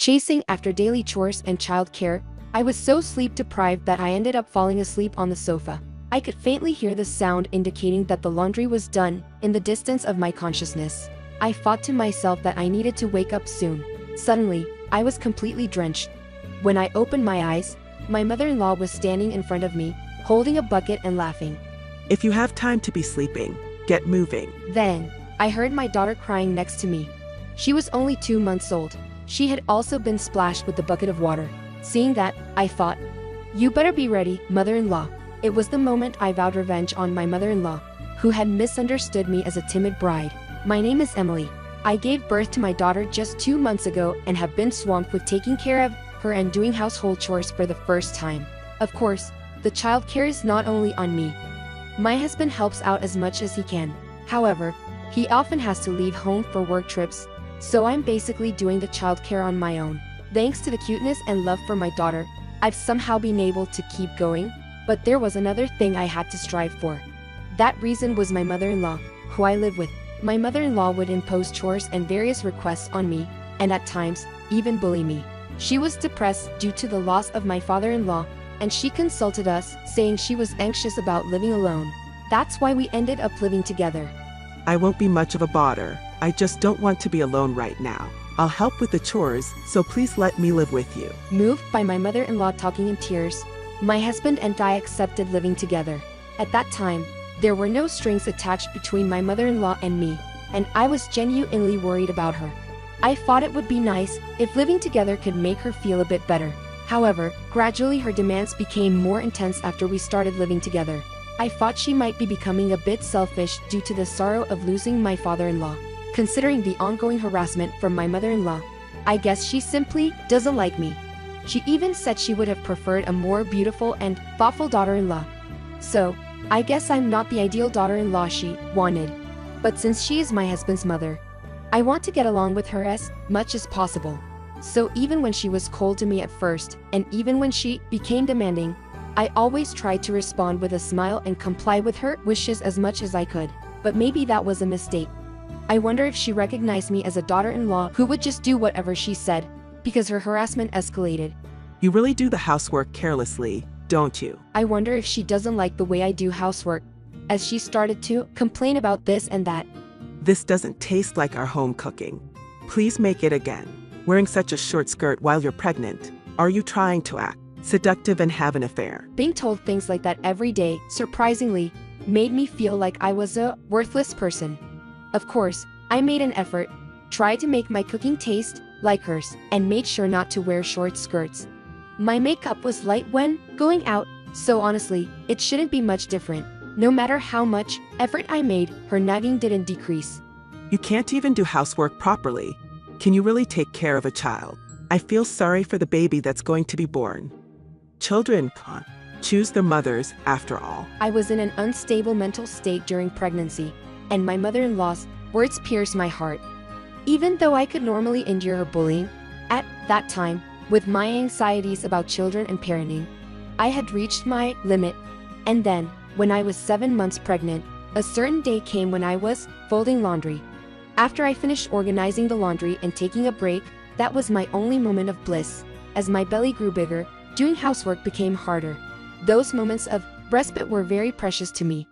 Chasing after daily chores and childcare, I was so sleep-deprived that I ended up falling asleep on the sofa. I could faintly hear the sound indicating that the laundry was done in the distance of my consciousness. I thought to myself that I needed to wake up soon. Suddenly, I was completely drenched. When I opened my eyes, my mother-in-law was standing in front of me, holding a bucket and laughing. If you have time to be sleeping, get moving. Then, I heard my daughter crying next to me. She was only 2 months old. She had also been splashed with the bucket of water. Seeing that, I thought, "You better be ready, mother-in-law." It was the moment I vowed revenge on my mother-in-law, who had misunderstood me as a timid bride. My name is Emily. I gave birth to my daughter just 2 months ago and have been swamped with taking care of her and doing household chores for the first time. Of course, the childcare is not only on me. My husband helps out as much as he can. However, he often has to leave home for work trips, so I'm basically doing the childcare on my own. Thanks to the cuteness and love for my daughter, I've somehow been able to keep going, but there was another thing I had to strive for. That reason was my mother-in-law, who I live with. My mother-in-law would impose chores and various requests on me, and at times, even bully me. She was depressed due to the loss of my father-in-law, and she consulted us, saying she was anxious about living alone. That's why we ended up living together. I won't be much of a bother. I just don't want to be alone right now. I'll help with the chores, so please let me live with you. Moved by my mother-in-law talking in tears, my husband and I accepted living together. At that time, there were no strings attached between my mother-in-law and me, and I was genuinely worried about her. I thought it would be nice if living together could make her feel a bit better. However, gradually her demands became more intense after we started living together. I thought she might be becoming a bit selfish due to the sorrow of losing my father-in-law. Considering the ongoing harassment from my mother-in-law, I guess she simply doesn't like me. She even said she would have preferred a more beautiful and thoughtful daughter-in-law. So, I guess I'm not the ideal daughter-in-law she wanted. But since she is my husband's mother, I want to get along with her as much as possible. So even when she was cold to me at first, and even when she became demanding, I always tried to respond with a smile and comply with her wishes as much as I could. But maybe that was a mistake. I wonder if she recognized me as a daughter-in-law who would just do whatever she said, because her harassment escalated. You really do the housework carelessly, don't you? I wonder if she doesn't like the way I do housework, as she started to complain about this and that. This doesn't taste like our home cooking. Please make it again. Wearing such a short skirt while you're pregnant. Are you trying to act seductive and have an affair? Being told things like that every day, surprisingly, made me feel like I was a worthless person. Of course, I made an effort, tried to make my cooking taste like hers, and made sure not to wear short skirts. My makeup was light when going out, so honestly, it shouldn't be much different. No matter how much effort I made, her nagging didn't decrease. You can't even do housework properly. Can you really take care of a child? I feel sorry for the baby that's going to be born. Children can't choose their mothers, after all. I was in an unstable mental state during pregnancy, and my mother-in-law's words pierced my heart. Even though I could normally endure her bullying, at that time, with my anxieties about children and parenting, I had reached my limit. And then, when I was 7 months pregnant, a certain day came when I was folding laundry. After I finished organizing the laundry and taking a break, that was my only moment of bliss. As my belly grew bigger, doing housework became harder. Those moments of respite were very precious to me.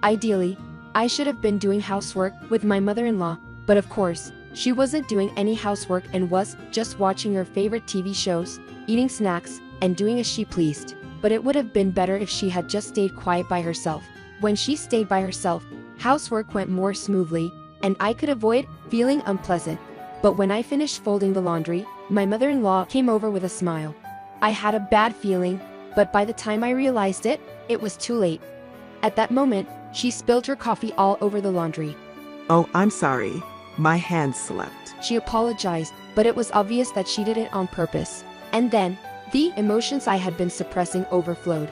Ideally, I should have been doing housework with my mother-in-law, but of course, she wasn't doing any housework and was just watching her favorite TV shows, eating snacks, and doing as she pleased. But it would have been better if she had just stayed quiet by herself. When she stayed by herself, housework went more smoothly, and I could avoid feeling unpleasant. But when I finished folding the laundry, my mother-in-law came over with a smile. I had a bad feeling, but by the time I realized it, it was too late. At that moment, she spilled her coffee all over the laundry. Oh, I'm sorry. My hand slipped. She apologized, but it was obvious that she did it on purpose. And then, the emotions I had been suppressing overflowed.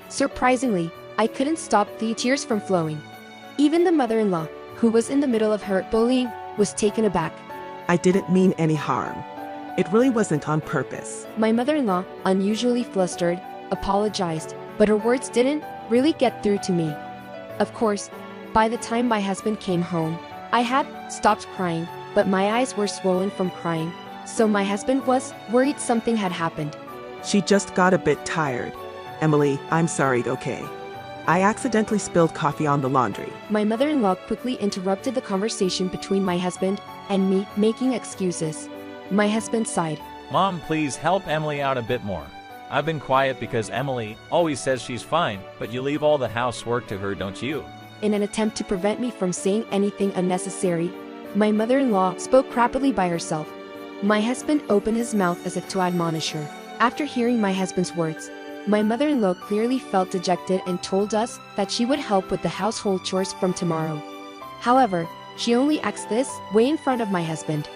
Surprisingly, I couldn't stop the tears from flowing. Even the mother-in-law, who was in the middle of her bullying, was taken aback. I didn't mean any harm. It really wasn't on purpose. My mother-in-law, unusually flustered, apologized, but her words didn't really get through to me. Of course, by the time my husband came home, I had stopped crying, but my eyes were swollen from crying, So my husband was worried something had happened. She just got a bit tired. Emily, I'm sorry, okay? I accidentally spilled coffee on the laundry. My mother-in-law quickly interrupted the conversation between my husband and me, making excuses. My husband sighed. Mom, please help Emily out a bit more. I've been quiet because Emily always says she's fine, but you leave all the housework to her, don't you? In an attempt to prevent me from saying anything unnecessary, my mother-in-law spoke rapidly by herself. My husband opened his mouth as if to admonish her. After hearing my husband's words, my mother-in-law clearly felt dejected and told us that she would help with the household chores from tomorrow. However, she only asked this way in front of my husband.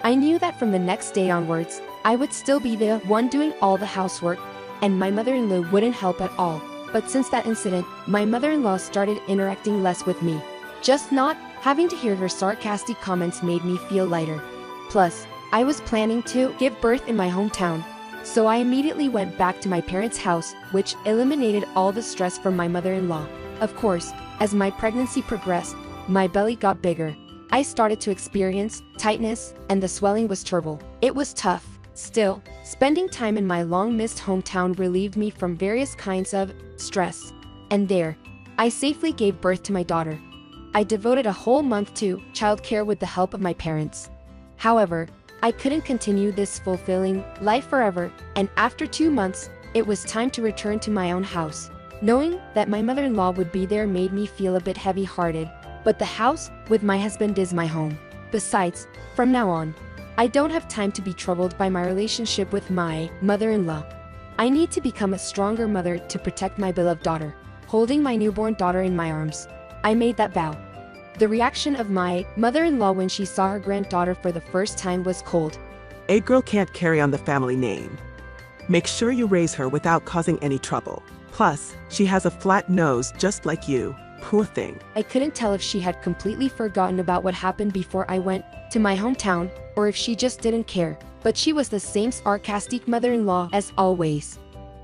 I knew that from the next day onwards, I would still be the one doing all the housework, and my mother-in-law wouldn't help at all. But since that incident, my mother-in-law started interacting less with me. Just not having to hear her sarcastic comments made me feel lighter. Plus, I was planning to give birth in my hometown, so I immediately went back to my parents' house, which eliminated all the stress from my mother-in-law. Of course, as my pregnancy progressed, my belly got bigger. I started to experience tightness, and the swelling was terrible. It was tough. Still, spending time in my long-missed hometown relieved me from various kinds of stress. And there, I safely gave birth to my daughter. I devoted a whole month to childcare with the help of my parents. However, I couldn't continue this fulfilling life forever, and after 2 months, it was time to return to my own house. Knowing that my mother-in-law would be there made me feel a bit heavy-hearted, but the house with my husband is my home. Besides, from now on, I don't have time to be troubled by my relationship with my mother-in-law. I need to become a stronger mother to protect my beloved daughter. Holding my newborn daughter in my arms, I made that vow. The reaction of my mother-in-law when she saw her granddaughter for the first time was cold. A girl can't carry on the family name. Make sure you raise her without causing any trouble. Plus, she has a flat nose just like you. Poor thing. I couldn't tell if she had completely forgotten about what happened before I went to my hometown, or if she just didn't care, but she was the same sarcastic mother-in-law as always.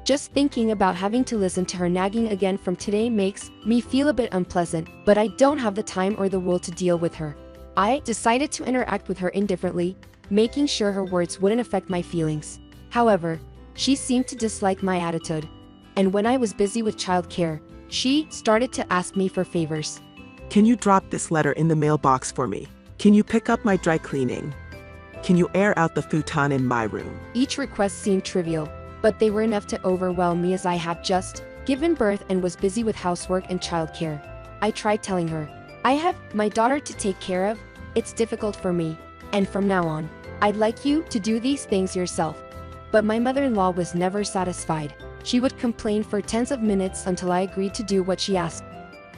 Just thinking about having to listen to her nagging again from today makes me feel a bit unpleasant, but I don't have the time or the will to deal with her. I decided to interact with her indifferently, making sure her words wouldn't affect my feelings. However, she seemed to dislike my attitude, and when I was busy with childcare, she started to ask me for favors. Can you drop this letter in the mailbox for me? Can you pick up my dry cleaning? Can you air out the futon in my room? Each request seemed trivial, but they were enough to overwhelm me as I had just given birth and was busy with housework and childcare. I tried telling her, I have my daughter to take care of, it's difficult for me, and from now on, I'd like you to do these things yourself. But my mother-in-law was never satisfied. She would complain for tens of minutes until I agreed to do what she asked.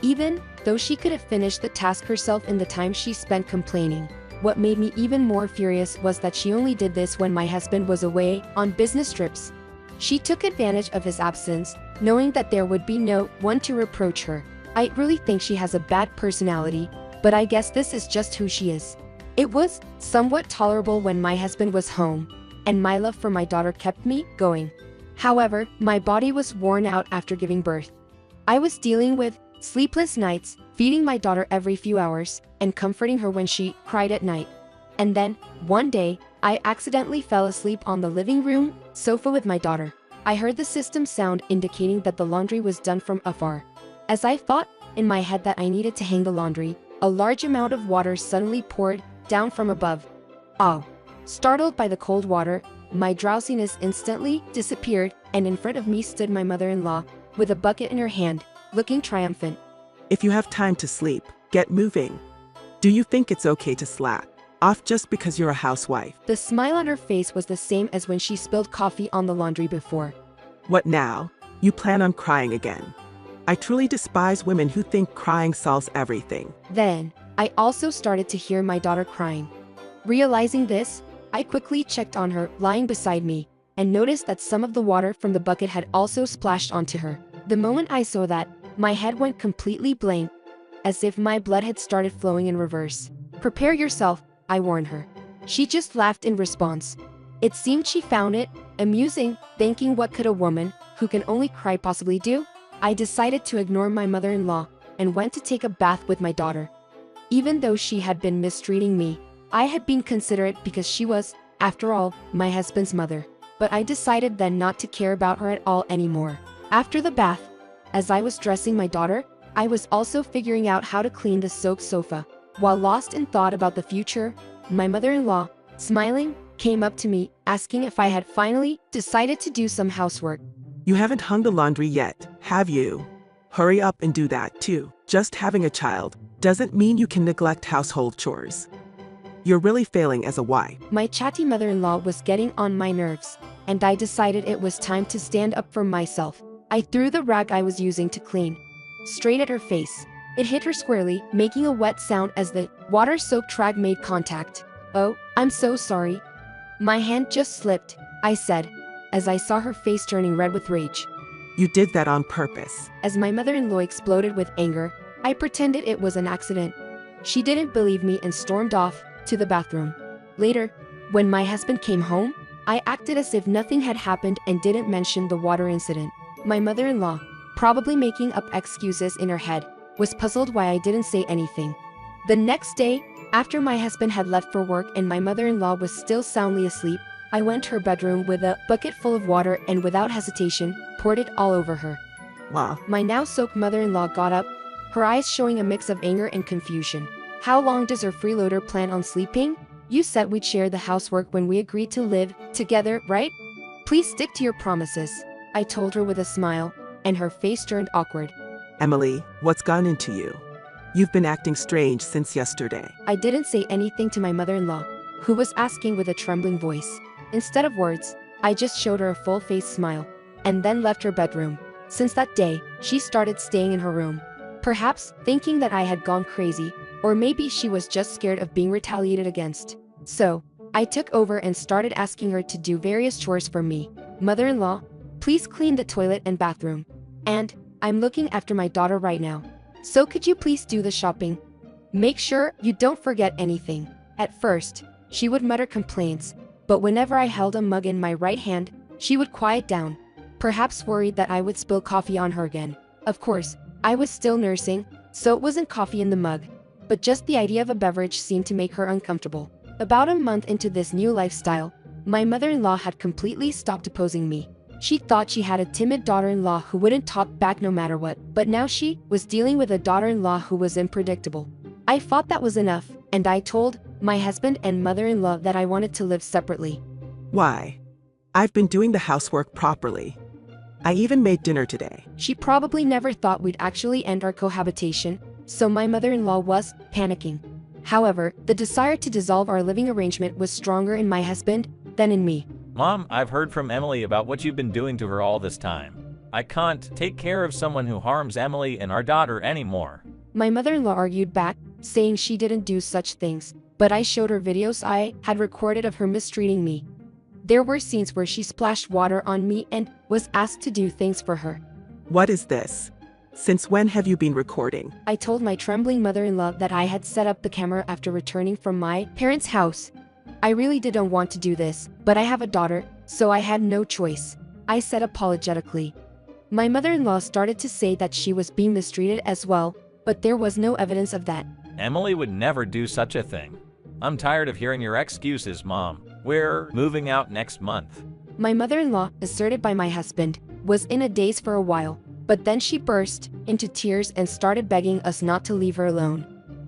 Even though she could have finished the task herself in the time she spent complaining. What made me even more furious was that she only did this when my husband was away on business trips. She took advantage of his absence, knowing that there would be no one to reproach her. I really think she has a bad personality, but I guess this is just who she is. It was somewhat tolerable when my husband was home, and my love for my daughter kept me going. However, my body was worn out after giving birth. I was dealing with sleepless nights, feeding my daughter every few hours, and comforting her when she cried at night. And then, one day, I accidentally fell asleep on the living room sofa with my daughter. I heard the system sound indicating that the laundry was done from afar. As I thought in my head that I needed to hang the laundry, a large amount of water suddenly poured down from above. Oh! Startled by the cold water, my drowsiness instantly disappeared, and in front of me stood my mother-in-law, with a bucket in her hand, looking triumphant. If you have time to sleep, get moving. Do you think it's okay to slack off just because you're a housewife? The smile on her face was the same as when she spilled coffee on the laundry before. What now? You plan on crying again? I truly despise women who think crying solves everything. Then, I also started to hear my daughter crying. Realizing this, I quickly checked on her, lying beside me, and noticed that some of the water from the bucket had also splashed onto her. The moment I saw that, my head went completely blank, as if my blood had started flowing in reverse. Prepare yourself, I warned her. She just laughed in response. It seemed she found it amusing, thinking what could a woman, who can only cry, possibly do? I decided to ignore my mother-in-law, and went to take a bath with my daughter. Even though she had been mistreating me, I had been considerate because she was After all, my husband's mother. But I decided then not to care about her at all anymore. After the bath, as I was dressing my daughter, I was also figuring out how to clean the soaked sofa. While lost in thought about the future, my mother-in-law, smiling, came up to me, asking if I had finally decided to do some housework. You haven't hung the laundry yet, have you? Hurry up and do that too. Just having a child doesn't mean you can neglect household chores. You're really failing as a wife. My chatty mother-in-law was getting on my nerves, and I decided it was time to stand up for myself. I threw the rag I was using to clean straight at her face. It hit her squarely, making a wet sound as the water-soaked rag made contact. "Oh, I'm so sorry. My hand just slipped," I said, as I saw her face turning red with rage. You did that on purpose. As my mother-in-law exploded with anger, I pretended it was an accident. She didn't believe me and stormed off to the bathroom. Later, when my husband came home, I acted as if nothing had happened and didn't mention the water incident. My mother-in-law, probably making up excuses in her head, was puzzled why I didn't say anything. The next day, after my husband had left for work and my mother-in-law was still soundly asleep, I went to her bedroom with a bucket full of water and without hesitation, poured it all over her. Wow. My now soaked mother-in-law got up, her eyes showing a mix of anger and confusion. "How long does her freeloader plan on sleeping? You said we'd share the housework when we agreed to live together, right? Please stick to your promises," I told her with a smile, and her face turned awkward. Emily, what's gone into you? You've been acting strange since yesterday. I didn't say anything to my mother-in-law, who was asking with a trembling voice. Instead of words, I just showed her a full-faced smile, and then left her bedroom. Since that day, she started staying in her room. Perhaps thinking that I had gone crazy, or maybe she was just scared of being retaliated against. So, I took over and started asking her to do various chores for me. "Mother-in-law, please clean the toilet and bathroom. And, I'm looking after my daughter right now. So could you please do the shopping? Make sure you don't forget anything." At first, she would mutter complaints, but whenever I held a mug in my right hand, she would quiet down, perhaps worried that I would spill coffee on her again. Of course, I was still nursing, so it wasn't coffee in the mug, but just the idea of a beverage seemed to make her uncomfortable. About a month into this new lifestyle, my mother-in-law had completely stopped opposing me. She thought she had a timid daughter-in-law who wouldn't talk back no matter what, but now she was dealing with a daughter-in-law who was unpredictable. I thought that was enough, and I told my husband and mother-in-law that I wanted to live separately. Why? I've been doing the housework properly. I even made dinner today. She probably never thought we'd actually end our cohabitation, so my mother-in-law was panicking. However, the desire to dissolve our living arrangement was stronger in my husband than in me. Mom, I've heard from Emily about what you've been doing to her all this time. I can't take care of someone who harms Emily and our daughter anymore. My mother-in-law argued back, saying she didn't do such things, but I showed her videos I had recorded of her mistreating me. There were scenes where she splashed water on me and was asked to do things for her. What is this? Since when have you been recording? I told my trembling mother-in-law that I had set up the camera after returning from my parents' house. "I really didn't want to do this, but I have a daughter, so I had no choice," I said apologetically. My mother-in-law started to say that she was being mistreated as well, but there was no evidence of that. Emily would never do such a thing. I'm tired of hearing your excuses, Mom. We're moving out next month. My mother-in-law, asserted by my husband, was in a daze for a while, but then she burst into tears and started begging us not to leave her alone.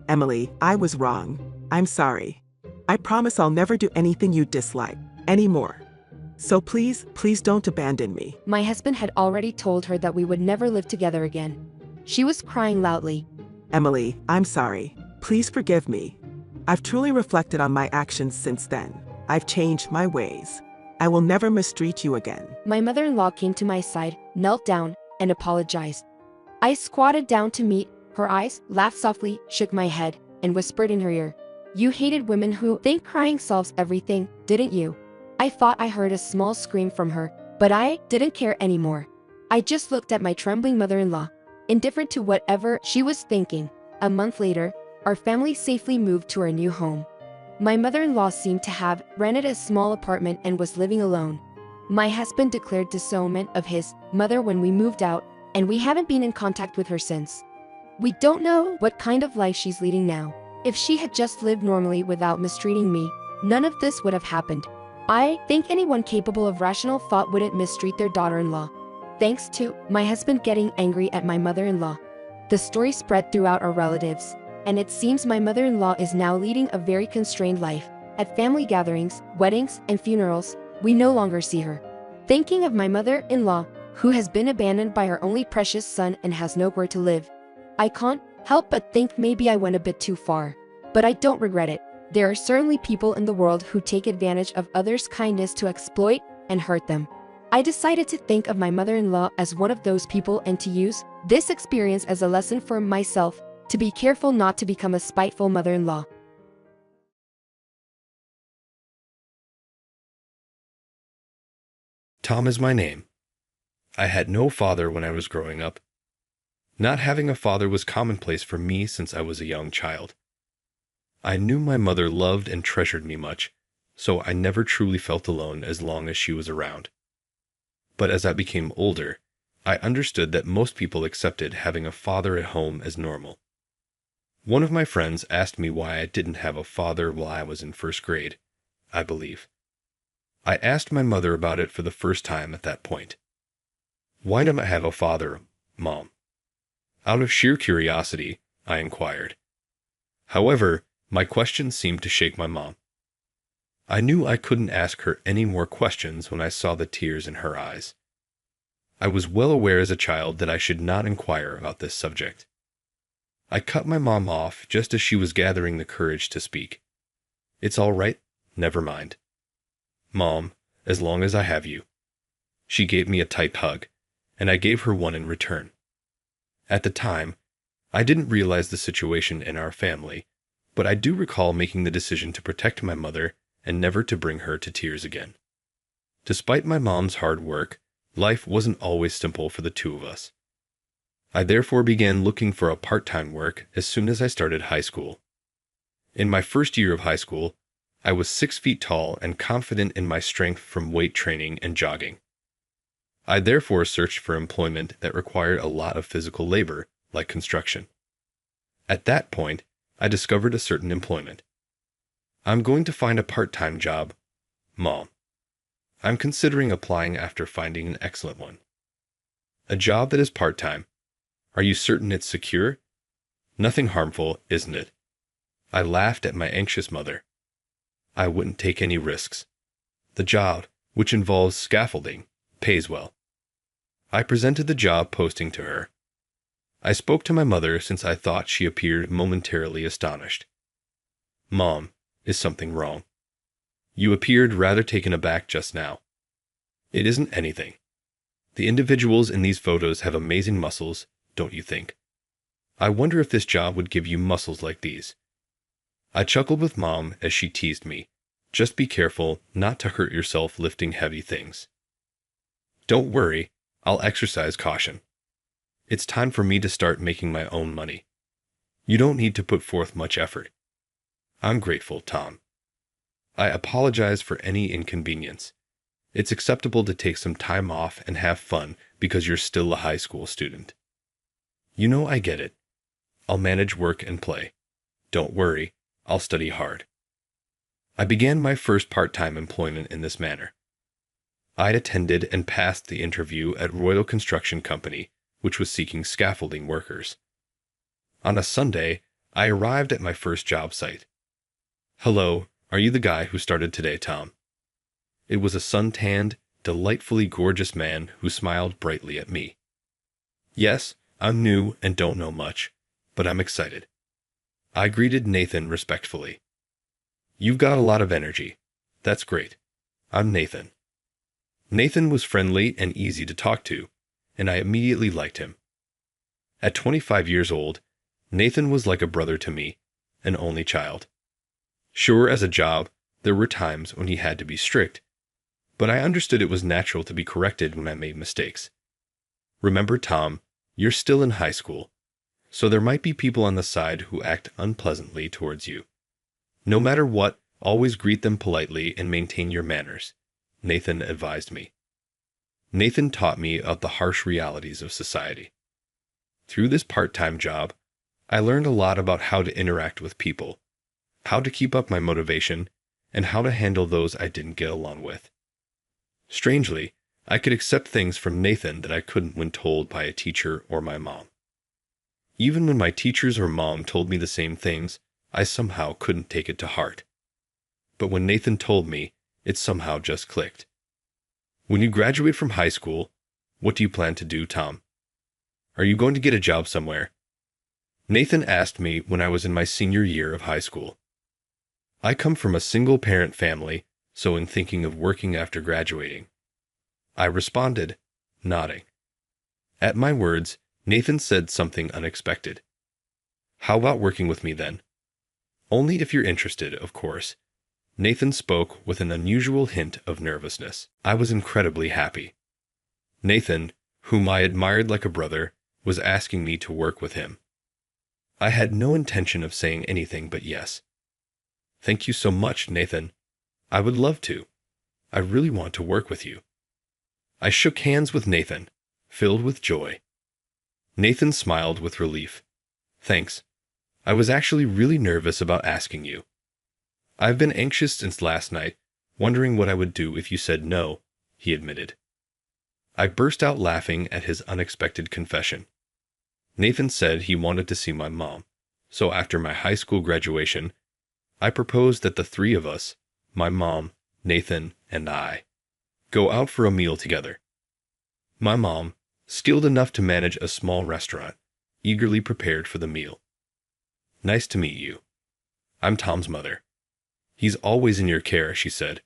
Emily, I was wrong. I'm sorry. I promise I'll never do anything you dislike anymore. So please, please don't abandon me. My husband had already told her that we would never live together again. She was crying loudly. Emily, I'm sorry. Please forgive me. I've truly reflected on my actions since then. I've changed my ways. I will never mistreat you again. My mother-in-law came to my side, knelt down, and apologized. I squatted down to meet her eyes, laughed softly, shook my head, and whispered in her ear, "You hated women who think crying solves everything, didn't you?" I thought I heard a small scream from her, but I didn't care anymore. I just looked at my trembling mother-in-law, indifferent to whatever she was thinking. A month later, our family safely moved to our new home. My mother-in-law seemed to have rented a small apartment and was living alone. My husband declared disownment of his mother when we moved out, and we haven't been in contact with her since. We don't know what kind of life she's leading now. If she had just lived normally without mistreating me, none of this would have happened. I think anyone capable of rational thought wouldn't mistreat their daughter-in-law. Thanks to my husband getting angry at my mother-in-law, the story spread throughout our relatives, and it seems my mother-in-law is now leading a very constrained life. At family gatherings, weddings, and funerals, we no longer see her. Thinking of my mother-in-law, who has been abandoned by her only precious son and has nowhere to live, I can't help but think maybe I went a bit too far. But I don't regret it. There are certainly people in the world who take advantage of others' kindness to exploit and hurt them. I decided to think of my mother-in-law as one of those people and to use this experience as a lesson for myself, to be careful not to become a spiteful mother-in-law. Tom is my name. I had no father when I was growing up. Not having a father was commonplace for me since I was a young child. I knew my mother loved and treasured me much, so I never truly felt alone as long as she was around. But as I became older, I understood that most people accepted having a father at home as normal. One of my friends asked me why I didn't have a father while I was in first grade, I believe. I asked my mother about it for the first time at that point. "Why don't I have a father, Mom?" Out of sheer curiosity, I inquired. However, my question seemed to shake my mom. I knew I couldn't ask her any more questions when I saw the tears in her eyes. I was well aware as a child that I should not inquire about this subject. I cut my mom off just as she was gathering the courage to speak. "It's all right, never mind. Mom, as long as I have you." She gave me a tight hug, and I gave her one in return. At the time, I didn't realize the situation in our family, but I do recall making the decision to protect my mother and never to bring her to tears again. Despite my mom's hard work, life wasn't always simple for the two of us. I therefore began looking for a part-time work as soon as I started high school. In my first year of high school, I was 6 feet tall and confident in my strength from weight training and jogging. I therefore searched for employment that required a lot of physical labor, like construction. At that point, I discovered a certain employment. "I'm going to find a part-time job, Mom. I'm considering applying after finding an excellent one." "A job that is part-time. Are you certain it's secure? Nothing harmful, isn't it?" I laughed at my anxious mother. "I wouldn't take any risks. The job, which involves scaffolding, pays well." I presented the job posting to her. I spoke to my mother since I thought she appeared momentarily astonished. "Mom, is something wrong? You appeared rather taken aback just now." "It isn't anything. The individuals in these photos have amazing muscles, don't you think? I wonder if this job would give you muscles like these." I chuckled with Mom as she teased me. "Just be careful not to hurt yourself lifting heavy things." "Don't worry, I'll exercise caution. It's time for me to start making my own money. You don't need to put forth much effort." "I'm grateful, Tom. I apologize for any inconvenience. It's acceptable to take some time off and have fun because you're still a high school student." "You know I get it. I'll manage work and play. Don't worry, I'll study hard." I began my first part-time employment in this manner. I'd attended and passed the interview at Royal Construction Company, which was seeking scaffolding workers. On a Sunday, I arrived at my first job site. "Hello, are you the guy who started today, Tom?" It was a sun-tanned, delightfully gorgeous man who smiled brightly at me. "Yes, I'm new and don't know much, but I'm excited." I greeted Nathan respectfully. "You've got a lot of energy. That's great. I'm Nathan." Nathan was friendly and easy to talk to, and I immediately liked him. At 25 years old, Nathan was like a brother to me, an only child. Sure, as a job, there were times when he had to be strict, but I understood it was natural to be corrected when I made mistakes. "Remember, Tom, you're still in high school, so there might be people on the side who act unpleasantly towards you. No matter what, always greet them politely and maintain your manners," Nathan advised me. Nathan taught me of the harsh realities of society. Through this part-time job, I learned a lot about how to interact with people, how to keep up my motivation, and how to handle those I didn't get along with. Strangely, I could accept things from Nathan that I couldn't when told by a teacher or my mom. Even when my teachers or mom told me the same things, I somehow couldn't take it to heart. But when Nathan told me, it somehow just clicked. When you graduate from high school, what do you plan to do, Tom? Are you going to get a job somewhere? Nathan asked me when I was in my senior year of high school. I come from a single-parent family, so in thinking of working after graduating, I responded, nodding. At my words, Nathan said something unexpected. How about working with me then? Only if you're interested, of course. Nathan spoke with an unusual hint of nervousness. I was incredibly happy. Nathan, whom I admired like a brother, was asking me to work with him. I had no intention of saying anything but yes. Thank you so much, Nathan. I would love to. I really want to work with you. I shook hands with Nathan, filled with joy. Nathan smiled with relief. Thanks. I was actually really nervous about asking you. I've been anxious since last night, wondering what I would do if you said no, he admitted. I burst out laughing at his unexpected confession. Nathan said he wanted to see my mom, so after my high school graduation, I proposed that the three of us, my mom, Nathan, and I, go out for a meal together. My mom, skilled enough to manage a small restaurant, eagerly prepared for the meal. Nice to meet you. I'm Tom's mother. He's always in your care, she said.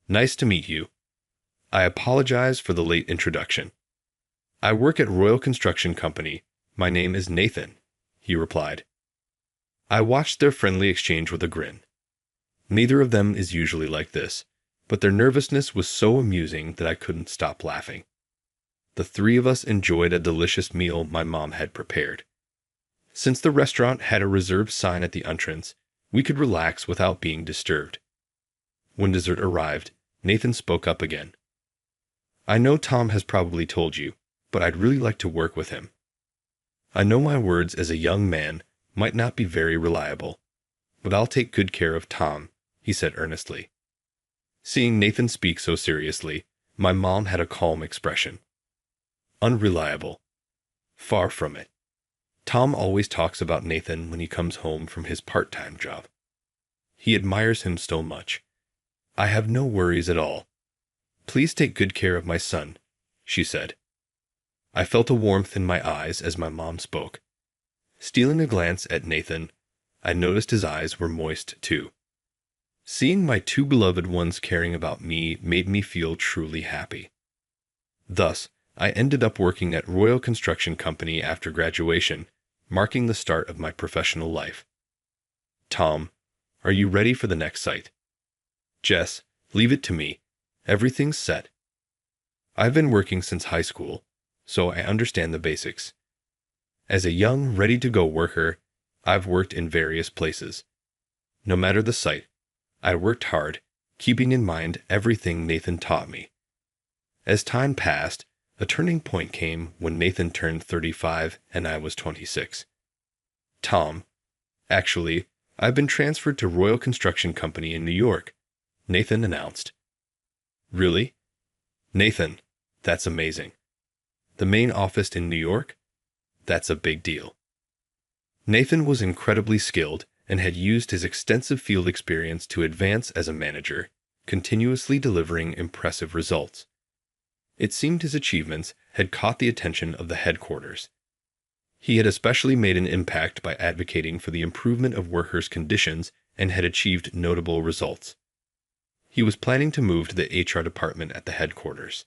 Nice to meet you. I apologize for the late introduction. I work at Royal Construction Company. My name is Nathan, he replied. I watched their friendly exchange with a grin. Neither of them is usually like this, but their nervousness was so amusing that I couldn't stop laughing. The three of us enjoyed a delicious meal my mom had prepared. Since the restaurant had a reserved sign at the entrance, we could relax without being disturbed. When dessert arrived, Nathan spoke up again. I know Tom has probably told you, but I'd really like to work with him. I know my words as a young man might not be very reliable, but I'll take good care of Tom, he said earnestly. Seeing Nathan speak so seriously, my mom had a calm expression. Unreliable. Far from it. Tom always talks about Nathan when he comes home from his part-time job. He admires him so much. I have no worries at all. Please take good care of my son, she said. I felt a warmth in my eyes as my mom spoke. Stealing a glance at Nathan, I noticed his eyes were moist too. Seeing my two beloved ones caring about me made me feel truly happy. Thus, I ended up working at Royal Construction Company after graduation, marking the start of my professional life. Tom, are you ready for the next site? Jess, leave it to me. Everything's set. I've been working since high school, so I understand the basics. As a young, ready-to-go worker, I've worked in various places. No matter the site, I worked hard, keeping in mind everything Nathan taught me. As time passed, a turning point came when Nathan turned 35 and I was 26. Tom, actually, I've been transferred to Royal Construction Company in New York, Nathan announced. Really? Nathan, that's amazing. The main office in New York? That's a big deal. Nathan was incredibly skilled and had used his extensive field experience to advance as a manager, continuously delivering impressive results. It seemed his achievements had caught the attention of the headquarters. He had especially made an impact by advocating for the improvement of workers' conditions and had achieved notable results. He was planning to move to the HR department at the headquarters.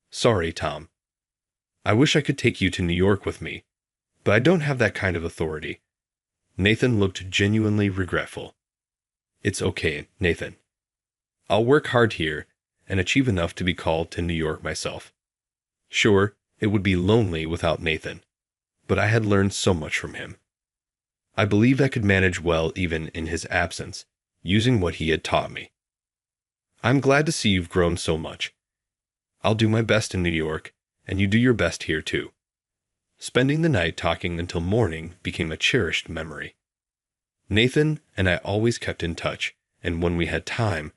Sorry, Tom. I wish I could take you to New York with me, but I don't have that kind of authority. Nathan looked genuinely regretful. It's okay, Nathan. I'll work hard here and achieve enough to be called to New York myself. Sure, it would be lonely without Nathan, but I had learned so much from him. I believed I could manage well even in his absence, using what he had taught me. I'm glad to see you've grown so much. I'll do my best in New York, and you do your best here too. Spending the night talking until morning became a cherished memory. Nathan and I always kept in touch, and when we had time,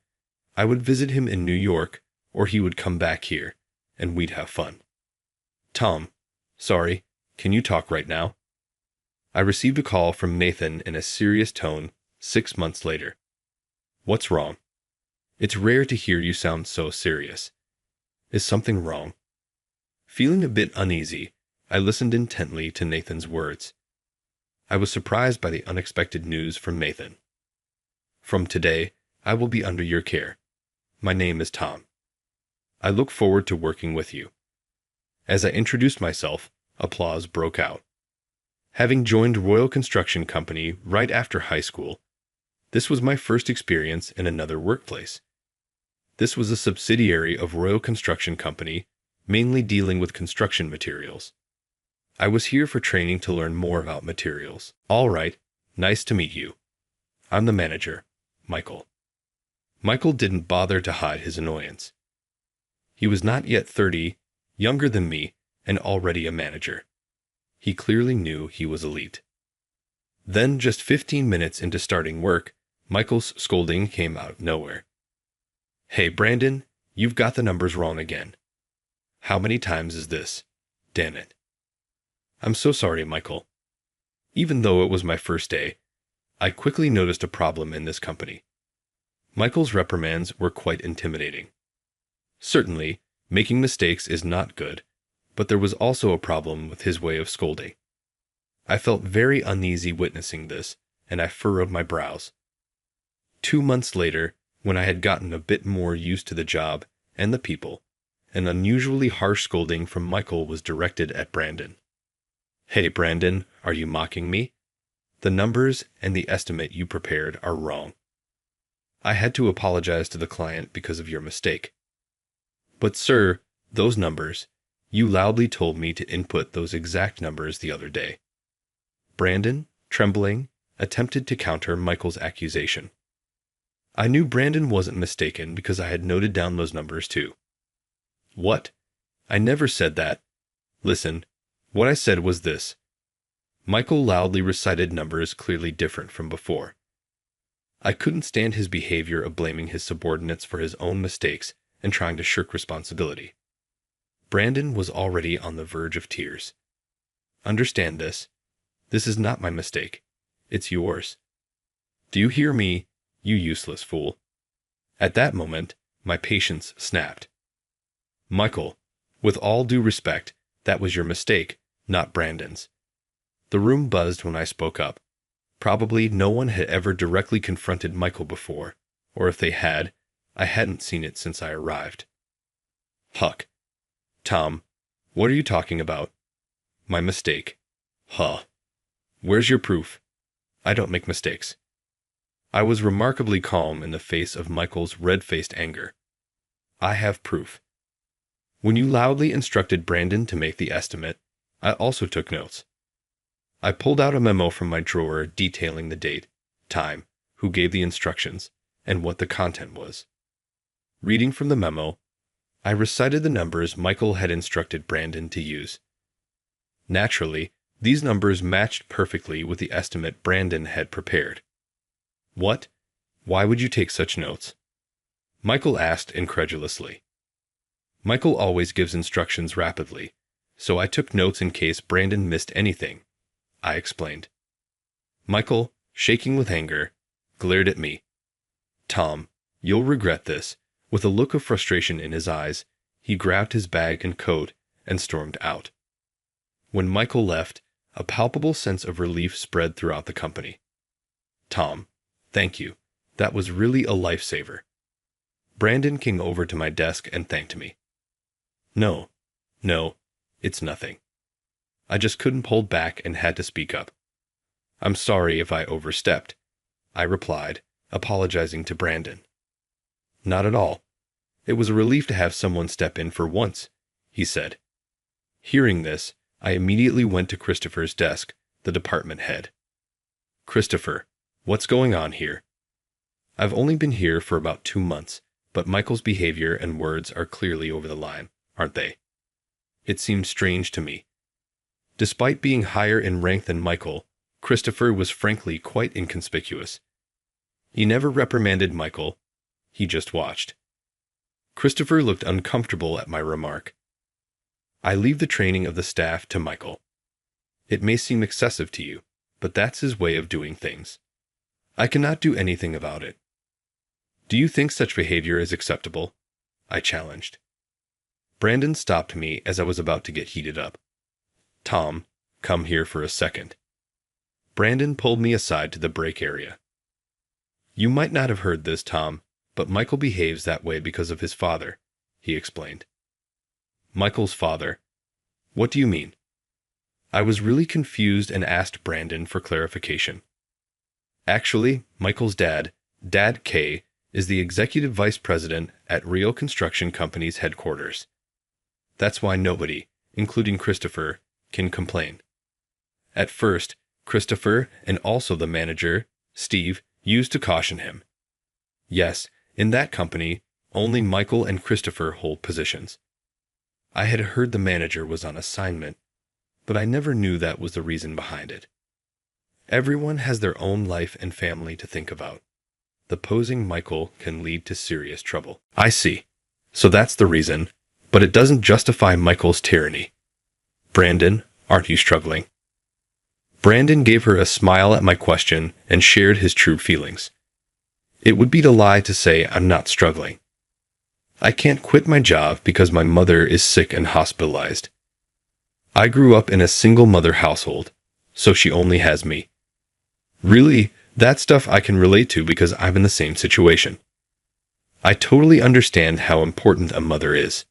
I would visit him in New York, or he would come back here, and we'd have fun. Tom, sorry, can you talk right now? I received a call from Nathan in a serious tone 6 months later. What's wrong? It's rare to hear you sound so serious. Is something wrong? Feeling a bit uneasy, I listened intently to Nathan's words. I was surprised by the unexpected news from Nathan. From today, I will be under your care. My name is Tom. I look forward to working with you. As I introduced myself, applause broke out. Having joined Royal Construction Company right after high school, this was my first experience in another workplace. This was a subsidiary of Royal Construction Company, mainly dealing with construction materials. I was here for training to learn more about materials. All right, nice to meet you. I'm the manager, Michael. Michael didn't bother to hide his annoyance. He was not yet 30, younger than me, and already a manager. He clearly knew he was elite. Then, just 15 minutes into starting work, Michael's scolding came out of nowhere. Hey, Brandon, you've got the numbers wrong again. How many times is this? Damn it. I'm so sorry, Michael. Even though it was my first day, I quickly noticed a problem in this company. Michael's reprimands were quite intimidating. Certainly, making mistakes is not good, but there was also a problem with his way of scolding. I felt very uneasy witnessing this, and I furrowed my brows. 2 months later, when I had gotten a bit more used to the job and the people, an unusually harsh scolding from Michael was directed at Brandon. Hey, Brandon, are you mocking me? The numbers and the estimate you prepared are wrong. I had to apologize to the client because of your mistake. But sir, those numbers, you loudly told me to input those exact numbers the other day. Brandon, trembling, attempted to counter Michael's accusation. I knew Brandon wasn't mistaken because I had noted down those numbers too. What? I never said that. Listen, what I said was this. Michael loudly recited numbers clearly different from before. I couldn't stand his behavior of blaming his subordinates for his own mistakes and trying to shirk responsibility. Brandon was already on the verge of tears. Understand this. This is not my mistake. It's yours. Do you hear me, you useless fool? At that moment, my patience snapped. Michael, with all due respect, that was your mistake, not Brandon's. The room buzzed when I spoke up. Probably no one had ever directly confronted Michael before, or if they had, I hadn't seen it since I arrived. Huck. Tom, what are you talking about? My mistake. Huh. Where's your proof? I don't make mistakes. I was remarkably calm in the face of Michael's red-faced anger. I have proof. When you loudly instructed Brandon to make the estimate, I also took notes. I pulled out a memo from my drawer detailing the date, time, who gave the instructions, and what the content was. Reading from the memo, I recited the numbers Michael had instructed Brandon to use. Naturally, these numbers matched perfectly with the estimate Brandon had prepared. What? Why would you take such notes? Michael asked incredulously. Michael always gives instructions rapidly, so I took notes in case Brandon missed anything, I explained. Michael, shaking with anger, glared at me. Tom, you'll regret this. With a look of frustration in his eyes, he grabbed his bag and coat and stormed out. When Michael left, a palpable sense of relief spread throughout the company. Tom, thank you. That was really a lifesaver. Brandon came over to my desk and thanked me. No, it's nothing. I just couldn't hold back and had to speak up. I'm sorry if I overstepped, I replied, apologizing to Brandon. Not at all. It was a relief to have someone step in for once, he said. Hearing this, I immediately went to Christopher's desk, the department head. Christopher, what's going on here? I've only been here for about 2 months, but Michael's behavior and words are clearly over the line, aren't they? It seems strange to me. Despite being higher in rank than Michael, Christopher was frankly quite inconspicuous. He never reprimanded Michael. He just watched. Christopher looked uncomfortable at my remark. I leave the training of the staff to Michael. It may seem excessive to you, but that's his way of doing things. I cannot do anything about it. Do you think such behavior is acceptable? I challenged. Brandon stopped me as I was about to get heated up. Tom, come here for a second. Brandon pulled me aside to the break area. You might not have heard this, Tom, but Michael behaves that way because of his father, he explained. Michael's father? What do you mean? I was really confused and asked Brandon for clarification. Actually, Michael's dad, Dad K, is the executive vice president at Rio Construction Company's headquarters. That's why nobody, including Christopher, can complain. At first, Christopher and also the manager, Steve, used to caution him. Yes, in that company, only Michael and Christopher hold positions. I had heard the manager was on assignment, but I never knew that was the reason behind it. Everyone has their own life and family to think about. The posing Michael can lead to serious trouble. I see. So that's the reason, but it doesn't justify Michael's tyranny. Brandon, aren't you struggling? Brandon gave her a smile at my question and shared his true feelings. It would be to lie to say I'm not struggling. I can't quit my job because my mother is sick and hospitalized. I grew up in a single-mother household, so she only has me. Really, that stuff I can relate to because I'm in the same situation. I totally understand how important a mother is.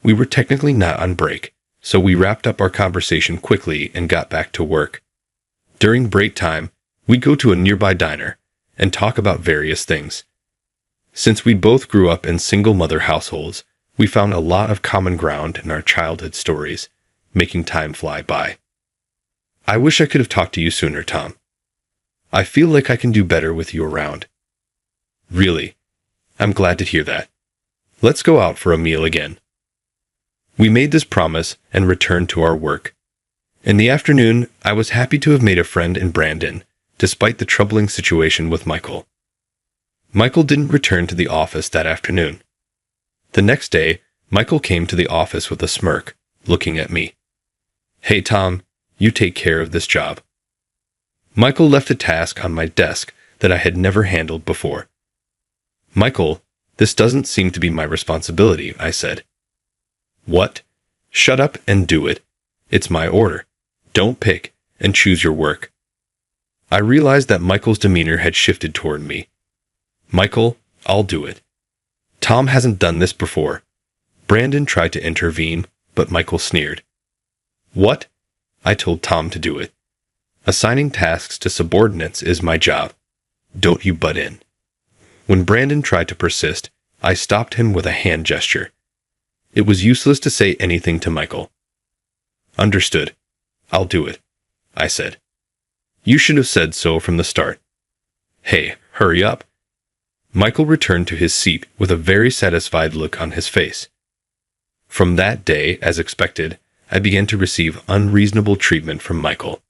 We were technically not on break, so we wrapped up our conversation quickly and got back to work. During break time, we'd go to a nearby diner and talk about various things. Since we both grew up in single-mother households, we found a lot of common ground in our childhood stories, making time fly by. I wish I could have talked to you sooner, Tom. I feel like I can do better with you around. Really? I'm glad to hear that. Let's go out for a meal again. We made this promise and returned to our work. In the afternoon, I was happy to have made a friend in Brandon, despite the troubling situation with Michael. Michael didn't return to the office that afternoon. The next day, Michael came to the office with a smirk, looking at me. Hey, Tom, you take care of this job. Michael left a task on my desk that I had never handled before. Michael, this doesn't seem to be my responsibility, I said. What? Shut up and do it. It's my order. Don't pick and choose your work. I realized that Michael's demeanor had shifted toward me. Michael, I'll do it. Tom hasn't done this before. Brandon tried to intervene, but Michael sneered. What? I told Tom to do it. Assigning tasks to subordinates is my job. Don't you butt in. When Brandon tried to persist, I stopped him with a hand gesture. It was useless to say anything to Michael. Understood. I'll do it, I said. You should have said so from the start. Hey, hurry up. Michael returned to his seat with a very satisfied look on his face. From that day, as expected, I began to receive unreasonable treatment from Michael.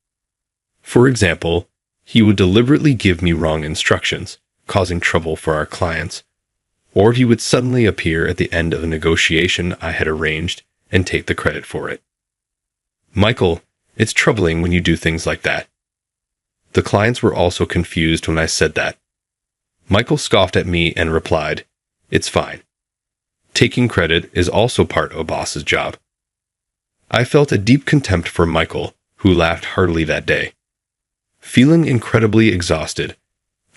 For example, he would deliberately give me wrong instructions, causing trouble for our clients, or he would suddenly appear at the end of a negotiation I had arranged and take the credit for it. Michael, it's troubling when you do things like that. The clients were also confused when I said that. Michael scoffed at me and replied, It's fine. Taking credit is also part of a boss's job. I felt a deep contempt for Michael, who laughed heartily that day. Feeling incredibly exhausted,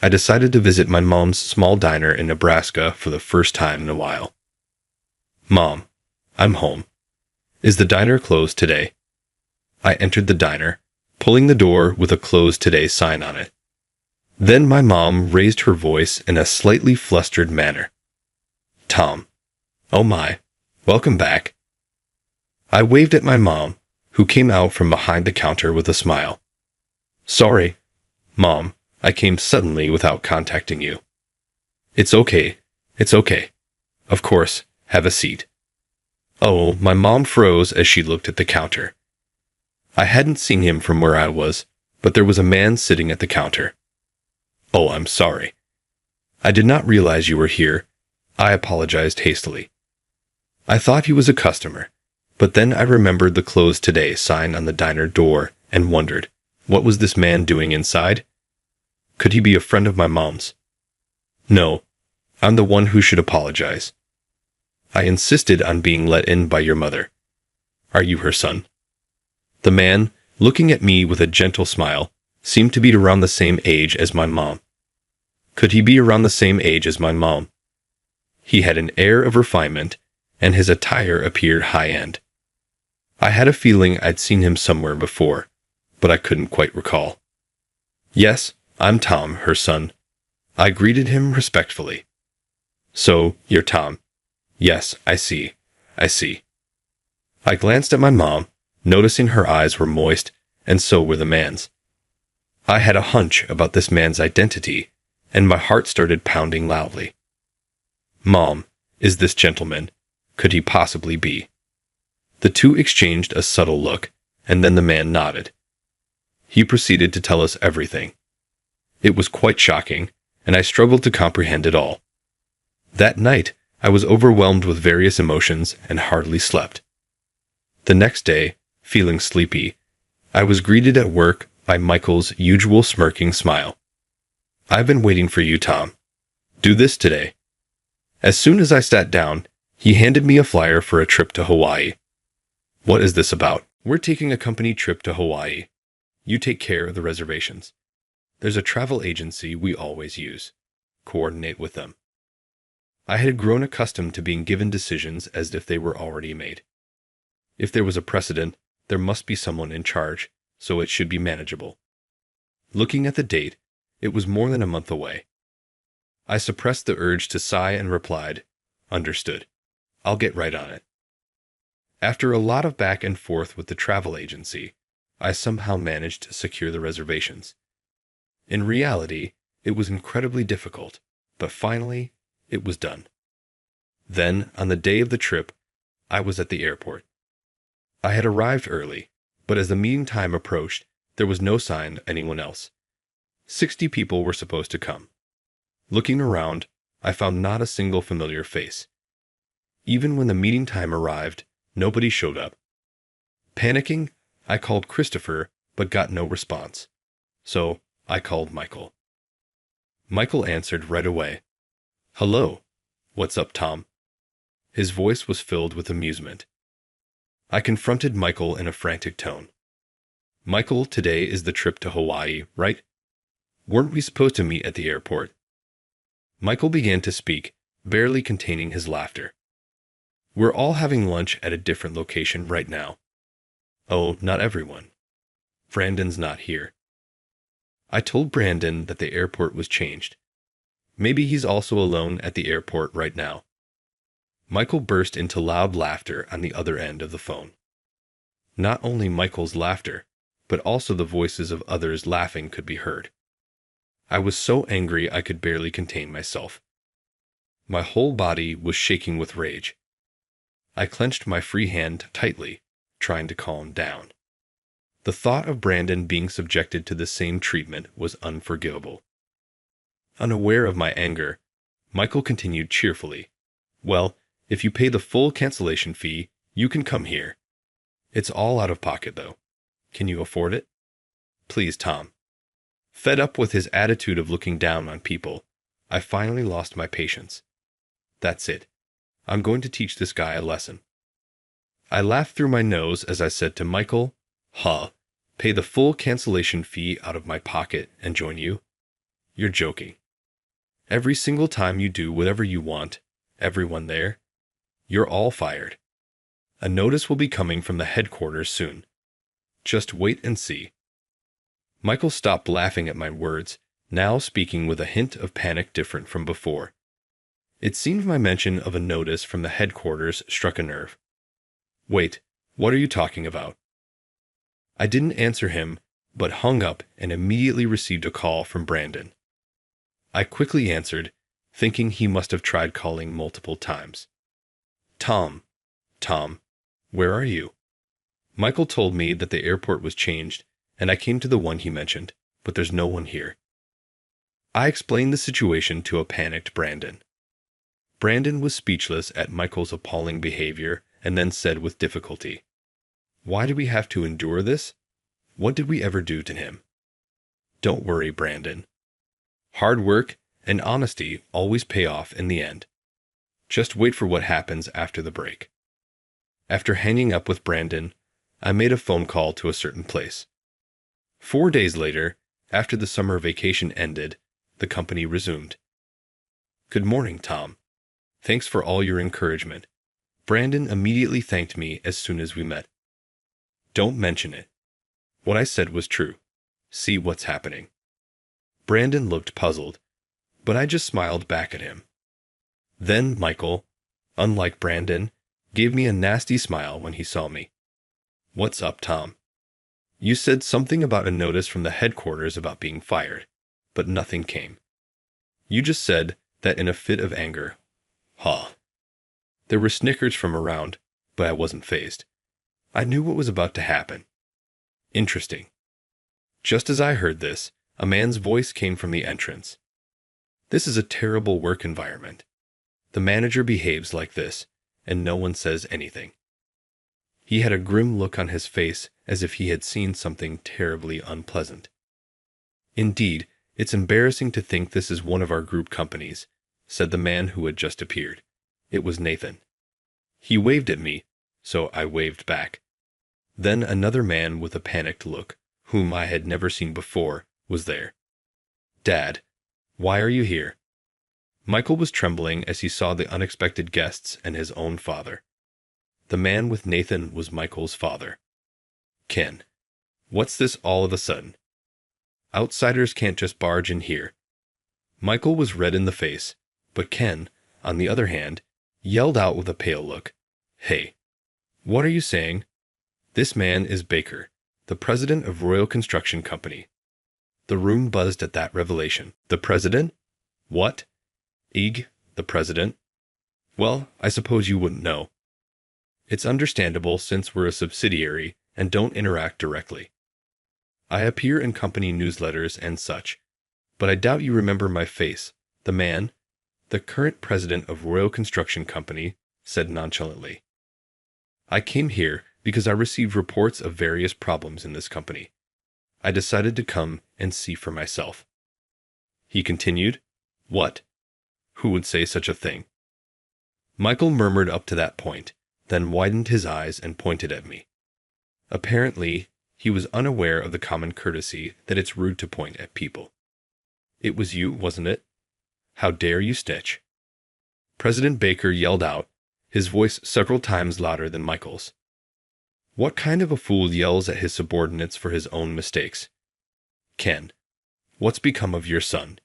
I decided to visit my mom's small diner in Nebraska for the first time in a while. Mom, I'm home. Is the diner closed today? I entered the diner, pulling the door with a "Closed Today" sign on it. Then my mom raised her voice in a slightly flustered manner. Tom. Oh my, welcome back. I waved at my mom, who came out from behind the counter with a smile. Sorry, Mom, I came suddenly without contacting you. It's okay. Of course, have a seat. Oh, my mom froze as she looked at the counter. I hadn't seen him from where I was, but there was a man sitting at the counter. Oh, I'm sorry. I did not realize you were here. I apologized hastily. I thought he was a customer, but then I remembered the closed today sign on the diner door and wondered, what was this man doing inside? Could he be a friend of my mom's? No, I'm the one who should apologize. I insisted on being let in by your mother. Are you her son? The man, looking at me with a gentle smile, seemed to be around the same age as my mom. Could he be around the same age as my mom? He had an air of refinement, and his attire appeared high-end. I had a feeling I'd seen him somewhere before, but I couldn't quite recall. Yes, I'm Tom, her son. I greeted him respectfully. So, you're Tom. Yes, I see. I see. I glanced at my mom, noticing her eyes were moist, and so were the man's. I had a hunch about this man's identity, and my heart started pounding loudly. Mom, is this gentleman? Could he possibly be? The two exchanged a subtle look, and then the man nodded. He proceeded to tell us everything. It was quite shocking, and I struggled to comprehend it all. That night, I was overwhelmed with various emotions and hardly slept. The next day, feeling sleepy, I was greeted at work by Michael's usual smirking smile. I've been waiting for you, Tom. Do this today. As soon as I sat down, he handed me a flyer for a trip to Hawaii. What is this about? We're taking a company trip to Hawaii. You take care of the reservations. There's a travel agency we always use. Coordinate with them. I had grown accustomed to being given decisions as if they were already made. If there was a precedent, there must be someone in charge, so it should be manageable. Looking at the date, it was more than a month away. I suppressed the urge to sigh and replied, Understood. I'll get right on it. After a lot of back and forth with the travel agency, I somehow managed to secure the reservations. In reality, it was incredibly difficult, but finally, it was done. Then, on the day of the trip, I was at the airport. I had arrived early, but as the meeting time approached, there was no sign of anyone else. 60 people were supposed to come. Looking around, I found not a single familiar face. Even when the meeting time arrived, nobody showed up. Panicking, I called Christopher, but got no response. So, I called Michael. Michael answered right away. Hello. What's up, Tom? His voice was filled with amusement. I confronted Michael in a frantic tone. Michael, today is the trip to Hawaii, right? Weren't we supposed to meet at the airport? Michael began to speak, barely containing his laughter. We're all having lunch at a different location right now. Oh, not everyone. Brandon's not here. I told Brandon that the airport was changed. Maybe he's also alone at the airport right now. Michael burst into loud laughter on the other end of the phone. Not only Michael's laughter, but also the voices of others laughing could be heard. I was so angry I could barely contain myself. My whole body was shaking with rage. I clenched my free hand tightly, trying to calm down. The thought of Brandon being subjected to the same treatment was unforgivable. Unaware of my anger, Michael continued cheerfully, Well, if you pay the full cancellation fee, you can come here. It's all out of pocket, though. Can you afford it? Please, Tom. Fed up with his attitude of looking down on people, I finally lost my patience. That's it. I'm going to teach this guy a lesson. I laughed through my nose as I said to Michael, pay the full cancellation fee out of my pocket and join you? You're joking. Every single time you do whatever you want, everyone there, you're all fired. A notice will be coming from the headquarters soon. Just wait and see. Michael stopped laughing at my words, now speaking with a hint of panic different from before. It seemed my mention of a notice from the headquarters struck a nerve. Wait, what are you talking about? I didn't answer him, but hung up and immediately received a call from Brandon. I quickly answered, thinking he must have tried calling multiple times. Tom, where are you? Michael told me that the airport was changed, and I came to the one he mentioned, but there's no one here. I explained the situation to a panicked Brandon. Brandon was speechless at Michael's appalling behavior and then said with difficulty, "Why do we have to endure this? What did we ever do to him?" "Don't worry, Brandon. Hard work and honesty always pay off in the end. Just wait for what happens after the break." After hanging up with Brandon, I made a phone call to a certain place. 4 days later, after the summer vacation ended, the company resumed. "Good morning, Tom. Thanks for all your encouragement." Brandon immediately thanked me as soon as we met. "Don't mention it. What I said was true. See what's happening." Brandon looked puzzled, but I just smiled back at him. Then Michael, unlike Brandon, gave me a nasty smile when he saw me. "What's up, Tom? You said something about a notice from the headquarters about being fired, but nothing came. You just said that in a fit of anger." "Huh." There were snickers from around, but I wasn't fazed. I knew what was about to happen. Interesting. Just as I heard this, a man's voice came from the entrance. "This is a terrible work environment. The manager behaves like this, and no one says anything." He had a grim look on his face as if he had seen something terribly unpleasant. "Indeed, it's embarrassing to think this is one of our group companies," said the man who had just appeared. It was Nathan. He waved at me, so I waved back. Then another man with a panicked look, whom I had never seen before, was there. "Dad, why are you here?" Michael was trembling as he saw the unexpected guests and his own father. The man with Nathan was Michael's father. "Ken, what's this all of a sudden? Outsiders can't just barge in here." Michael was red in the face, but Ken, on the other hand, yelled out with a pale look, "Hey, what are you saying? This man is Baker, the president of Royal Construction Company." The room buzzed at that revelation. "The president? What? Eeg, the president? Well, I suppose you wouldn't know. It's understandable since we're a subsidiary and don't interact directly. I appear in company newsletters and such, but I doubt you remember my face. The man, the current president of Royal Construction Company, said nonchalantly. I came here because I received reports of various problems in this company. I decided to come and see for myself." He continued, "What? Who would say such a thing?" Michael murmured up to that point, then widened his eyes and pointed at me. Apparently, he was unaware of the common courtesy that it's rude to point at people. "It was you, wasn't it? How dare you snitch?" President Baker yelled out, his voice several times louder than Michael's. What kind of a fool yells at his subordinates for his own mistakes? "Ken, what's become of your son?"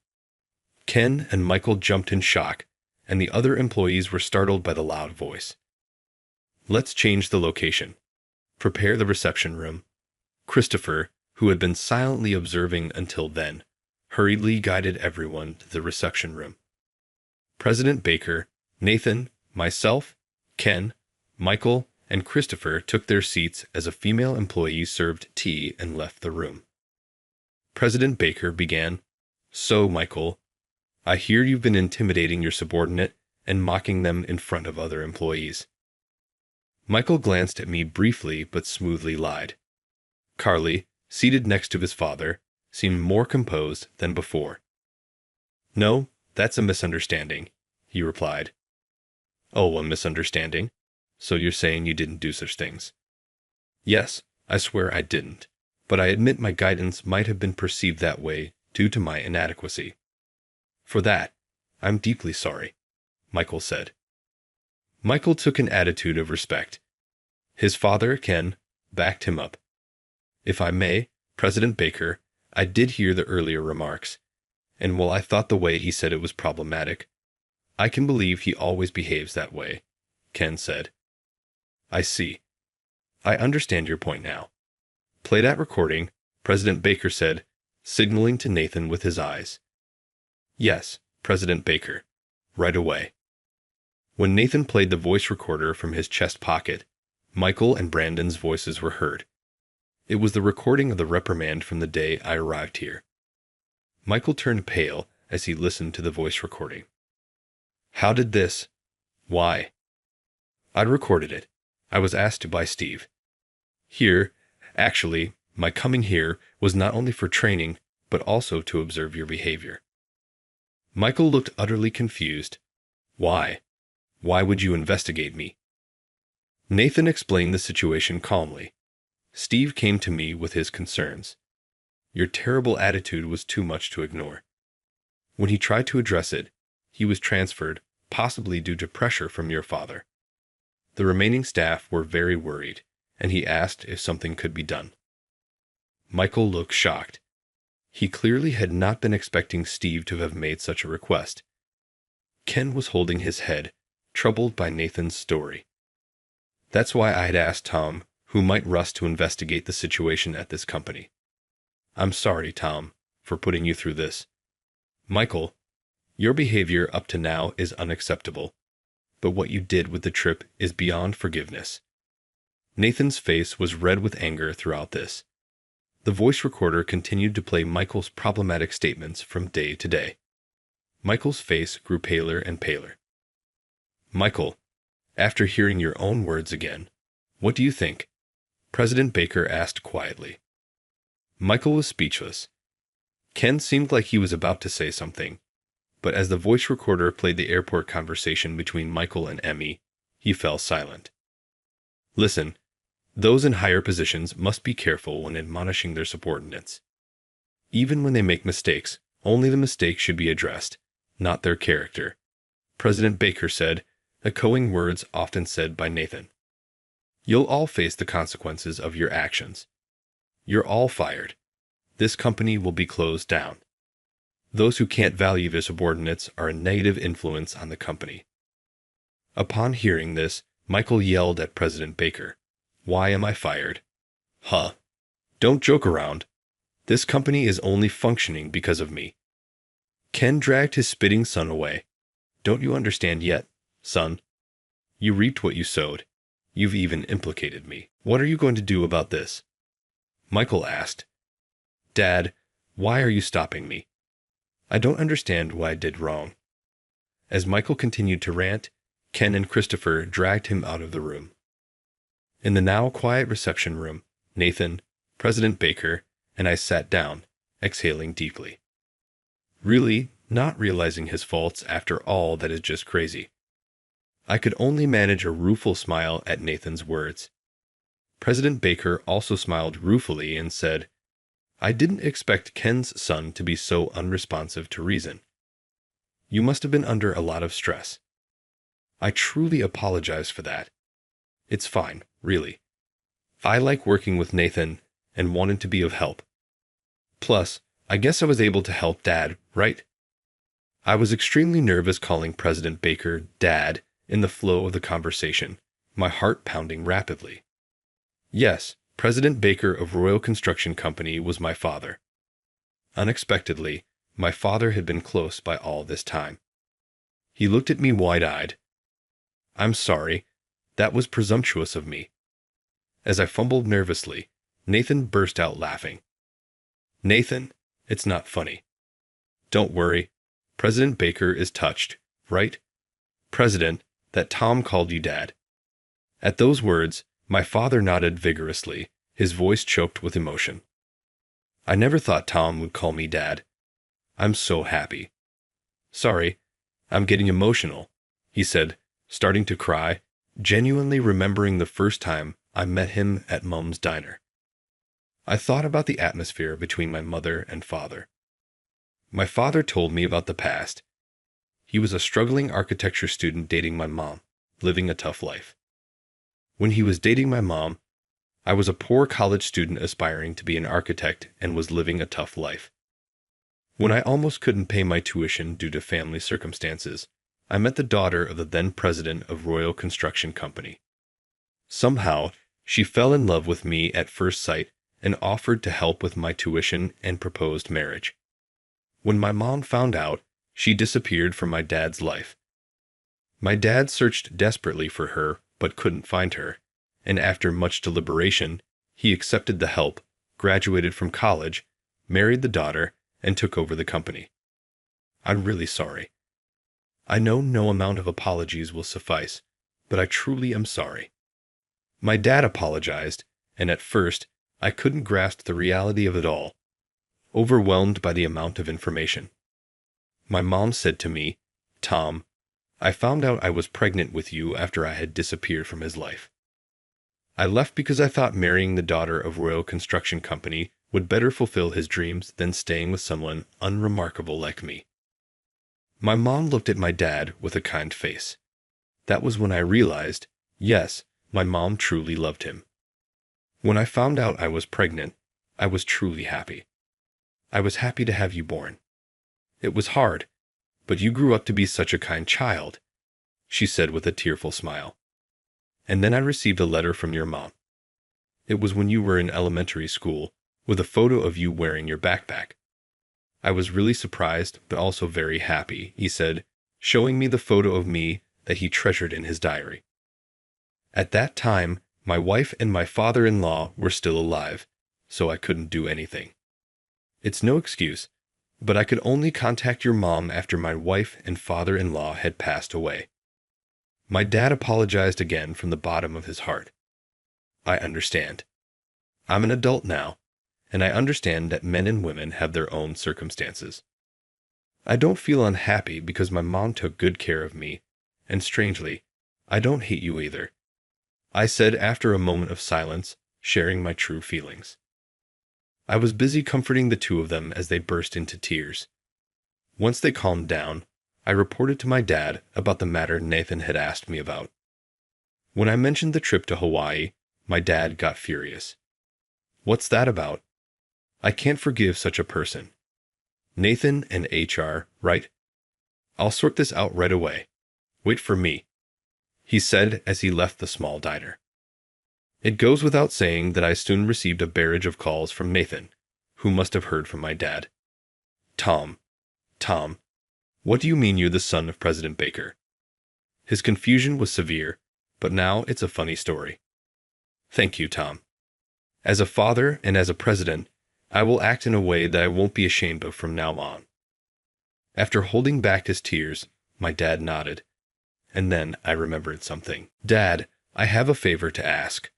Ken and Michael jumped in shock, and the other employees were startled by the loud voice. "Let's change the location. Prepare the reception room." Christopher, who had been silently observing until then, hurriedly guided everyone to the reception room. President Baker, Nathan, myself, Ken, Michael, and Christopher took their seats as a female employee served tea and left the room. President Baker began, "So, Michael, I hear you've been intimidating your subordinate and mocking them in front of other employees." Michael glanced at me briefly but smoothly lied. Carly, seated next to his father, seemed more composed than before. "No, that's a misunderstanding," he replied. "Oh, a misunderstanding? So you're saying you didn't do such things?" "Yes, I swear I didn't, but I admit my guidance might have been perceived that way due to my inadequacy. For that, I'm deeply sorry," Michael said. Michael took an attitude of respect. His father, Ken, backed him up. "If I may, President Baker, I did hear the earlier remarks, and while I thought the way he said it was problematic, I can believe he always behaves that way," Ken said. "I see. I understand your point now. Play that recording," President Baker said, signaling to Nathan with his eyes. "Yes, President Baker. Right away." When Nathan played the voice recorder from his chest pocket, Michael and Brandon's voices were heard. It was the recording of the reprimand from the day I arrived here. Michael turned pale as he listened to the voice recording. How did this? Why? I'd recorded it. I was asked to by Steve. Actually, my coming here was not only for training, but also to observe your behavior. Michael looked utterly confused. Why? Why would you investigate me? Nathan explained the situation calmly. Steve came to me with his concerns. Your terrible attitude was too much to ignore. When he tried to address it, he was transferred, possibly due to pressure from your father. The remaining staff were very worried, and he asked if something could be done. Michael looked shocked. He clearly had not been expecting Steve to have made such a request. Ken was holding his head, troubled by Nathan's story. That's why I had asked Tom, who might rush to investigate the situation at this company. I'm sorry, Tom, for putting you through this. Michael, your behavior up to now is unacceptable, but what you did with the trip is beyond forgiveness. Nathan's face was red with anger throughout this. The voice recorder continued to play Michael's problematic statements from day to day. Michael's face grew paler and paler. Michael, after hearing your own words again, what do you think? President Baker asked quietly. Michael was speechless. Ken seemed like he was about to say something, but as the voice recorder played the airport conversation between Michael and Emmy, he fell silent. Listen, those in higher positions must be careful when admonishing their subordinates. Even when they make mistakes, only the mistake should be addressed, not their character, President Baker said, echoing words often said by Nathan. You'll all face the consequences of your actions. You're all fired. This company will be closed down. Those who can't value their subordinates are a negative influence on the company. Upon hearing this, Michael yelled at President Baker, Why am I fired? Huh. Don't joke around. This company is only functioning because of me. Ken dragged his spitting son away. Don't you understand yet, son? You reaped what you sowed. You've even implicated me. What are you going to do about this? Michael asked. Dad, why are you stopping me? I don't understand what I did wrong. As Michael continued to rant, Ken and Christopher dragged him out of the room. In the now quiet reception room, Nathan, President Baker, and I sat down, exhaling deeply. Really, not realizing his faults after all that is just crazy. I could only manage a rueful smile at Nathan's words. President Baker also smiled ruefully and said, I didn't expect Ken's son to be so unresponsive to reason. You must have been under a lot of stress. I truly apologize for that. It's fine, really. I like working with Nathan and wanted to be of help. Plus, I guess I was able to help Dad, right? I was extremely nervous calling President Baker Dad in the flow of the conversation, my heart pounding rapidly. Yes, President Baker of Royal Construction Company was my father. Unexpectedly, my father had been close by all this time. He looked at me wide-eyed. I'm sorry, that was presumptuous of me. As I fumbled nervously, Nathan burst out laughing. Nathan, it's not funny. Don't worry, President Baker is touched, right? President, that Tom called you Dad. At those words, my father nodded vigorously, his voice choked with emotion. I never thought Tom would call me Dad. I'm so happy. Sorry, I'm getting emotional, he said, starting to cry, genuinely remembering the first time I met him at Mum's diner. I thought about the atmosphere between my mother and father. My father told me about the past. He was a struggling architecture student dating my mom, living a tough life. When he was dating my mom, I was a poor college student aspiring to be an architect and was living a tough life. When I almost couldn't pay my tuition due to family circumstances, I met the daughter of the then president of Royal Construction Company. Somehow, she fell in love with me at first sight and offered to help with my tuition and proposed marriage. When my mom found out, she disappeared from my dad's life. My dad searched desperately for her but couldn't find her, and after much deliberation, he accepted the help, graduated from college, married the daughter, and took over the company. I'm really sorry. I know no amount of apologies will suffice, but I truly am sorry." My dad apologized, and at first, I couldn't grasp the reality of it all, overwhelmed by the amount of information. My mom said to me, "Tom, I found out I was pregnant with you after I had disappeared from his life. I left because I thought marrying the daughter of Royal Construction Company would better fulfill his dreams than staying with someone unremarkable like me." My mom looked at my dad with a kind face. That was when I realized, yes, my mom truly loved him. When I found out I was pregnant, I was truly happy. I was happy to have you born. It was hard, but you grew up to be such a kind child, she said with a tearful smile. And then I received a letter from your mom. It was when you were in elementary school, with a photo of you wearing your backpack. I was really surprised, but also very happy, he said, showing me the photo of me that he treasured in his diary. At that time, my wife and my father-in-law were still alive, so I couldn't do anything. It's no excuse, but I could only contact your mom after my wife and father-in-law had passed away. My dad apologized again from the bottom of his heart. I understand. I'm an adult now, and I understand that men and women have their own circumstances. I don't feel unhappy because my mom took good care of me, and strangely, I don't hate you either, I said after a moment of silence, sharing my true feelings. I was busy comforting the two of them as they burst into tears. Once they calmed down, I reported to my dad about the matter Nathan had asked me about. When I mentioned the trip to Hawaii, my dad got furious. "What's that about? I can't forgive such a person. Nathan and HR, right? I'll sort this out right away. Wait for me," he said as he left the small diner. It goes without saying that I soon received a barrage of calls from Nathan, who must have heard from my dad. Tom, what do you mean you're the son of President Baker?" His confusion was severe, but now it's a funny story. "Thank you, Tom. As a father and as a president, I will act in a way that I won't be ashamed of from now on." After holding back his tears, my dad nodded. And then I remembered something. "Dad, I have a favor to ask."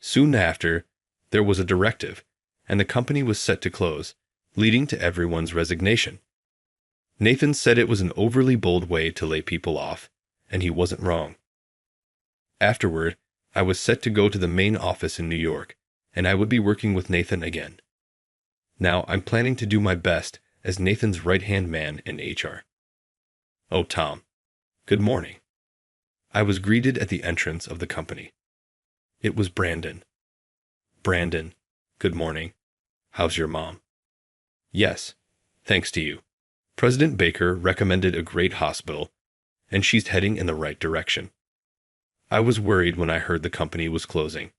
Soon after, there was a directive, and the company was set to close, leading to everyone's resignation. Nathan said it was an overly bold way to lay people off, and he wasn't wrong. Afterward, I was set to go to the main office in New York, and I would be working with Nathan again. Now I'm planning to do my best as Nathan's right-hand man in HR. "Oh, Tom. Good morning." I was greeted at the entrance of the company. It was Brandon. "Brandon, good morning. How's your mom?" "Yes, thanks to you. President Baker recommended a great hospital, and she's heading in the right direction." I was worried when I heard the company was closing.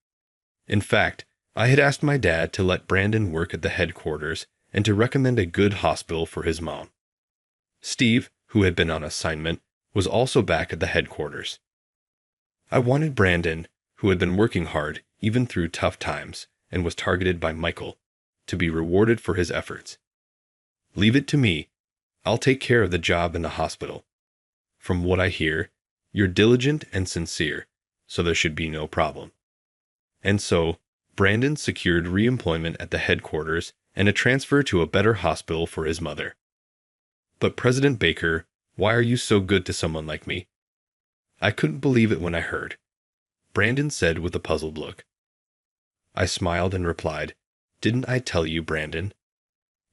In fact, I had asked my dad to let Brandon work at the headquarters and to recommend a good hospital for his mom. Steve, who had been on assignment, was also back at the headquarters. I wanted Brandon, who had been working hard even through tough times and was targeted by Michael, to be rewarded for his efforts. "Leave it to me. I'll take care of the job in the hospital. From what I hear, you're diligent and sincere, so there should be no problem." And so, Brandon secured re-employment at the headquarters and a transfer to a better hospital for his mother. "But President Baker, why are you so good to someone like me?" I couldn't believe it when I heard. Brandon said with a puzzled look. I smiled and replied, "Didn't I tell you, Brandon?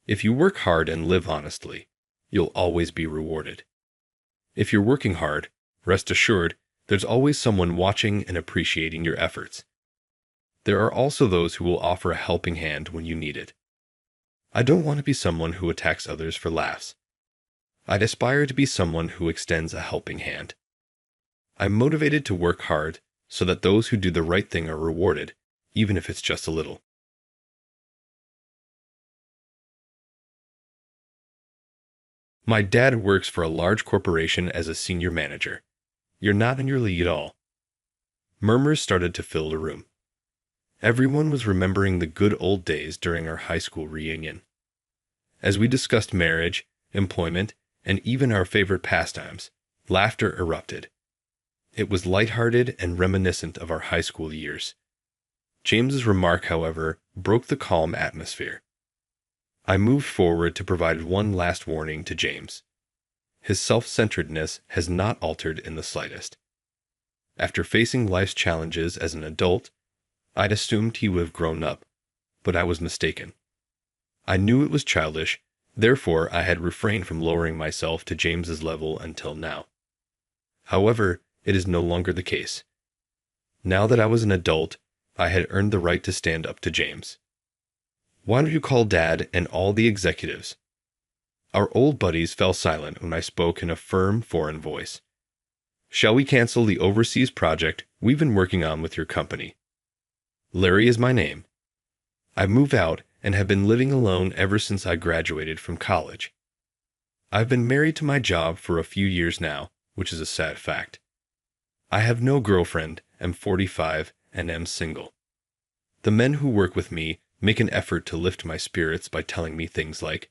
If you work hard and live honestly, you'll always be rewarded. If you're working hard, rest assured, there's always someone watching and appreciating your efforts. There are also those who will offer a helping hand when you need it. I don't want to be someone who attacks others for laughs. I'd aspire to be someone who extends a helping hand. I'm motivated to work hard so that those who do the right thing are rewarded, even if it's just a little." My dad works for a large corporation as a senior manager. You're not in your league at all. Murmurs started to fill the room. Everyone was remembering the good old days during our high school reunion. As we discussed marriage, employment, and even our favorite pastimes, laughter erupted. It was lighthearted and reminiscent of our high school years. James's remark, however, broke the calm atmosphere. I moved forward to provide one last warning to James. His self-centeredness has not altered in the slightest. After facing life's challenges as an adult, I'd assumed he would have grown up, but I was mistaken. I knew it was childish, therefore I had refrained from lowering myself to James's level until now. However, it is no longer the case. Now that I was an adult, I had earned the right to stand up to James. Why don't you call Dad and all the executives? Our old buddies fell silent when I spoke in a firm foreign voice. Shall we cancel the overseas project we've been working on with your company? Larry is my name. I moved out and have been living alone ever since I graduated from college. I've been married to my job for a few years now, which is a sad fact. I have no girlfriend, am 45, and am single. The men who work with me make an effort to lift my spirits by telling me things like,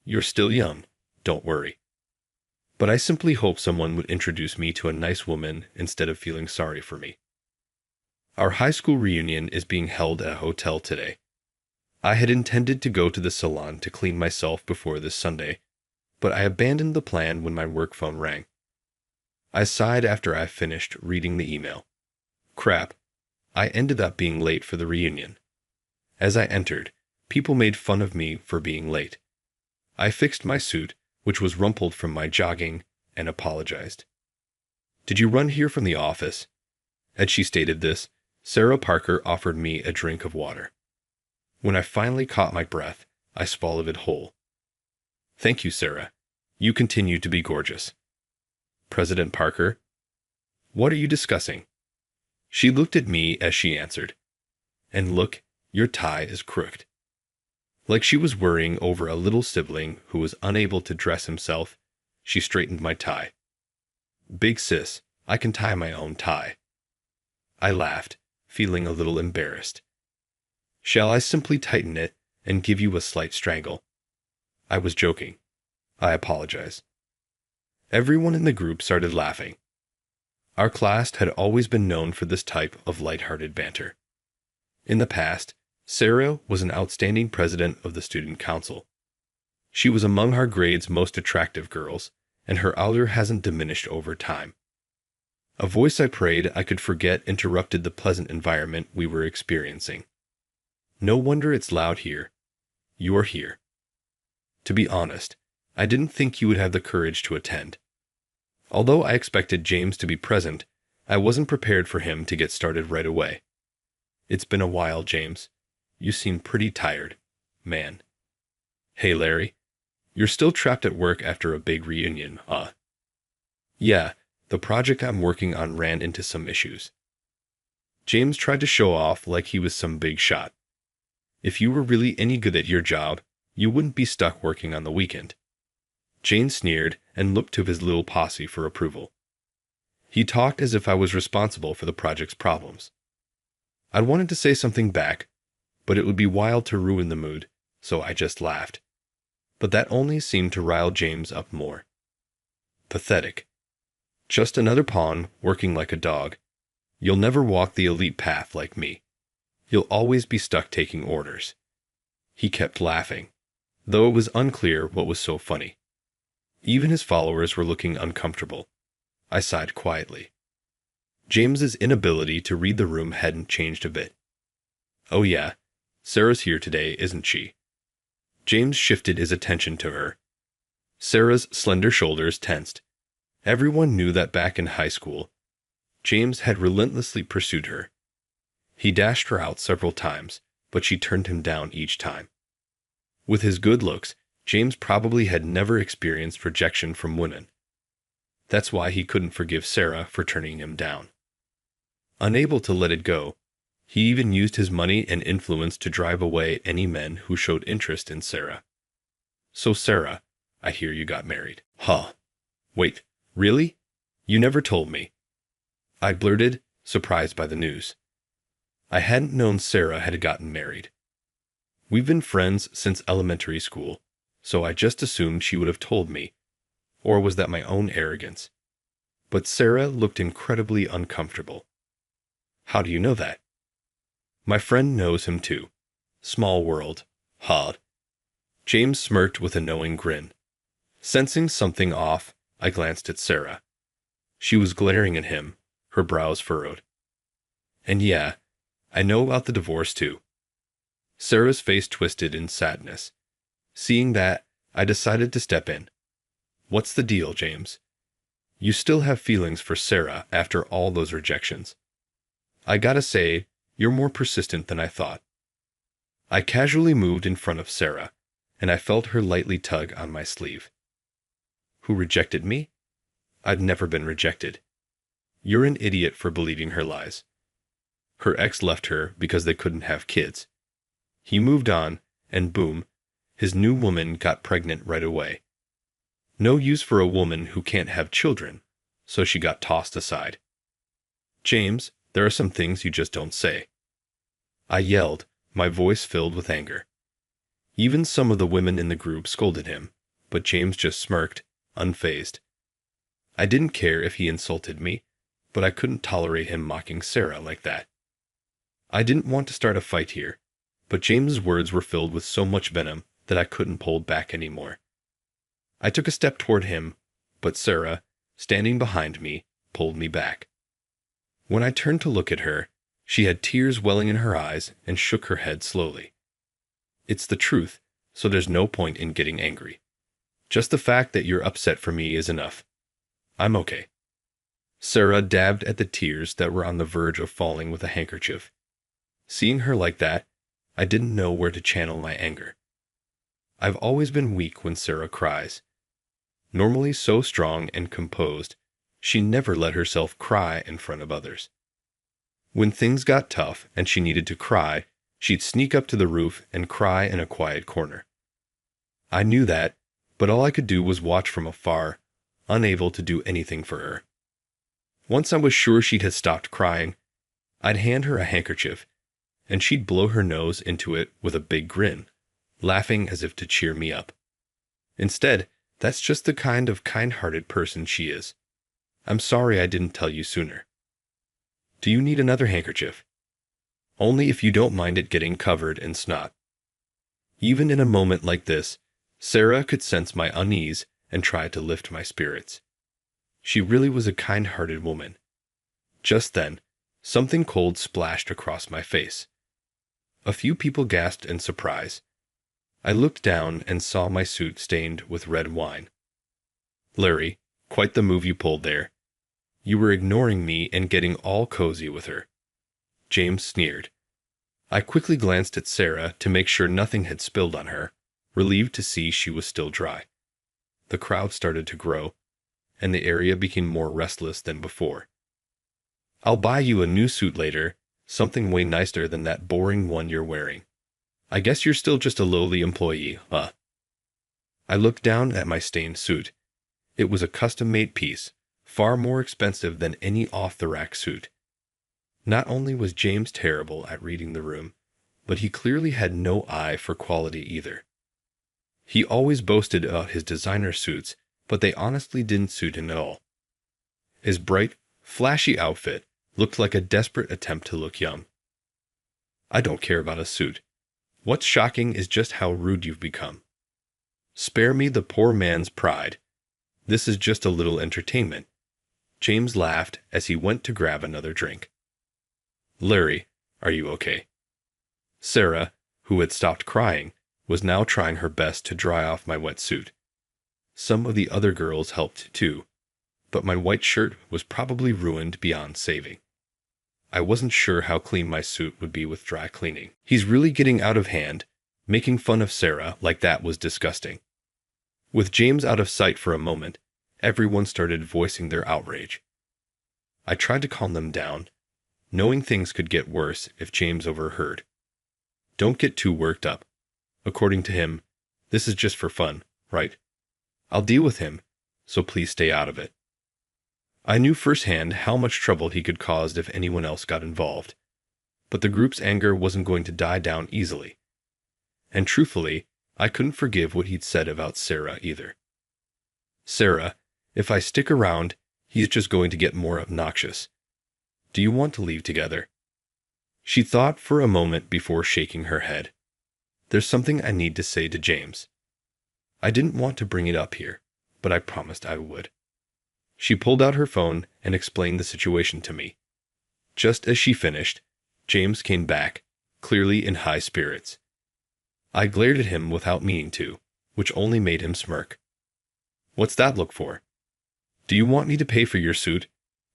"You're still young, don't worry." But I simply hope someone would introduce me to a nice woman instead of feeling sorry for me. Our high school reunion is being held at a hotel today. I had intended to go to the salon to clean myself before this Sunday, but I abandoned the plan when my work phone rang. I sighed after I finished reading the email. Crap, I ended up being late for the reunion. As I entered, people made fun of me for being late. I fixed my suit, which was rumpled from my jogging, and apologized. "Did you run here from the office?" As she stated this, Sarah Parker offered me a drink of water. When I finally caught my breath, I swallowed it whole. "Thank you, Sarah. You continue to be gorgeous." "President Parker?" "What are you discussing?" She looked at me as she answered. "And look, your tie is crooked." Like she was worrying over a little sibling who was unable to dress himself, she straightened my tie. "Big sis, I can tie my own tie." I laughed, feeling a little embarrassed. "Shall I simply tighten it and give you a slight strangle?" I was joking. I apologize. Everyone in the group started laughing. Our class had always been known for this type of lighthearted banter. In the past, Sarah was an outstanding president of the student council. She was among our grade's most attractive girls, and her allure hasn't diminished over time. A voice I prayed I could forget interrupted the pleasant environment we were experiencing. "No wonder it's loud here. You're here." To be honest, I didn't think you would have the courage to attend. Although I expected James to be present, I wasn't prepared for him to get started right away. "It's been a while, James. You seem pretty tired, man." "Hey, Larry. You're still trapped at work after a big reunion, huh?" "Yeah, the project I'm working on ran into some issues." James tried to show off like he was some big shot. "If you were really any good at your job, you wouldn't be stuck working on the weekend." Jane sneered and looked to his little posse for approval. He talked as if I was responsible for the project's problems. I wanted to say something back, but it would be wild to ruin the mood, so I just laughed. But that only seemed to rile James up more. Pathetic. Just another pawn working like a dog. You'll never walk the elite path like me. You'll always be stuck taking orders. He kept laughing, though it was unclear what was so funny. Even his followers were looking uncomfortable. I sighed quietly. James's inability to read the room hadn't changed a bit. "Oh yeah, Sarah's here today, isn't she?" James shifted his attention to her. Sarah's slender shoulders tensed. Everyone knew that back in high school, James had relentlessly pursued her. He dashed her out several times, but she turned him down each time. With his good looks, James probably had never experienced rejection from women. That's why he couldn't forgive Sarah for turning him down. Unable to let it go, he even used his money and influence to drive away any men who showed interest in Sarah. "So Sarah, I hear you got married." "Huh. Wait, really? You never told me." I blurted, surprised by the news. I hadn't known Sarah had gotten married. We've been friends since elementary school, so I just assumed she would have told me. Or was that my own arrogance? But Sarah looked incredibly uncomfortable. How do you know that? My friend knows him too. Small world. Hard. James smirked with a knowing grin. Sensing something off, I glanced at Sarah. She was glaring at him, her brows furrowed. And yeah, I know about the divorce too. Sarah's face twisted in sadness. Seeing that, I decided to step in. What's the deal, James? You still have feelings for Sarah after all those rejections. I gotta say, you're more persistent than I thought. I casually moved in front of Sarah, and I felt her lightly tug on my sleeve. Who rejected me? I've never been rejected. You're an idiot for believing her lies. Her ex left her because they couldn't have kids. He moved on, and boom, his new woman got pregnant right away. No use for a woman who can't have children, so she got tossed aside. James, there are some things you just don't say. I yelled, my voice filled with anger. Even some of the women in the group scolded him, but James just smirked, unfazed. I didn't care if he insulted me, but I couldn't tolerate him mocking Sarah like that. I didn't want to start a fight here, but James's words were filled with so much venom that I couldn't hold back anymore. I took a step toward him, but Sarah, standing behind me, pulled me back. When I turned to look at her, she had tears welling in her eyes and shook her head slowly. It's the truth, so there's no point in getting angry. Just the fact that you're upset for me is enough. I'm okay. Sarah dabbed at the tears that were on the verge of falling with a handkerchief. Seeing her like that, I didn't know where to channel my anger. I've always been weak when Sarah cries. Normally so strong and composed, she never let herself cry in front of others. When things got tough and she needed to cry, she'd sneak up to the roof and cry in a quiet corner. I knew that, but all I could do was watch from afar, unable to do anything for her. Once I was sure she had stopped crying, I'd hand her a handkerchief, and she'd blow her nose into it with a big grin, laughing as if to cheer me up. Instead, that's just the kind of kind-hearted person she is. I'm sorry I didn't tell you sooner. Do you need another handkerchief? Only if you don't mind it getting covered in snot. Even in a moment like this, Sarah could sense my unease and try to lift my spirits. She really was a kind-hearted woman. Just then, something cold splashed across my face. A few people gasped in surprise. I looked down and saw my suit stained with red wine. Larry, quite the move you pulled there. You were ignoring me and getting all cozy with her. James sneered. I quickly glanced at Sarah to make sure nothing had spilled on her, relieved to see she was still dry. The crowd started to grow, and the area became more restless than before. I'll buy you a new suit later, something way nicer than that boring one you're wearing. I guess you're still just a lowly employee, huh? I looked down at my stained suit. It was a custom-made piece, far more expensive than any off-the-rack suit. Not only was James terrible at reading the room, but he clearly had no eye for quality either. He always boasted about his designer suits, but they honestly didn't suit him at all. His bright, flashy outfit looked like a desperate attempt to look young. I don't care about a suit. What's shocking is just how rude you've become. Spare me the poor man's pride. This is just a little entertainment. James laughed as he went to grab another drink. Larry, are you okay? Sarah, who had stopped crying, was now trying her best to dry off my wet suit. Some of the other girls helped too, but my white shirt was probably ruined beyond saving. I wasn't sure how clean my suit would be with dry cleaning. He's really getting out of hand. Making fun of Sarah like that was disgusting. With James out of sight for a moment, everyone started voicing their outrage. I tried to calm them down, knowing things could get worse if James overheard. Don't get too worked up. According to him, this is just for fun, right? I'll deal with him, so please stay out of it. I knew firsthand how much trouble he could cause if anyone else got involved, but the group's anger wasn't going to die down easily. And truthfully, I couldn't forgive what he'd said about Sarah either. Sarah, if I stick around, he's just going to get more obnoxious. Do you want to leave together? She thought for a moment before shaking her head. There's something I need to say to James. I didn't want to bring it up here, but I promised I would. She pulled out her phone and explained the situation to me. Just as she finished, James came back, clearly in high spirits. I glared at him without meaning to, which only made him smirk. What's that look for? Do you want me to pay for your suit?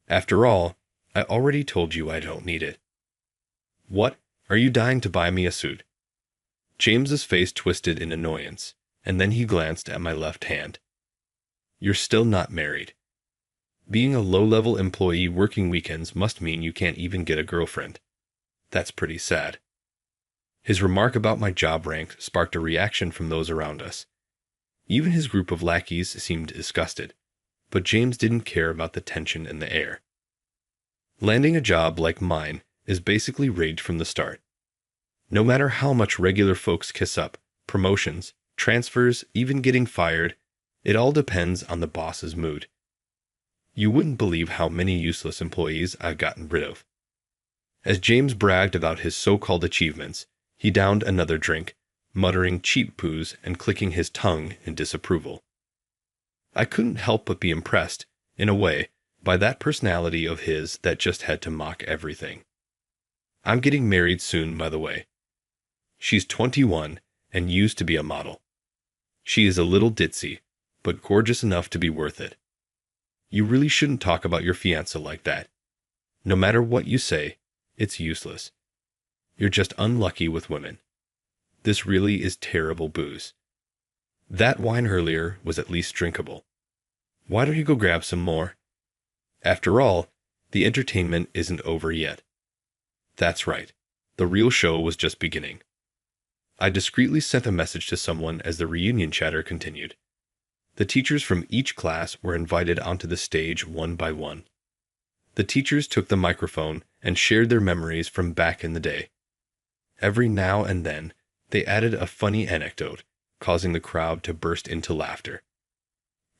After all, I already told you I don't need it. What? Are you dying to buy me a suit? James's face twisted in annoyance, and then he glanced at my left hand. You're still not married. Being a low-level employee working weekends must mean you can't even get a girlfriend. That's pretty sad. His remark about my job rank sparked a reaction from those around us. Even his group of lackeys seemed disgusted, but James didn't care about the tension in the air. Landing a job like mine is basically rigged from the start. No matter how much regular folks kiss up, promotions, transfers, even getting fired, it all depends on the boss's mood. You wouldn't believe how many useless employees I've gotten rid of. As James bragged about his so-called achievements, he downed another drink, muttering cheap poos and clicking his tongue in disapproval. I couldn't help but be impressed, in a way, by that personality of his that just had to mock everything. I'm getting married soon, by the way. She's 21 and used to be a model. She is a little ditzy, but gorgeous enough to be worth it. You really shouldn't talk about your fiancé like that. No matter what you say, it's useless. You're just unlucky with women. This really is terrible booze. That wine earlier was at least drinkable. Why don't you go grab some more? After all, the entertainment isn't over yet. That's right. The real show was just beginning. I discreetly sent a message to someone as the reunion chatter continued. The teachers from each class were invited onto the stage one by one. The teachers took the microphone and shared their memories from back in the day. Every now and then, they added a funny anecdote, causing the crowd to burst into laughter.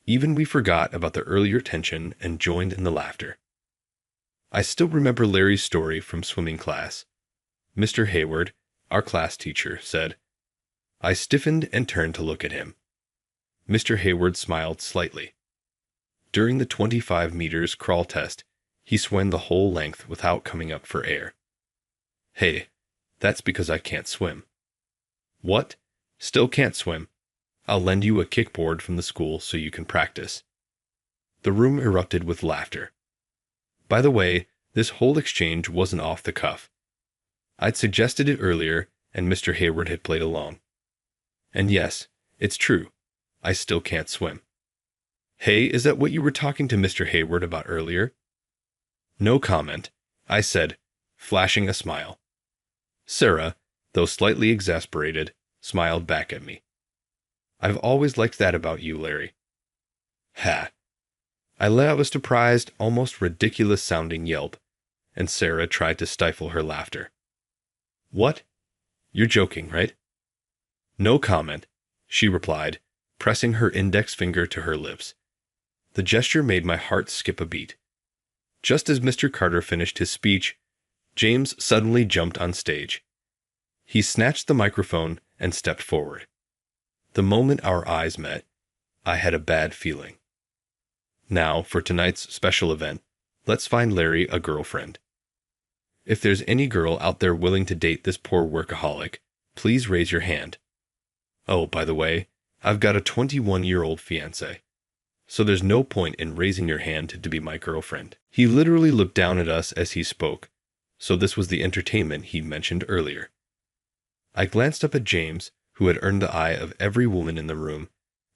Even we forgot about the earlier tension and joined in the laughter. I still remember Larry's story from swimming class. Mr. Hayward, our class teacher, said, I stiffened and turned to look at him. Mr. Hayward smiled slightly. During the 25 meters crawl test, he swam the whole length without coming up for air. Hey, that's because I can't swim. What? Still can't swim? I'll lend you a kickboard from the school so you can practice. The room erupted with laughter. By the way, this whole exchange wasn't off the cuff. I'd suggested it earlier, and Mr. Hayward had played along. And yes, it's true. I still can't swim. Hey, is that what you were talking to Mr. Hayward about earlier? No comment, I said, flashing a smile. Sarah, though slightly exasperated, smiled back at me. I've always liked that about you, Larry. Ha! I let out a surprised, almost ridiculous-sounding yelp, and Sarah tried to stifle her laughter. What? You're joking, right? No comment, she replied, pressing her index finger to her lips. The gesture made my heart skip a beat. Just as Mr. Carter finished his speech, James suddenly jumped on stage. He snatched the microphone and stepped forward. The moment our eyes met, I had a bad feeling. Now, for tonight's special event, let's find Larry a girlfriend. If there's any girl out there willing to date this poor workaholic, please raise your hand. Oh, by the way, I've got a 21-year-old fiancé, so there's no point in raising your hand to be my girlfriend. He literally looked down at us as he spoke, so this was the entertainment he mentioned earlier. I glanced up at James, who had earned the eye of every woman in the room,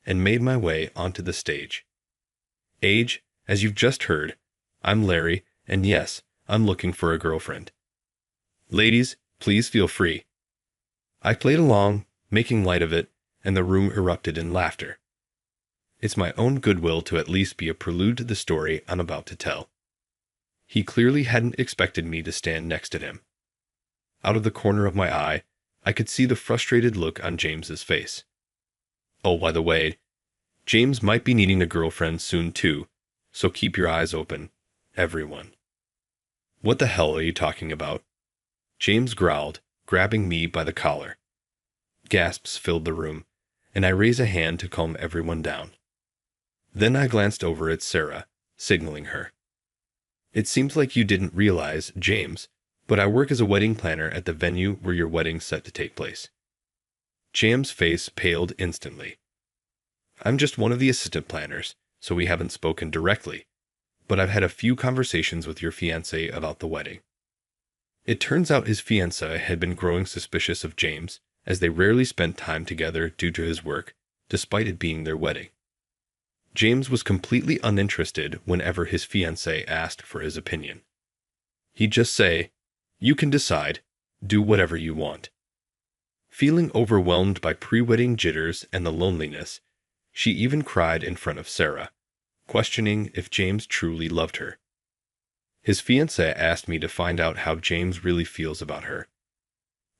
and made my way onto the stage. Age, as you've just heard, I'm Larry, and yes, I'm looking for a girlfriend. Ladies, please feel free. I played along, making light of it, and the room erupted in laughter. It's my own goodwill to at least be a prelude to the story I'm about to tell. He clearly hadn't expected me to stand next to him. Out of the corner of my eye, I could see the frustrated look on James's face. Oh, by the way, James might be needing a girlfriend soon too, so keep your eyes open, everyone. What the hell are you talking about? James growled, grabbing me by the collar. Gasps filled the room, and I raised a hand to calm everyone down. Then I glanced over at Sarah, signaling her. It seems like you didn't realize, James, but I work as a wedding planner at the venue where your wedding's set to take place. James' face paled instantly. I'm just one of the assistant planners, so we haven't spoken directly, but I've had a few conversations with your fiancé about the wedding. It turns out his fiancée had been growing suspicious of James, as they rarely spent time together due to his work, despite it being their wedding. James was completely uninterested whenever his fiancée asked for his opinion. He'd just say, "You can decide, do whatever you want." Feeling overwhelmed by pre-wedding jitters and the loneliness, she even cried in front of Sarah, questioning if James truly loved her. His fiancée asked me to find out how James really feels about her.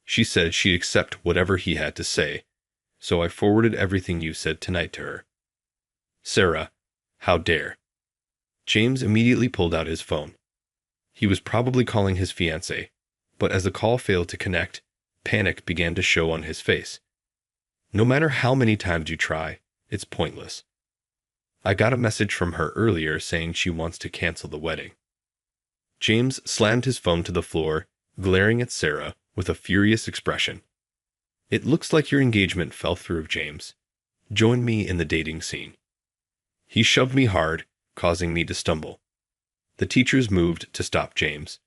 She said she'd accept whatever he had to say, so I forwarded everything you said tonight to her. Sarah, how dare. James immediately pulled out his phone. He was probably calling his fiancée, but as the call failed to connect, panic began to show on his face. No matter how many times you try, it's pointless. I got a message from her earlier saying she wants to cancel the wedding. James slammed his phone to the floor, glaring at Sarah with a furious expression. It looks like your engagement fell through, James. Join me in the dating scene. He shoved me hard, causing me to stumble. The teachers moved to stop James,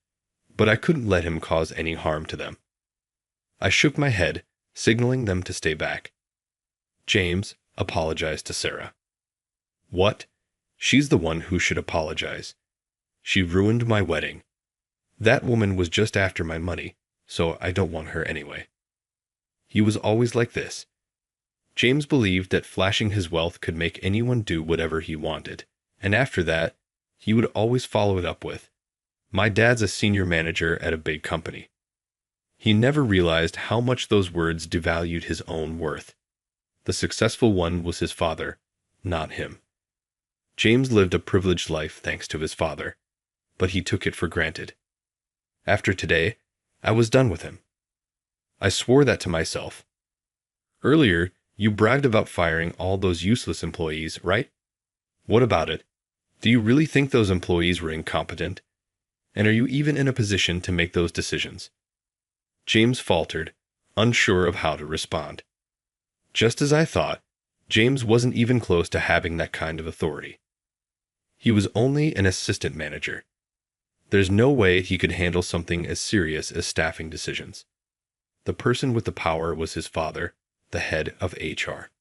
but I couldn't let him cause any harm to them. I shook my head, signaling them to stay back. James apologized to Sarah. What? She's the one who should apologize. She ruined my wedding. That woman was just after my money, so I don't want her anyway. He was always like this. James believed that flashing his wealth could make anyone do whatever he wanted, and after that, he would always follow it up with, "My dad's a senior manager at a big company." He never realized how much those words devalued his own worth. The successful one was his father, not him. James lived a privileged life thanks to his father, but he took it for granted. After today, I was done with him. I swore that to myself. Earlier, you bragged about firing all those useless employees, right? What about it? Do you really think those employees were incompetent? And are you even in a position to make those decisions? James faltered, unsure of how to respond. Just as I thought, James wasn't even close to having that kind of authority. He was only an assistant manager. There's no way he could handle something as serious as staffing decisions. The person with the power was his father, the head of HR.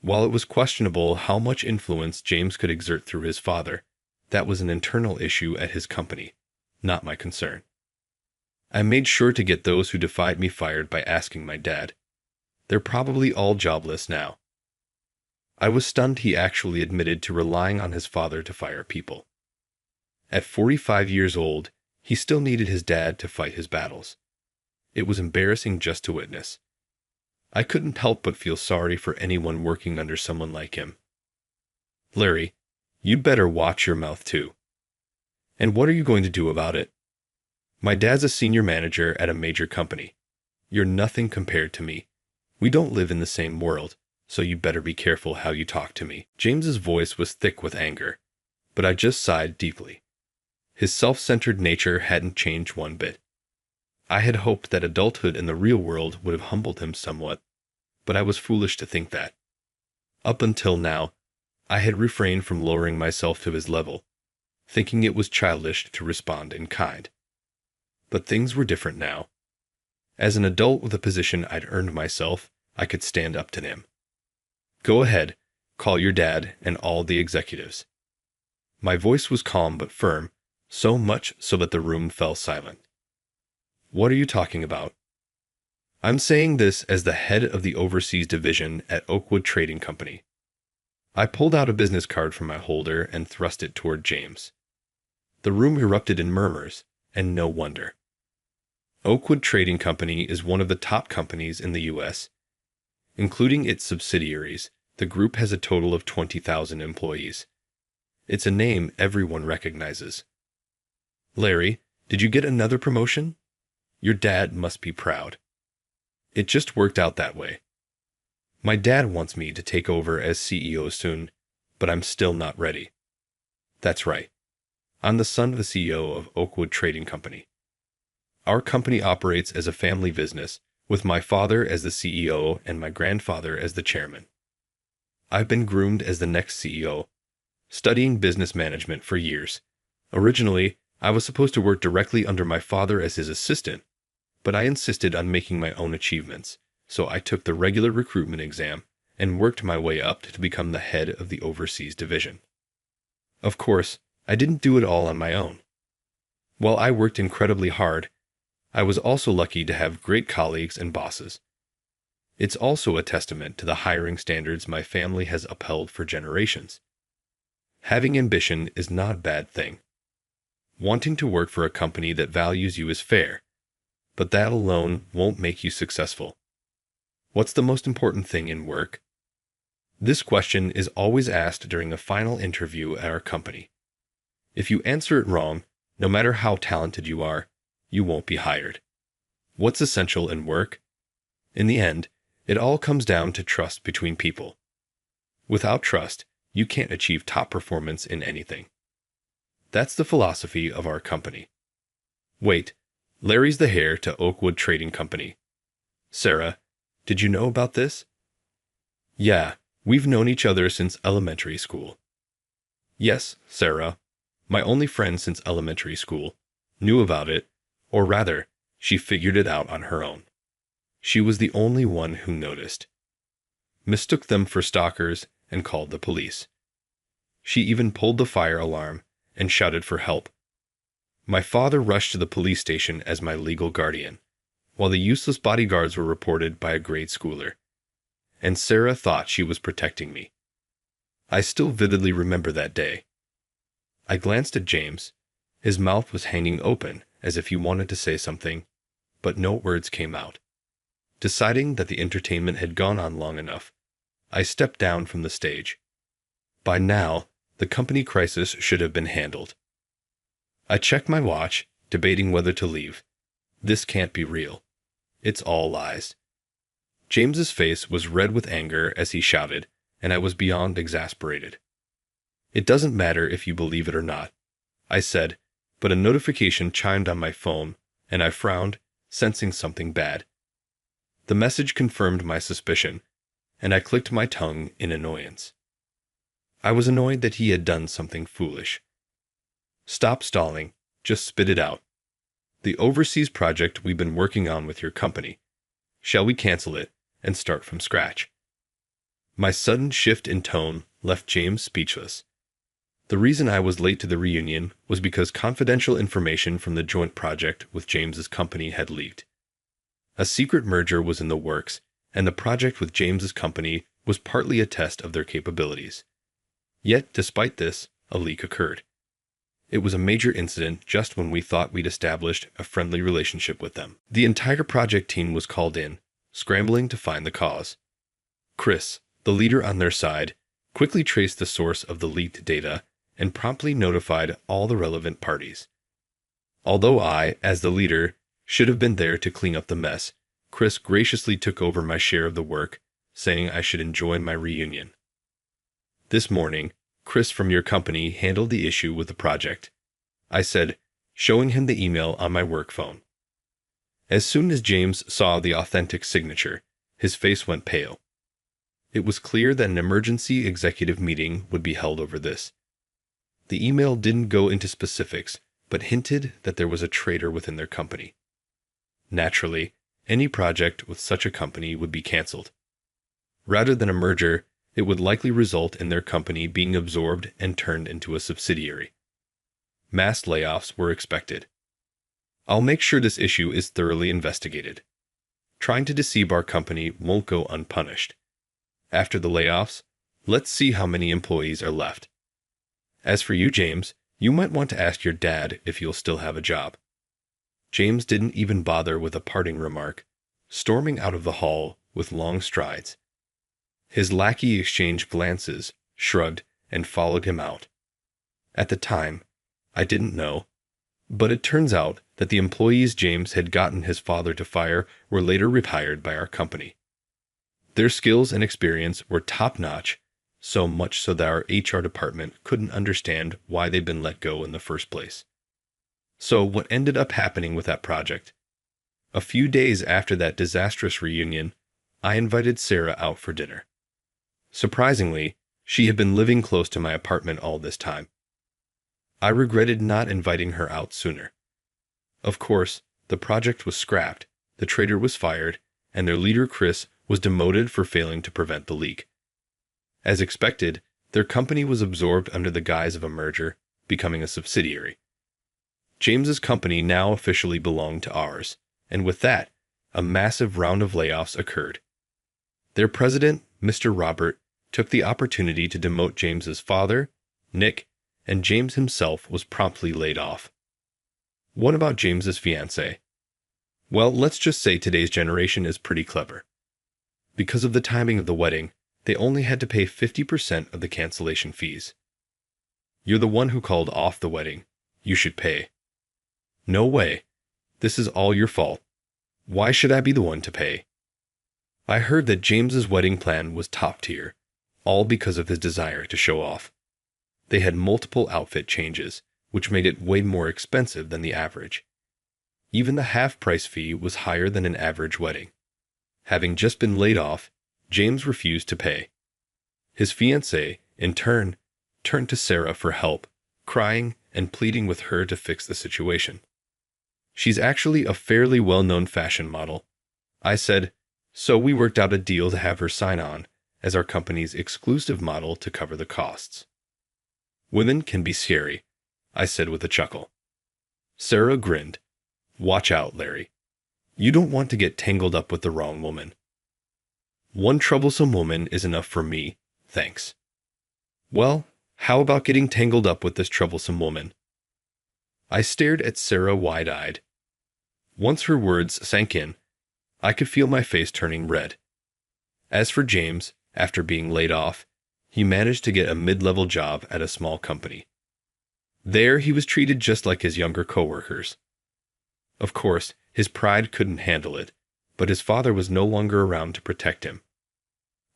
While it was questionable how much influence James could exert through his father, that was an internal issue at his company, not my concern. I made sure to get those who defied me fired by asking my dad. They're probably all jobless now. I was stunned he actually admitted to relying on his father to fire people. At 45 years old, he still needed his dad to fight his battles. It was embarrassing just to witness. I couldn't help but feel sorry for anyone working under someone like him. Larry, you'd better watch your mouth too. And what are you going to do about it? My dad's a senior manager at a major company. You're nothing compared to me. We don't live in the same world, so you better be careful how you talk to me. James's voice was thick with anger, but I just sighed deeply. His self-centered nature hadn't changed one bit. I had hoped that adulthood in the real world would have humbled him somewhat, but I was foolish to think that. Up until now, I had refrained from lowering myself to his level, thinking it was childish to respond in kind. But things were different now. As an adult with a position I'd earned myself, I could stand up to him. Go ahead, call your dad and all the executives. My voice was calm but firm, so much so that the room fell silent. What are you talking about? I'm saying this as the head of the overseas division at Oakwood Trading Company. I pulled out a business card from my holder and thrust it toward James. The room erupted in murmurs, and no wonder. Oakwood Trading Company is one of the top companies in the U.S. Including its subsidiaries, The group has a total of 20,000 employees. It's a name everyone recognizes. Larry, did you get another promotion? Your dad must be proud. It just worked out that way. My dad wants me to take over as CEO soon, but I'm still not ready. That's right. I'm the son of the CEO of Oakwood Trading Company. Our company operates as a family business, with my father as the CEO and my grandfather as the chairman. I've been groomed as the next CEO, studying business management for years. Originally, I was supposed to work directly under my father as his assistant, but I insisted on making my own achievements, so I took the regular recruitment exam and worked my way up to become the head of the overseas division. Of course, I didn't do it all on my own. While I worked incredibly hard, I was also lucky to have great colleagues and bosses. It's also a testament to the hiring standards my family has upheld for generations. Having ambition is not a bad thing. Wanting to work for a company that values you is fair, but that alone won't make you successful. What's the most important thing in work? This question is always asked during a final interview at our company. If you answer it wrong, no matter how talented you are, you won't be hired. What's essential in work? In the end, it all comes down to trust between people. Without trust, you can't achieve top performance in anything. That's the philosophy of our company. Wait, Larry's the heir to Oakwood Trading Company. Sarah, did you know about this? Yeah, we've known each other since elementary school. Yes, Sarah, my only friend since elementary school, knew about it, or rather, she figured it out on her own. She was the only one who noticed. Mistook them for stalkers and called the police. She even pulled the fire alarm and shouted for help. My father rushed to the police station as my legal guardian, while the useless bodyguards were reported by a grade schooler. And Sarah thought she was protecting me. I still vividly remember that day. I glanced at James. His mouth was hanging open as if he wanted to say something, but no words came out. Deciding that the entertainment had gone on long enough, I stepped down from the stage. By now, the company crisis should have been handled. I checked my watch, debating whether to leave. This can't be real. It's all lies. James's face was red with anger as he shouted, and I was beyond exasperated. It doesn't matter if you believe it or not, I said, but a notification chimed on my phone, and I frowned, sensing something bad. The message confirmed my suspicion, and I clicked my tongue in annoyance. I was annoyed that he had done something foolish. Stop stalling, just spit it out. The overseas project we've been working on with your company. Shall we cancel it and start from scratch? My sudden shift in tone left James speechless. The reason I was late to the reunion was because confidential information from the joint project with James's company had leaked. A secret merger was in the works, and the project with James's company was partly a test of their capabilities. Yet, despite this, a leak occurred. It was a major incident just when we thought we'd established a friendly relationship with them. The entire project team was called in, scrambling to find the cause. Chris, the leader on their side, quickly traced the source of the leaked data and promptly notified all the relevant parties. Although I, as the leader, should have been there to clean up the mess, Chris graciously took over my share of the work, saying I should enjoy my reunion. This morning, Chris from your company handled the issue with the project, I said, showing him the email on my work phone. As soon as James saw the authentic signature, his face went pale. It was clear that an emergency executive meeting would be held over this. The email didn't go into specifics, but hinted that there was a traitor within their company. Naturally, any project with such a company would be canceled. Rather than a merger, it would likely result in their company being absorbed and turned into a subsidiary. Mass layoffs were expected. I'll make sure this issue is thoroughly investigated. Trying to deceive our company won't go unpunished. After the layoffs, let's see how many employees are left. As for you, James, you might want to ask your dad if you'll still have a job. James didn't even bother with a parting remark, storming out of the hall with long strides. His lackey exchanged glances, shrugged, and followed him out. At the time, I didn't know, but it turns out that the employees James had gotten his father to fire were later rehired by our company. Their skills and experience were top-notch, so much so that our HR department couldn't understand why they'd been let go in the first place. So what ended up happening with that project? A few days after that disastrous reunion, I invited Sarah out for dinner. Surprisingly, she had been living close to my apartment all this time. I regretted not inviting her out sooner. Of course, the project was scrapped, the trader was fired, and their leader Chris was demoted for failing to prevent the leak. As expected, their company was absorbed under the guise of a merger, becoming a subsidiary. James's company now officially belonged to ours, and with that, a massive round of layoffs occurred. Their president, Mr. Robert, took the opportunity to demote James's father, Nick, and James himself was promptly laid off. What about James's fiancée? Well, let's just say today's generation is pretty clever. Because of the timing of the wedding, they only had to pay 50% of the cancellation fees. You're the one who called off the wedding. You should pay. No way. This is all your fault. Why should I be the one to pay? I heard that James's wedding plan was top tier, all because of his desire to show off. They had multiple outfit changes, which made it way more expensive than the average. Even the half-price fee was higher than an average wedding. Having just been laid off, James refused to pay. His fiancée, in turn, turned to Sarah for help, crying and pleading with her to fix the situation. She's actually a fairly well-known fashion model. I said, so we worked out a deal to have her sign on as our company's exclusive model to cover the costs. Women can be scary, I said with a chuckle. Sarah grinned. Watch out, Larry. You don't want to get tangled up with the wrong woman. One troublesome woman is enough for me, thanks. Well, how about getting tangled up with this troublesome woman? I stared at Sarah wide-eyed. Once her words sank in, I could feel my face turning red. As for James, after being laid off, he managed to get a mid-level job at a small company. There he was treated just like his younger coworkers. Of course, his pride couldn't handle it, but his father was no longer around to protect him.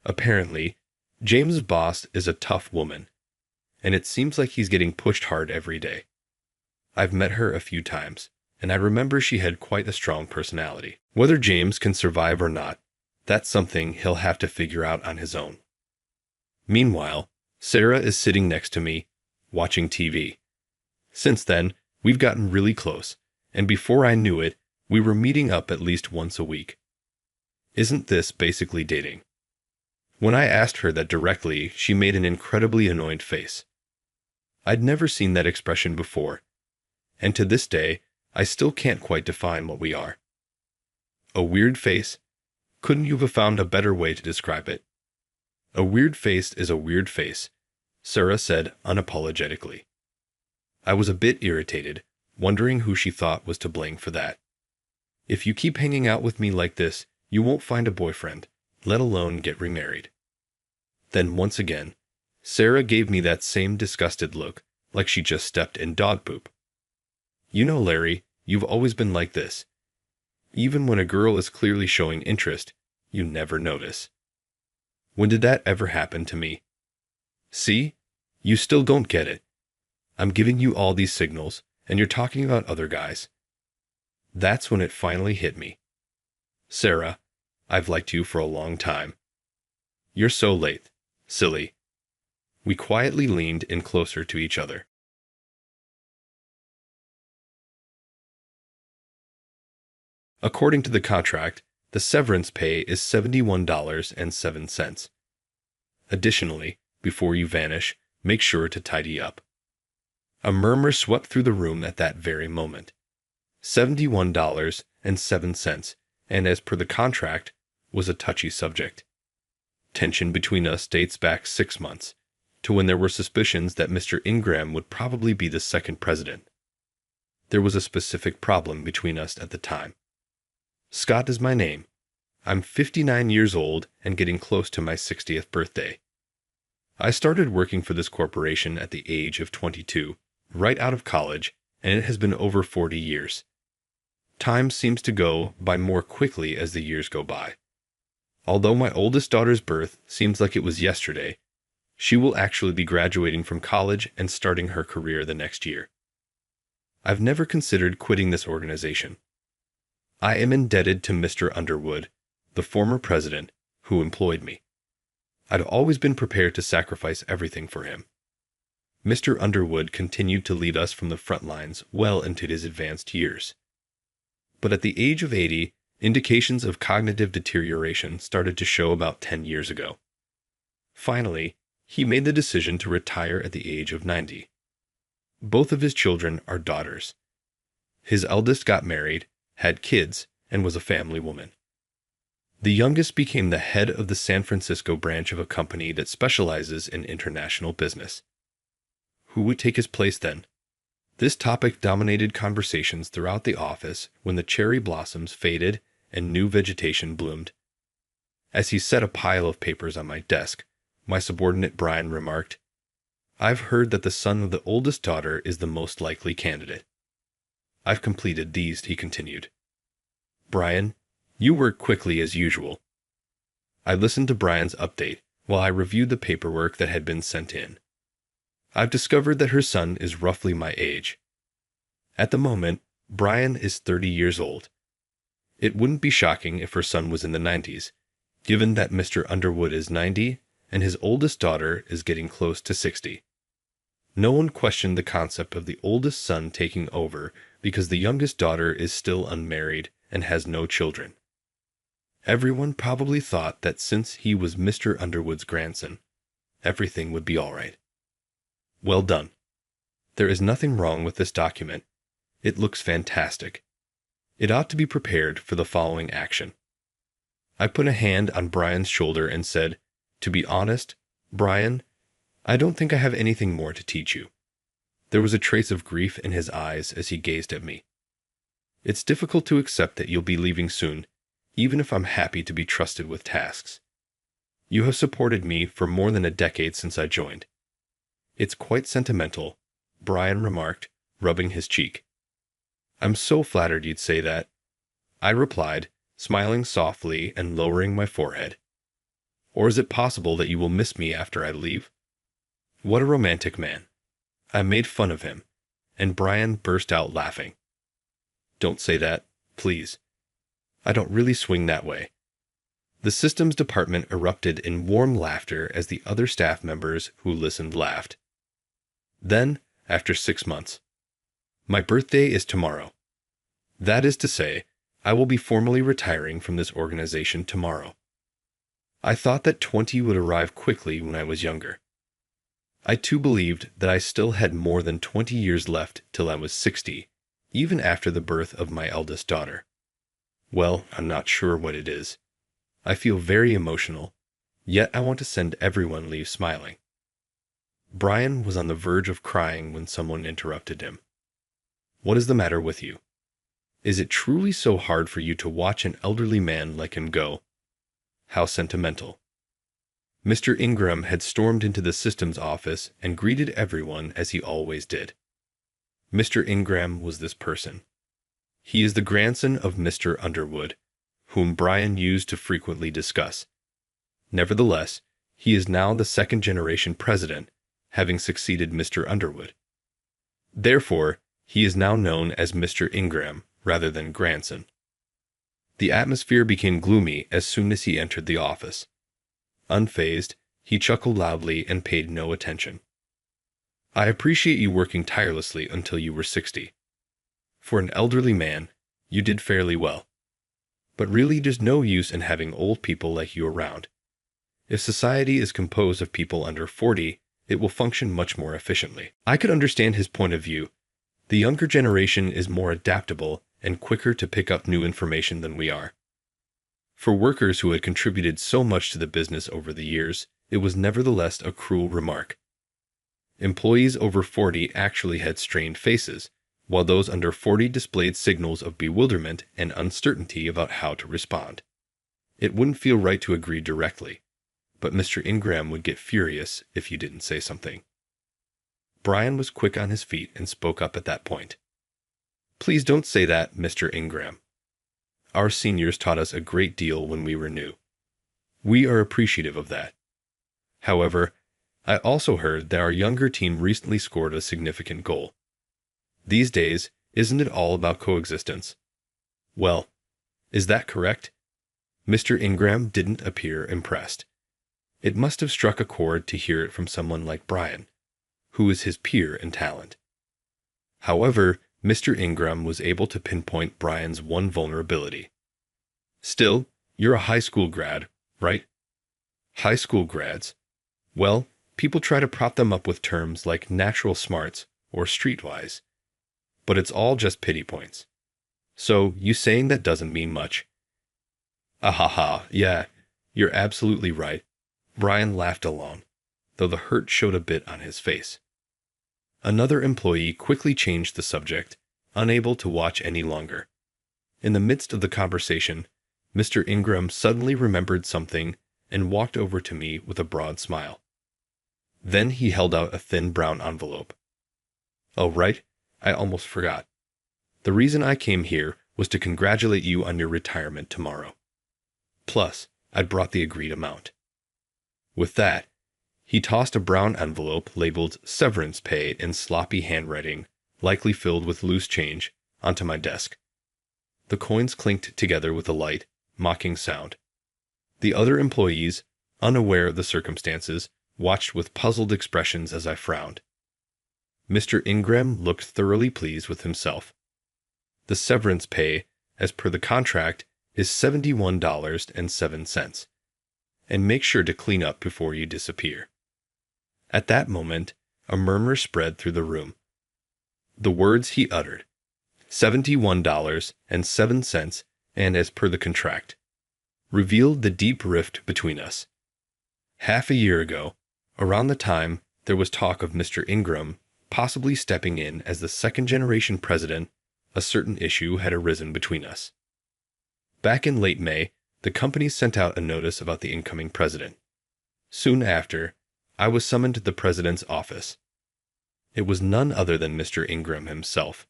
Apparently, James's boss is a tough woman, and it seems like he's getting pushed hard every day. I've met her a few times, and I remember she had quite a strong personality. Whether James can survive or not, that's something he'll have to figure out on his own. Meanwhile, Sarah is sitting next to me, watching TV. Since then, we've gotten really close, and before I knew it, we were meeting up at least once a week. Isn't this basically dating? When I asked her that directly, she made an incredibly annoyed face. I'd never seen that expression before, and to this day, I still can't quite define what we are. A weird face? Couldn't you have found a better way to describe it? A weird face is a weird face, Sarah said unapologetically. I was a bit irritated, wondering who she thought was to blame for that. If you keep hanging out with me like this, you won't find a boyfriend, let alone get remarried. Then once again, Sarah gave me that same disgusted look, like she just stepped in dog poop. You know, Larry, you've always been like this. Even when a girl is clearly showing interest, you never notice. When did that ever happen to me? See? You still don't get it. I'm giving you all these signals, and you're talking about other guys. That's when it finally hit me. Sarah, I've liked you for a long time. You're so late, silly. We quietly leaned in closer to each other. According to the contract, the severance pay is $71.07. Additionally, before you vanish, make sure to tidy up. A murmur swept through the room at that very moment. $71.07, and as per the contract, was a touchy subject. Tension between us dates back 6 months, to when there were suspicions that Mr. Ingram would probably be the second president. There was a specific problem between us at the time. Scott is my name. I'm 59 years old and getting close to my 60th birthday. I started working for this corporation at the age of 22, right out of college, and it has been over 40 years. Time seems to go by more quickly as the years go by. Although my oldest daughter's birth seems like it was yesterday, she will actually be graduating from college and starting her career the next year. I've never considered quitting this organization. I am indebted to Mr. Underwood, the former president, who employed me. I'd always been prepared to sacrifice everything for him. Mr. Underwood continued to lead us from the front lines well into his advanced years. But at the age of 80, indications of cognitive deterioration started to show about 10 years ago. Finally, he made the decision to retire at the age of 90. Both of his children are daughters. His eldest got married, had kids, and was a family woman. The youngest became the head of the San Francisco branch of a company that specializes in international business. Who would take his place then? This topic dominated conversations throughout the office when the cherry blossoms faded and new vegetation bloomed. As he set a pile of papers on my desk, my subordinate Brian remarked, "I've heard that the son of the oldest daughter is the most likely candidate." "I've completed these," he continued. "Brian, you work quickly as usual." I listened to Brian's update while I reviewed the paperwork that had been sent in. I've discovered that her son is roughly my age. At the moment, Brian is 30 years old. It wouldn't be shocking if her son was in the 90s, given that Mr. Underwood is 90 and his oldest daughter is getting close to 60. No one questioned the concept of the oldest son taking over because the youngest daughter is still unmarried and has no children. Everyone probably thought that since he was Mr. Underwood's grandson, everything would be all right. Well done. There is nothing wrong with this document. It looks fantastic. It ought to be prepared for the following action. I put a hand on Brian's shoulder and said, "To be honest, Brian, I don't think I have anything more to teach you." There was a trace of grief in his eyes as he gazed at me. "It's difficult to accept that you'll be leaving soon, even if I'm happy to be trusted with tasks. You have supported me for more than a decade since I joined." "It's quite sentimental," Brian remarked, rubbing his cheek. "I'm so flattered you'd say that," I replied, smiling softly and lowering my forehead. "Or is it possible that you will miss me after I leave?" What a romantic man. I made fun of him, and Brian burst out laughing. "Don't say that, please. I don't really swing that way." The systems department erupted in warm laughter as the other staff members who listened laughed. Then, after 6 months, "My birthday is tomorrow. That is to say, I will be formally retiring from this organization tomorrow. I thought that 20 would arrive quickly when I was younger. I too believed that I still had more than 20 years left till I was 60, even after the birth of my eldest daughter. Well, I'm not sure what it is. I feel very emotional, yet I want to send everyone leave smiling." Brian was on the verge of crying when someone interrupted him. "What is the matter with you? Is it truly so hard for you to watch an elderly man like him go? How sentimental." Mr. Ingram had stormed into the systems office and greeted everyone as he always did. Mr. Ingram was this person. He is the grandson of Mr. Underwood, whom Brian used to frequently discuss. Nevertheless, he is now the second-generation president, having succeeded Mr. Underwood. Therefore, he is now known as Mr. Ingram rather than grandson. The atmosphere became gloomy as soon as he entered the office. Unfazed, he chuckled loudly and paid no attention. "I appreciate you working tirelessly until you were 60. For an elderly man, you did fairly well. But really there's no use in having old people like you around. If society is composed of people under 40, it will function much more efficiently." I could understand his point of view. The younger generation is more adaptable and quicker to pick up new information than we are. For workers who had contributed so much to the business over the years, it was nevertheless a cruel remark. Employees over 40 actually had strained faces, while those under 40 displayed signals of bewilderment and uncertainty about how to respond. It wouldn't feel right to agree directly, but Mr. Ingram would get furious if you didn't say something. Brian was quick on his feet and spoke up at that point. Please don't say that, Mr. Ingram. Our seniors taught us a great deal when we were new. We are appreciative of that. However, I also heard that our younger team recently scored a significant goal. These days, isn't it all about coexistence? Well, is that correct? Mr. Ingram didn't appear impressed. It must have struck a chord to hear it from someone like Brian, who is his peer in talent. However, Mr. Ingram was able to pinpoint Brian's one vulnerability. Still, you're a high school grad, right? High school grads. Well, people try to prop them up with terms like natural smarts or streetwise. But it's all just pity points. So, you saying that doesn't mean much. Ahaha, yeah, you're absolutely right. Brian laughed along, though the hurt showed a bit on his face. Another employee quickly changed the subject, unable to watch any longer. In the midst of the conversation, Mr. Ingram suddenly remembered something and walked over to me with a broad smile. Then he held out a thin brown envelope. Oh, right, I almost forgot. The reason I came here was to congratulate you on your retirement tomorrow. Plus, I'd brought the agreed amount. With that, he tossed a brown envelope labeled severance pay in sloppy handwriting, likely filled with loose change, onto my desk. The coins clinked together with a light, mocking sound. The other employees, unaware of the circumstances, watched with puzzled expressions as I frowned. Mr. Ingram looked thoroughly pleased with himself. The severance pay, as per the contract, is $71.07. And make sure to clean up before you disappear. At that moment, a murmur spread through the room. The words he uttered, $71.07 and as per the contract, revealed the deep rift between us. Half a year ago, around the time there was talk of Mr. Ingram possibly stepping in as the second-generation president, a certain issue had arisen between us. Back in late May, the company sent out a notice about the incoming president. Soon after, I was summoned to the president's office. It was none other than Mr. Ingram himself.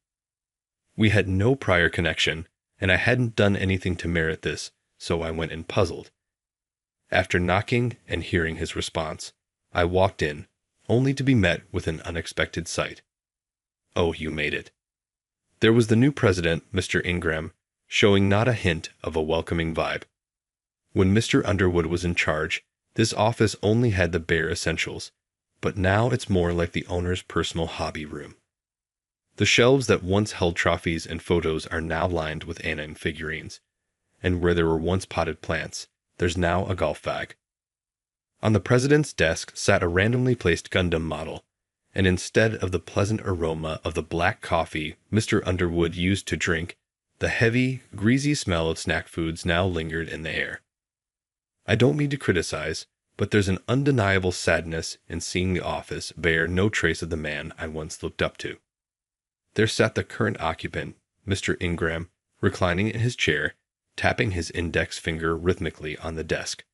We had no prior connection, and I hadn't done anything to merit this, so I went in puzzled. After knocking and hearing his response, I walked in, only to be met with an unexpected sight. Oh, you made it. There was the new president, Mr. Ingram, showing not a hint of a welcoming vibe. When Mr. Underwood was in charge, this office only had the bare essentials, but now it's more like the owner's personal hobby room. The shelves that once held trophies and photos are now lined with anime figurines, and where there were once potted plants, there's now a golf bag. On the president's desk sat a randomly placed Gundam model, and instead of the pleasant aroma of the black coffee Mr. Underwood used to drink, the heavy, greasy smell of snack foods now lingered in the air. I don't mean to criticize, but there's an undeniable sadness in seeing the office bear no trace of the man I once looked up to. There sat the current occupant, Mr. Ingram, reclining in his chair, tapping his index finger rhythmically on the desk.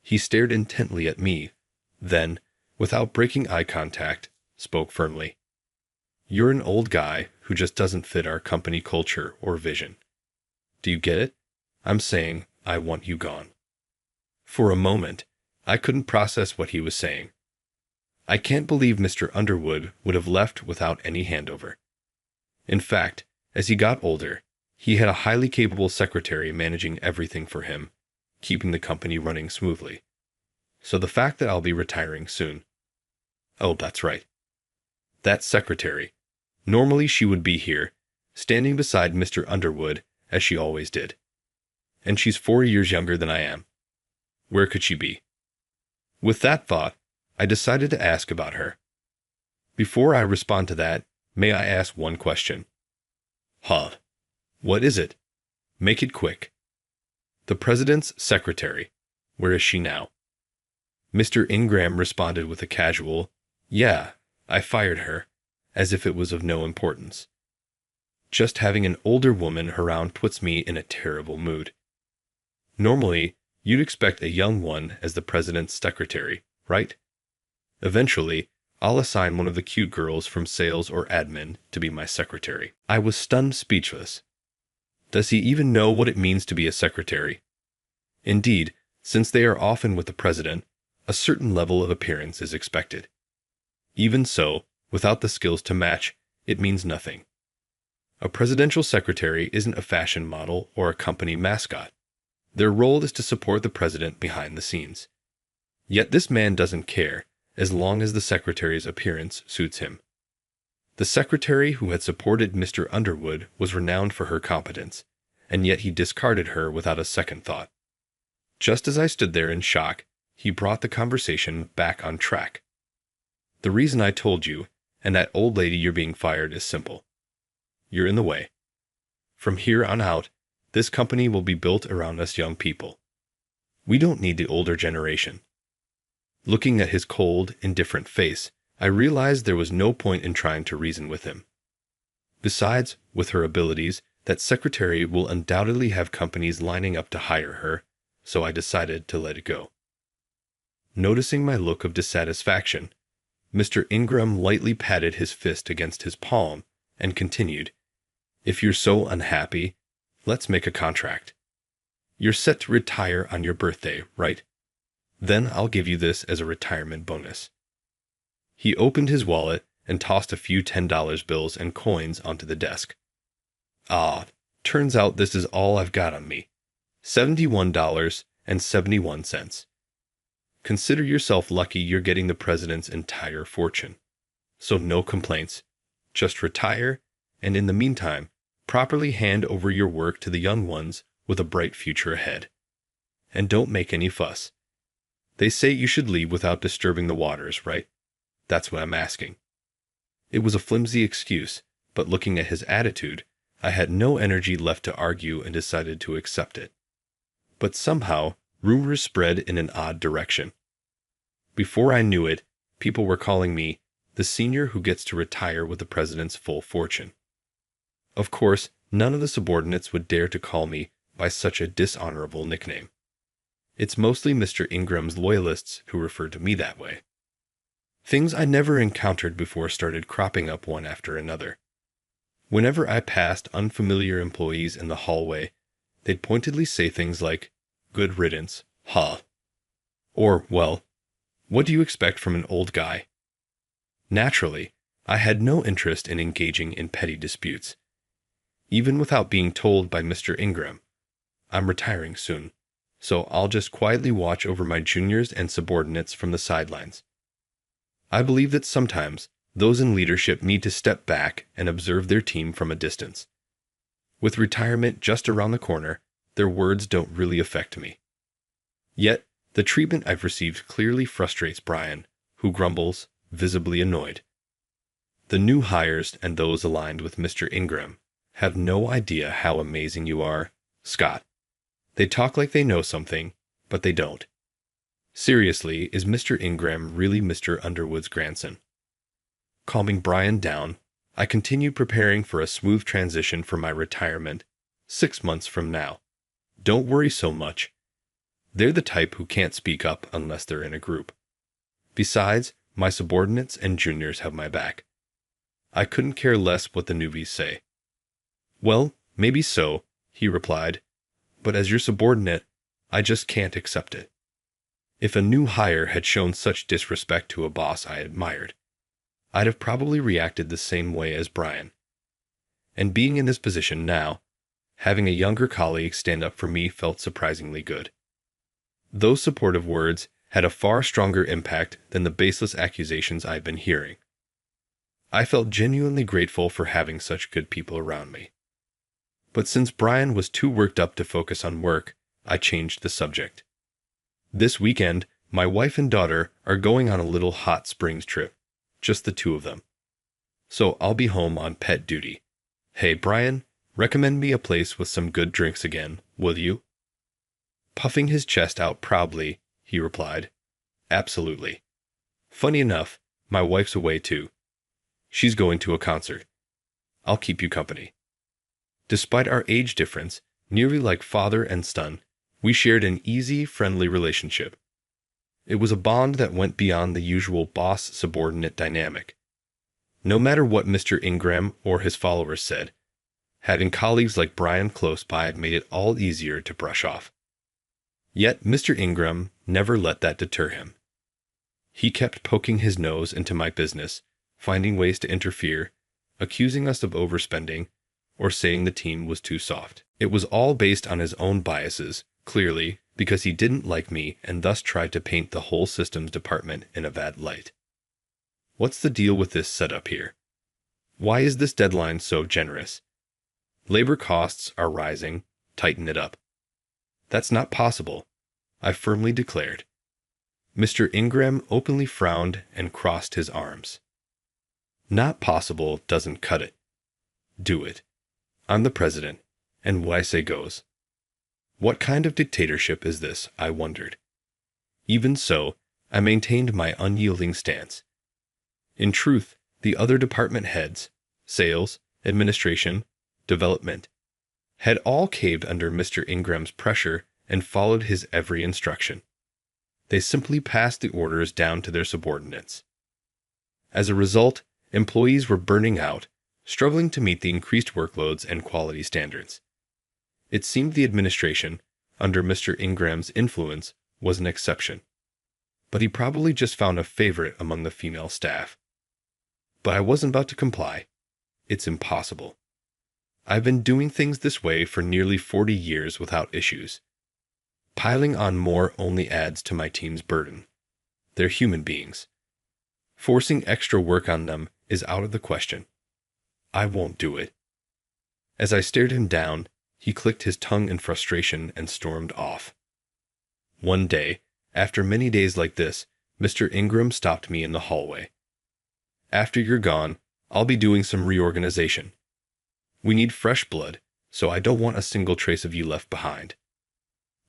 He stared intently at me, then, without breaking eye contact, spoke firmly. You're an old guy who just doesn't fit our company culture or vision. Do you get it? I'm saying I want you gone. For a moment, I couldn't process what he was saying. I can't believe Mr. Underwood would have left without any handover. In fact, as he got older, he had a highly capable secretary managing everything for him, keeping the company running smoothly. So the fact that I'll be retiring soon. Oh, that's right. That secretary. Normally she would be here, standing beside Mr. Underwood, as she always did. And she's 4 years younger than I am. Where could she be? With that thought, I decided to ask about her. Before I respond to that, may I ask one question? Huh. What is it? Make it quick. The president's secretary. Where is she now? Mr. Ingram responded with a casual, yeah, I fired her, as if it was of no importance. Just having an older woman around puts me in a terrible mood. Normally, you'd expect a young one as the president's secretary, right? Eventually, I'll assign one of the cute girls from sales or admin to be my secretary. I was stunned speechless. Does he even know what it means to be a secretary? Indeed, since they are often with the president, a certain level of appearance is expected. Even so, without the skills to match, it means nothing. A presidential secretary isn't a fashion model or a company mascot. Their role is to support the president behind the scenes. Yet this man doesn't care, as long as the secretary's appearance suits him. The secretary who had supported Mr. Underwood was renowned for her competence, and yet he discarded her without a second thought. Just as I stood there in shock, he brought the conversation back on track. The reason I told you, and that old lady you're being fired, is simple. You're in the way. From here on out, this company will be built around us young people. We don't need the older generation. Looking at his cold, indifferent face, I realized there was no point in trying to reason with him. Besides, with her abilities, that secretary will undoubtedly have companies lining up to hire her, so I decided to let it go. Noticing my look of dissatisfaction, Mr. Ingram lightly patted his fist against his palm and continued, "If you're so unhappy, let's make a contract. You're set to retire on your birthday, right? Then I'll give you this as a retirement bonus." He opened his wallet and tossed a few $10 bills and coins onto the desk. Turns out this is all I've got on me. $71.71. Consider yourself lucky you're getting the president's entire fortune. So no complaints. Just retire, and in the meantime, properly hand over your work to the young ones with a bright future ahead. And don't make any fuss. They say you should leave without disturbing the waters, right? That's what I'm asking. It was a flimsy excuse, but looking at his attitude, I had no energy left to argue and decided to accept it. But somehow, rumors spread in an odd direction. Before I knew it, people were calling me the senior who gets to retire with the president's full fortune. Of course, none of the subordinates would dare to call me by such a dishonorable nickname. It's mostly Mr. Ingram's loyalists who refer to me that way. Things I never encountered before started cropping up one after another. Whenever I passed unfamiliar employees in the hallway, they'd pointedly say things like, "Good riddance, huh?" Or, "Well, what do you expect from an old guy?" Naturally, I had no interest in engaging in petty disputes. Even without being told by Mr. Ingram, I'm retiring soon, so I'll just quietly watch over my juniors and subordinates from the sidelines. I believe that sometimes those in leadership need to step back and observe their team from a distance. With retirement just around the corner, their words don't really affect me. Yet, the treatment I've received clearly frustrates Brian, who grumbles, visibly annoyed. The new hires and those aligned with Mr. Ingram have no idea how amazing you are, Scott. They talk like they know something, but they don't. Seriously, is Mr. Ingram really Mr. Underwood's grandson? Calming Brian down, I continued preparing for a smooth transition for my retirement 6 months from now. Don't worry so much. They're the type who can't speak up unless they're in a group. Besides, my subordinates and juniors have my back. I couldn't care less what the newbies say. "Well, maybe so," he replied, "but as your subordinate, I just can't accept it." If a new hire had shown such disrespect to a boss I admired, I'd have probably reacted the same way as Brian. And being in this position now, having a younger colleague stand up for me felt surprisingly good. Those supportive words had a far stronger impact than the baseless accusations I'd been hearing. I felt genuinely grateful for having such good people around me. But since Brian was too worked up to focus on work, I changed the subject. This weekend, my wife and daughter are going on a little hot springs trip, just the two of them. So I'll be home on pet duty. Hey, Brian, recommend me a place with some good drinks again, will you? Puffing his chest out proudly, he replied, "Absolutely. Funny enough, my wife's away too. She's going to a concert. I'll keep you company." Despite our age difference, nearly like father and son, We shared an easy, friendly relationship. It was a bond that went beyond the usual boss-subordinate dynamic. No matter what Mr. Ingram or his followers said, having colleagues like Brian close by made it all easier to brush off. Yet Mr. Ingram never let that deter him. He kept poking his nose into my business, finding ways to interfere, accusing us of overspending, or saying the team was too soft. It was all based on his own biases, clearly, because he didn't like me and thus tried to paint the whole systems department in a bad light. What's the deal with this setup here? Why is this deadline so generous? Labor costs are rising, tighten it up. That's not possible, I firmly declared. Mr. Ingram openly frowned and crossed his arms. Not possible doesn't cut it. Do it. I'm the president, and what I say goes. What kind of dictatorship is this, I wondered. Even so, I maintained my unyielding stance. In truth, the other department heads, sales, administration, development, had all caved under Mr. Ingram's pressure and followed his every instruction. They simply passed the orders down to their subordinates. As a result, employees were burning out, struggling to meet the increased workloads and quality standards. It seemed the administration, under Mr. Ingram's influence, was an exception. But he probably just found a favorite among the female staff. But I wasn't about to comply. It's impossible. I've been doing things this way for nearly 40 years without issues. Piling on more only adds to my team's burden. They're human beings. Forcing extra work on them is out of the question. I won't do it. As I stared him down, he clicked his tongue in frustration and stormed off. One day, after many days like this, Mr. Ingram stopped me in the hallway. After you're gone, I'll be doing some reorganization. We need fresh blood, so I don't want a single trace of you left behind.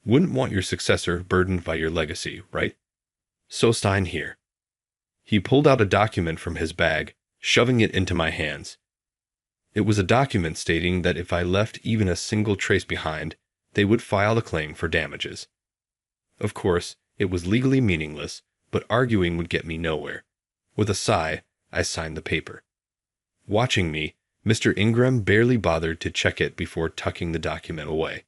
Wouldn't want your successor burdened by your legacy, right? So sign here. He pulled out a document from his bag, shoving it into my hands. It was a document stating that if I left even a single trace behind, they would file a claim for damages. Of course, it was legally meaningless, but arguing would get me nowhere. With a sigh, I signed the paper. Watching me, Mr. Ingram barely bothered to check it before tucking the document away.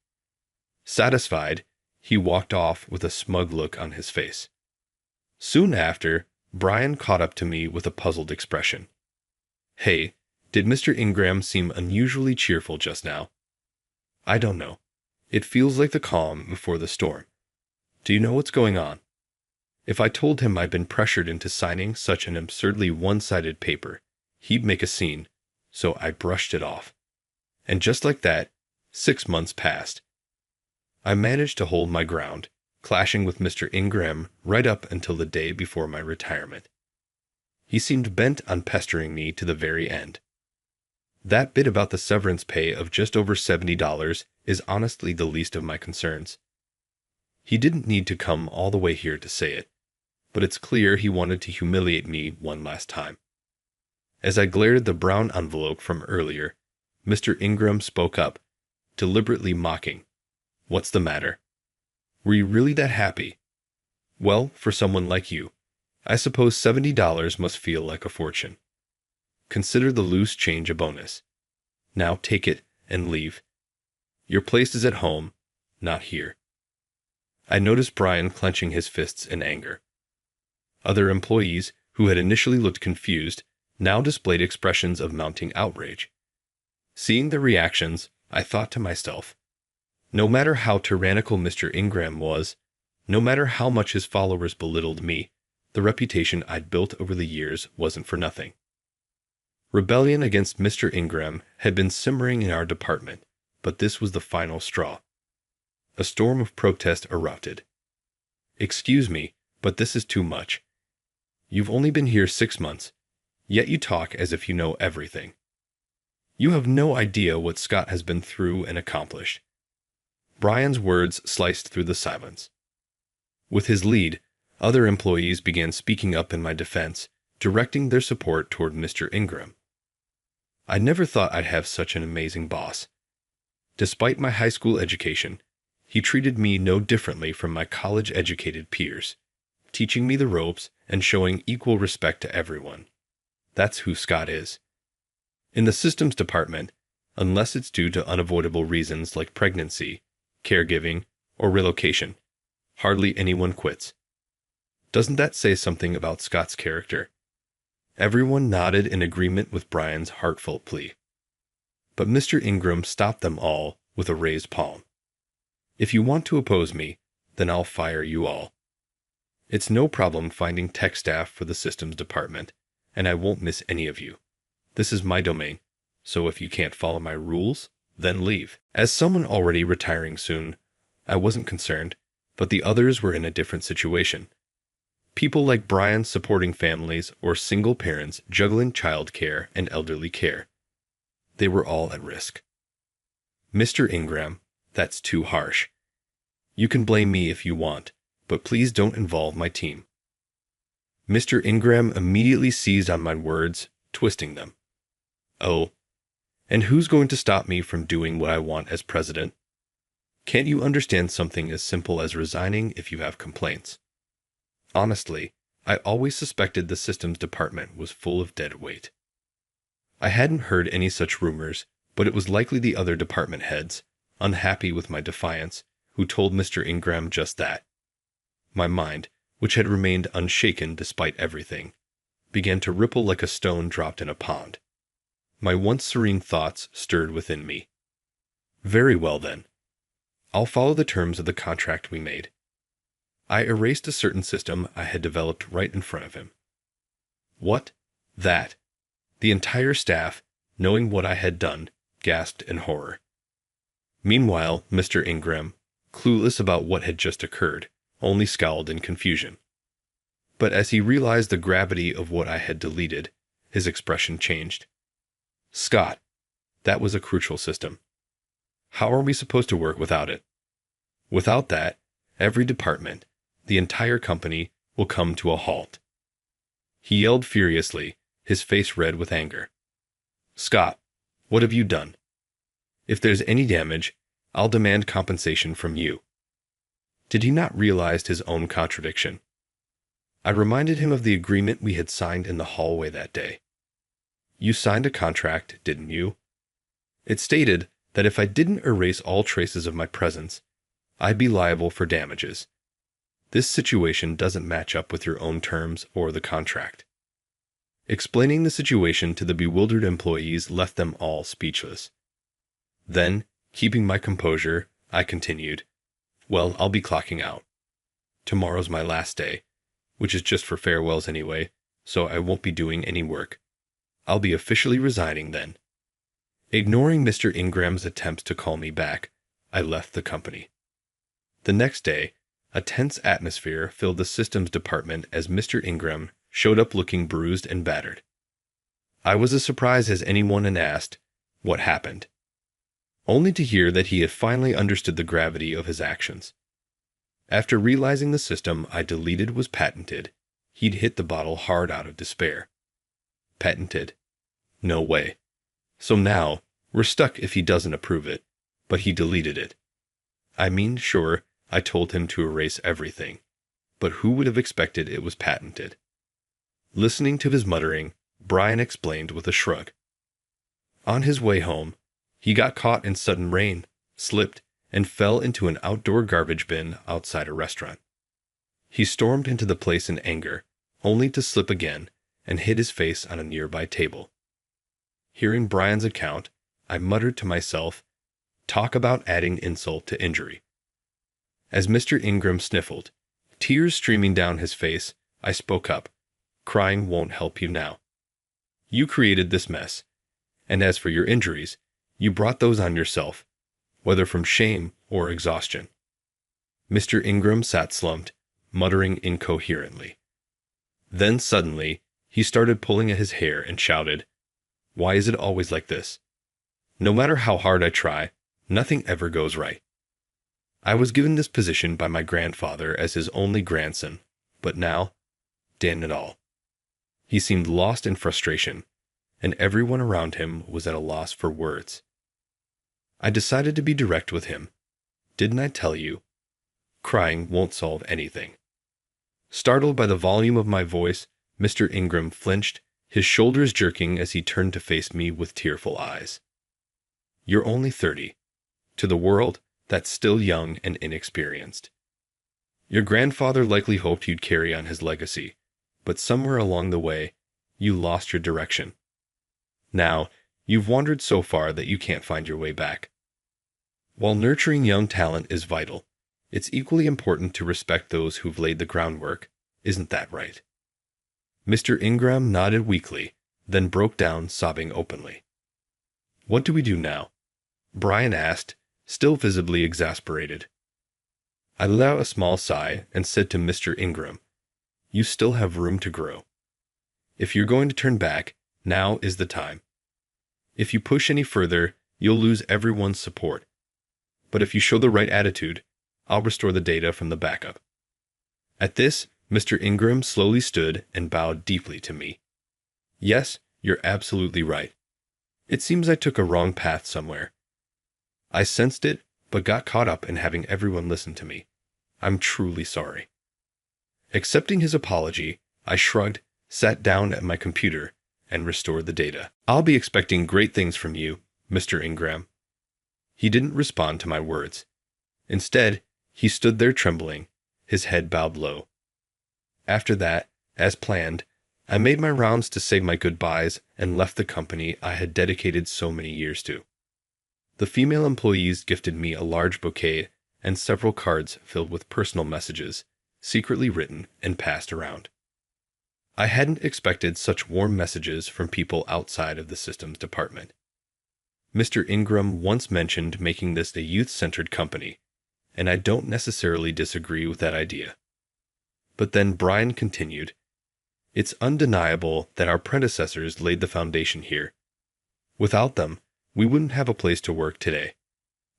Satisfied, he walked off with a smug look on his face. Soon after, Brian caught up to me with a puzzled expression. Hey, did Mr. Ingram seem unusually cheerful just now? I don't know. It feels like the calm before the storm. Do you know what's going on? If I told him I'd been pressured into signing such an absurdly one-sided paper, he'd make a scene, so I brushed it off. And just like that, 6 months passed. I managed to hold my ground, clashing with Mr. Ingram right up until the day before my retirement. He seemed bent on pestering me to the very end. That bit about the severance pay of just over $70 is honestly the least of my concerns. He didn't need to come all the way here to say it, but it's clear he wanted to humiliate me one last time. As I glared at the brown envelope from earlier, Mr. Ingram spoke up, deliberately mocking. What's the matter? Were you really that happy? Well, for someone like you, I suppose $70 must feel like a fortune. Consider the loose change a bonus. Now take it and leave. Your place is at home, not here. I noticed Brian clenching his fists in anger. Other employees, who had initially looked confused, now displayed expressions of mounting outrage. Seeing their reactions, I thought to myself, no matter how tyrannical Mr. Ingram was, no matter how much his followers belittled me, the reputation I'd built over the years wasn't for nothing. Rebellion against Mr. Ingram had been simmering in our department, but this was the final straw. A storm of protest erupted. Excuse me, but this is too much. You've only been here 6 months, yet you talk as if you know everything. You have no idea what Scott has been through and accomplished. Brian's words sliced through the silence. With his lead, other employees began speaking up in my defense, directing their support toward Mr. Ingram. I never thought I'd have such an amazing boss. Despite my high school education, He treated me no differently from my college-educated peers, teaching me the ropes and showing equal respect to everyone. That's who Scott is. In the systems department, unless it's due to unavoidable reasons like pregnancy, caregiving, or relocation, hardly anyone quits. Doesn't that say something about Scott's character? Everyone nodded in agreement with Brian's heartfelt plea. But Mr. Ingram stopped them all with a raised palm. If you want to oppose me, then I'll fire you all. It's no problem finding tech staff for the systems department, and I won't miss any of you. This is my domain, so if you can't follow my rules, then leave. As someone already retiring soon, I wasn't concerned, but the others were in a different situation. People like Brian supporting families or single parents juggling childcare and elderly care. They were all at risk. Mr. Ingram, that's too harsh. You can blame me if you want, but please don't involve my team. Mr. Ingram immediately seized on my words, twisting them. Oh, and who's going to stop me from doing what I want as president? Can't you understand something as simple as resigning if you have complaints? Honestly, I always suspected the systems department was full of dead weight. I hadn't heard any such rumors, but it was likely the other department heads, unhappy with my defiance, who told Mr. Ingram just that. My mind, which had remained unshaken despite everything, began to ripple like a stone dropped in a pond. My once serene thoughts stirred within me. Very well then. I'll follow the terms of the contract we made. I erased a certain system I had developed right in front of him. What? That? The entire staff, knowing what I had done, gasped in horror. Meanwhile, Mr. Ingram, clueless about what had just occurred, only scowled in confusion. But as he realized the gravity of what I had deleted, his expression changed. Scott, that was a crucial system. How are we supposed to work without it? Without that, every department, the entire company, will come to a halt. He yelled furiously, his face red with anger. Scott, what have you done? If there's any damage, I'll demand compensation from you. Did he not realize his own contradiction? I reminded him of the agreement we had signed in the hallway that day. You signed a contract, didn't you? It stated that if I didn't erase all traces of my presence, I'd be liable for damages. This situation doesn't match up with your own terms or the contract. Explaining the situation to the bewildered employees left them all speechless. Then, keeping my composure, I continued, Well, I'll be clocking out. Tomorrow's my last day, which is just for farewells anyway, so I won't be doing any work. I'll be officially resigning then. Ignoring Mr. Ingram's attempts to call me back, I left the company. The next day, a tense atmosphere filled the systems department as Mr. Ingram showed up looking bruised and battered. I was as surprised as anyone and asked, what happened? Only to hear that he had finally understood the gravity of his actions. After realizing the system I deleted was patented, he'd hit the bottle hard out of despair. Patented? No way. So now, we're stuck if he doesn't approve it, but he deleted it. I mean, sure, I told him to erase everything, but who would have expected it was patented? Listening to his muttering, Brian explained with a shrug. On his way home, he got caught in sudden rain, slipped, and fell into an outdoor garbage bin outside a restaurant. He stormed into the place in anger, only to slip again and hit his face on a nearby table. Hearing Brian's account, I muttered to myself, talk about adding insult to injury. As Mr. Ingram sniffled, tears streaming down his face, I spoke up. Crying won't help you now. You created this mess, and as for your injuries, you brought those on yourself, whether from shame or exhaustion. Mr. Ingram sat slumped, muttering incoherently. Then suddenly, he started pulling at his hair and shouted, Why is it always like this? No matter how hard I try, nothing ever goes right. I was given this position by my grandfather as his only grandson, but now, damn it all. He seemed lost in frustration, and everyone around him was at a loss for words. I decided to be direct with him. Didn't I tell you? Crying won't solve anything. Startled by the volume of my voice, Mr. Ingram flinched, his shoulders jerking as he turned to face me with tearful eyes. You're only 30. To the world, that's still young and inexperienced. Your grandfather likely hoped you'd carry on his legacy, but somewhere along the way, you lost your direction. Now, you've wandered so far that you can't find your way back. While nurturing young talent is vital, it's equally important to respect those who've laid the groundwork. Isn't that right? Mr. Ingram nodded weakly, then broke down, sobbing openly. What do we do now? Brian asked, still visibly exasperated. I let out a small sigh and said to Mr. Ingram, You still have room to grow. If you're going to turn back, now is the time. If you push any further, you'll lose everyone's support. But if you show the right attitude, I'll restore the data from the backup. At this, Mr. Ingram slowly stood and bowed deeply to me. Yes, you're absolutely right. It seems I took a wrong path somewhere. I sensed it, but got caught up in having everyone listen to me. I'm truly sorry. Accepting his apology, I shrugged, sat down at my computer, and restored the data. I'll be expecting great things from you, Mr. Ingram. He didn't respond to my words. Instead, he stood there trembling, his head bowed low. After that, as planned, I made my rounds to say my goodbyes and left the company I had dedicated so many years to. The female employees gifted me a large bouquet and several cards filled with personal messages, secretly written and passed around. I hadn't expected such warm messages from people outside of the systems department. Mr. Ingram once mentioned making this a youth-centered company, and I don't necessarily disagree with that idea. But then Brian continued, It's undeniable that our predecessors laid the foundation here. Without them, we wouldn't have a place to work today.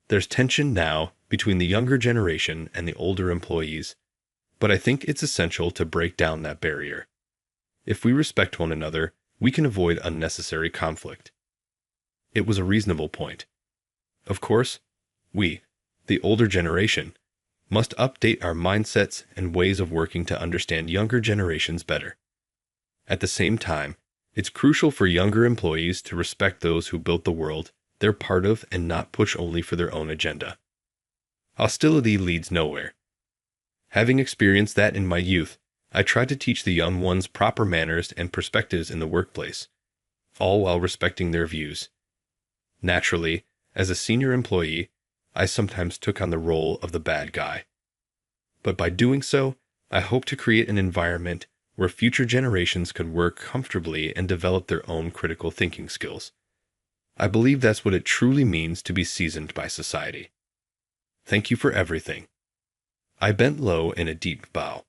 There's tension now between the younger generation and the older employees, but I think it's essential to break down that barrier. If we respect one another, we can avoid unnecessary conflict. It was a reasonable point. Of course, we, the older generation, must update our mindsets and ways of working to understand younger generations better. At the same time, it's crucial for younger employees to respect those who built the world they're part of and not push only for their own agenda. Hostility leads nowhere. Having experienced that in my youth, I tried to teach the young ones proper manners and perspectives in the workplace, all while respecting their views. Naturally, as a senior employee, I sometimes took on the role of the bad guy. But by doing so, I hope to create an environment where future generations can work comfortably and develop their own critical thinking skills. I believe that's what it truly means to be seasoned by society. Thank you for everything. I bent low in a deep bow.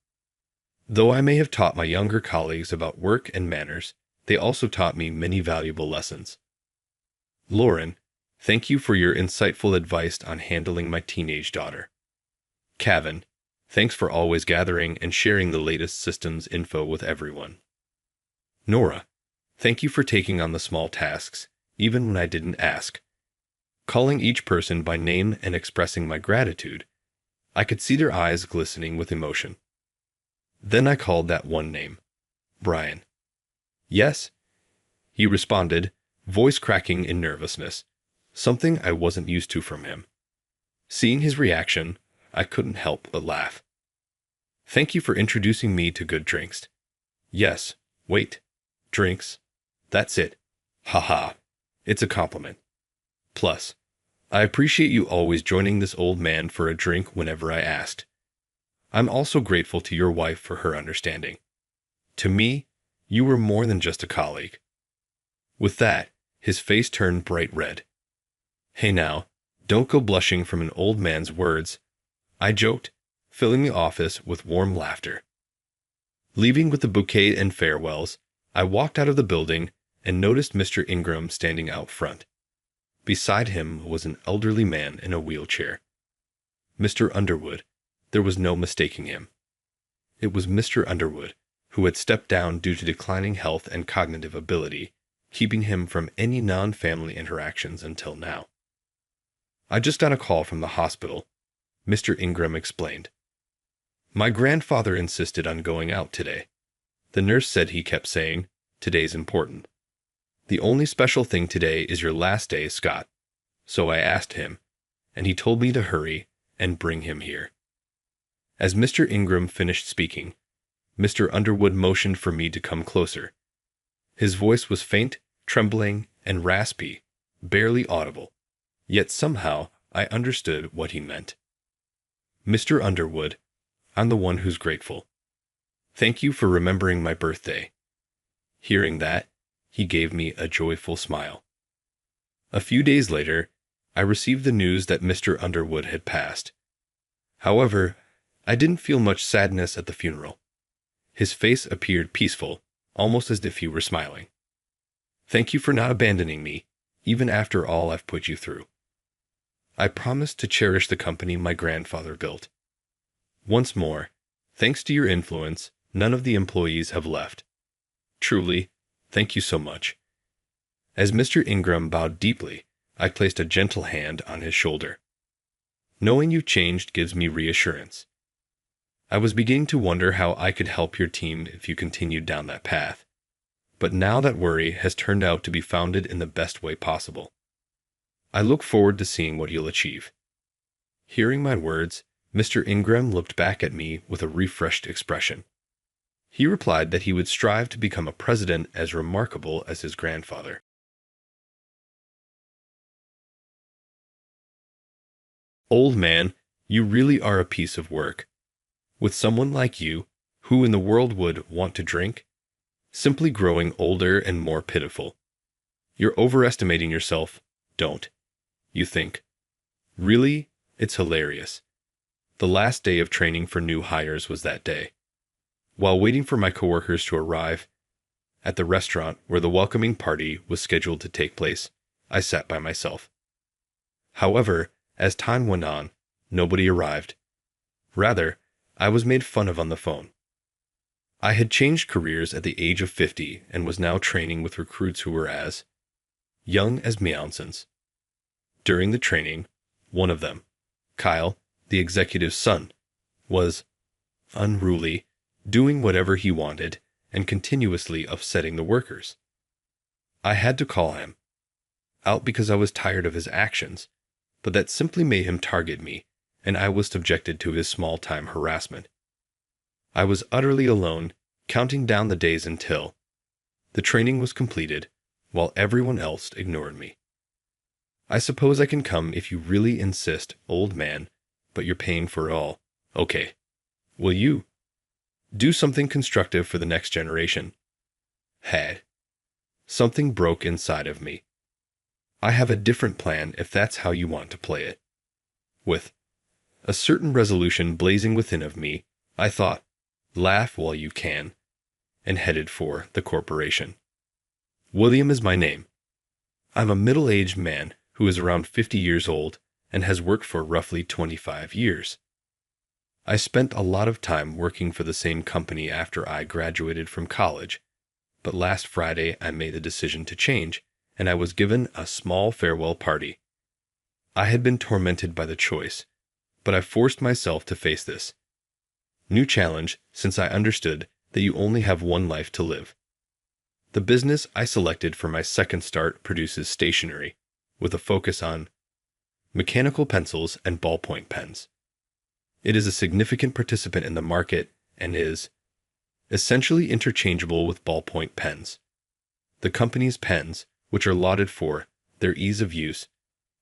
Though I may have taught my younger colleagues about work and manners, they also taught me many valuable lessons. Lauren, thank you for your insightful advice on handling my teenage daughter. Kevin, thanks for always gathering and sharing the latest systems info with everyone. Nora, thank you for taking on the small tasks, even when I didn't ask. Calling each person by name and expressing my gratitude, I could see their eyes glistening with emotion. Then I called that one name, Brian. Yes, he responded, voice cracking in nervousness, something I wasn't used to from him. Seeing his reaction, I couldn't help but laugh. Thank you for introducing me to good drinks. Yes, wait, drinks. That's it. Haha, it's a compliment. Plus, I appreciate you always joining this old man for a drink whenever I asked. I'm also grateful to your wife for her understanding. To me, you were more than just a colleague. With that, his face turned bright red. Hey now, don't go blushing from an old man's words, I joked, filling the office with warm laughter. Leaving with the bouquet and farewells, I walked out of the building and noticed Mr. Ingram standing out front. Beside him was an elderly man in a wheelchair. Mr. Underwood. There was no mistaking him. It was Mr. Underwood, who had stepped down due to declining health and cognitive ability, keeping him from any non-family interactions until now. I just got a call from the hospital. Mr. Ingram explained. My grandfather insisted on going out today. The nurse said he kept saying, "Today's important. The only special thing today is your last day, Scott." So I asked him, and he told me to hurry and bring him here. As Mr. Ingram finished speaking, Mr. Underwood motioned for me to come closer. His voice was faint, trembling, and raspy, barely audible, yet somehow I understood what he meant. "Mr. Underwood, I'm the one who's grateful. Thank you for remembering my birthday." Hearing that, he gave me a joyful smile. A few days later, I received the news that Mr. Underwood had passed. However, I didn't feel much sadness at the funeral. His face appeared peaceful, almost as if he were smiling. "Thank you for not abandoning me, even after all I've put you through. I promise to cherish the company my grandfather built. Once more, thanks to your influence, none of the employees have left. Truly, thank you so much." As Mr. Ingram bowed deeply, I placed a gentle hand on his shoulder. "Knowing you changed gives me reassurance. I was beginning to wonder how I could help your team if you continued down that path. But now that worry has turned out to be founded in the best way possible. I look forward to seeing what you'll achieve." Hearing my words, Mr. Ingram looked back at me with a refreshed expression. He replied that he would strive to become a president as remarkable as his grandfather. Old man, you really are a piece of work. With someone like you, who in the world would want to drink? Simply growing older and more pitiful. You're overestimating yourself. Don't. You think. Really, it's hilarious. The last day of training for new hires was that day. While waiting for my coworkers to arrive, at the restaurant where the welcoming party was scheduled to take place, I sat by myself. However, as time went on, nobody arrived. Rather, I was made fun of on the phone. I had changed careers at the age of 50 and was now training with recruits who were as young as Meowsons. During the training, one of them, Kyle, the executive's son, was unruly, doing whatever he wanted, and continuously upsetting the workers. I had to call him out because I was tired of his actions, but that simply made him target me, and I was subjected to his small-time harassment. I was utterly alone, counting down the days until the training was completed, while everyone else ignored me. "I suppose I can come if you really insist, old man, but you're paying for it all. Okay. Will you do something constructive for the next generation?" Something broke inside of me. "I have a different plan if that's how you want to play it." With a certain resolution blazing within of me, I thought, laugh while you can, and headed for the corporation. William is my name. I'm a middle-aged man who is around 50 years old and has worked for roughly 25 years. I spent a lot of time working for the same company after I graduated from college, but last Friday I made the decision to change, and I was given a small farewell party. I had been tormented by the choice, but I forced myself to face this new challenge since I understood that you only have one life to live. The business I selected for my second start produces stationery, with a focus on mechanical pencils and ballpoint pens. It is a significant participant in the market and is essentially interchangeable with ballpoint pens. The company's pens, which are lauded for their ease of use,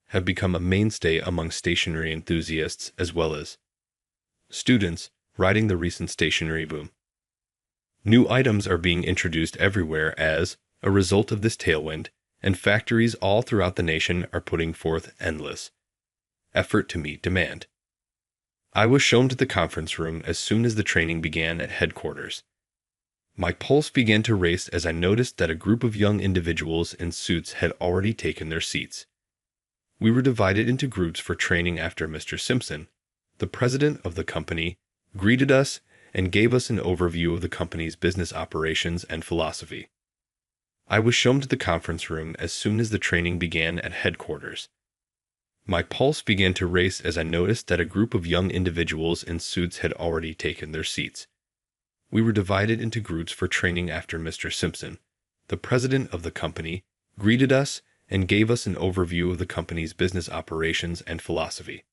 have become a mainstay among stationery enthusiasts as well as students riding the recent stationery boom. New items are being introduced everywhere as a result of this tailwind, and factories all throughout the nation are putting forth endless effort to meet demand. I was shown to the conference room as soon as the training began at headquarters. My pulse began to race as I noticed that a group of young individuals in suits had already taken their seats. We were divided into groups for training after Mr. Simpson, the president of the company, greeted us and gave us an overview of the company's business operations and philosophy. I was shown to the conference room as soon as the training began at headquarters. My pulse began to race as I noticed that a group of young individuals in suits had already taken their seats. We were divided into groups for training after Mr. Simpson, the president of the company, greeted us and gave us an overview of the company's business operations and philosophy.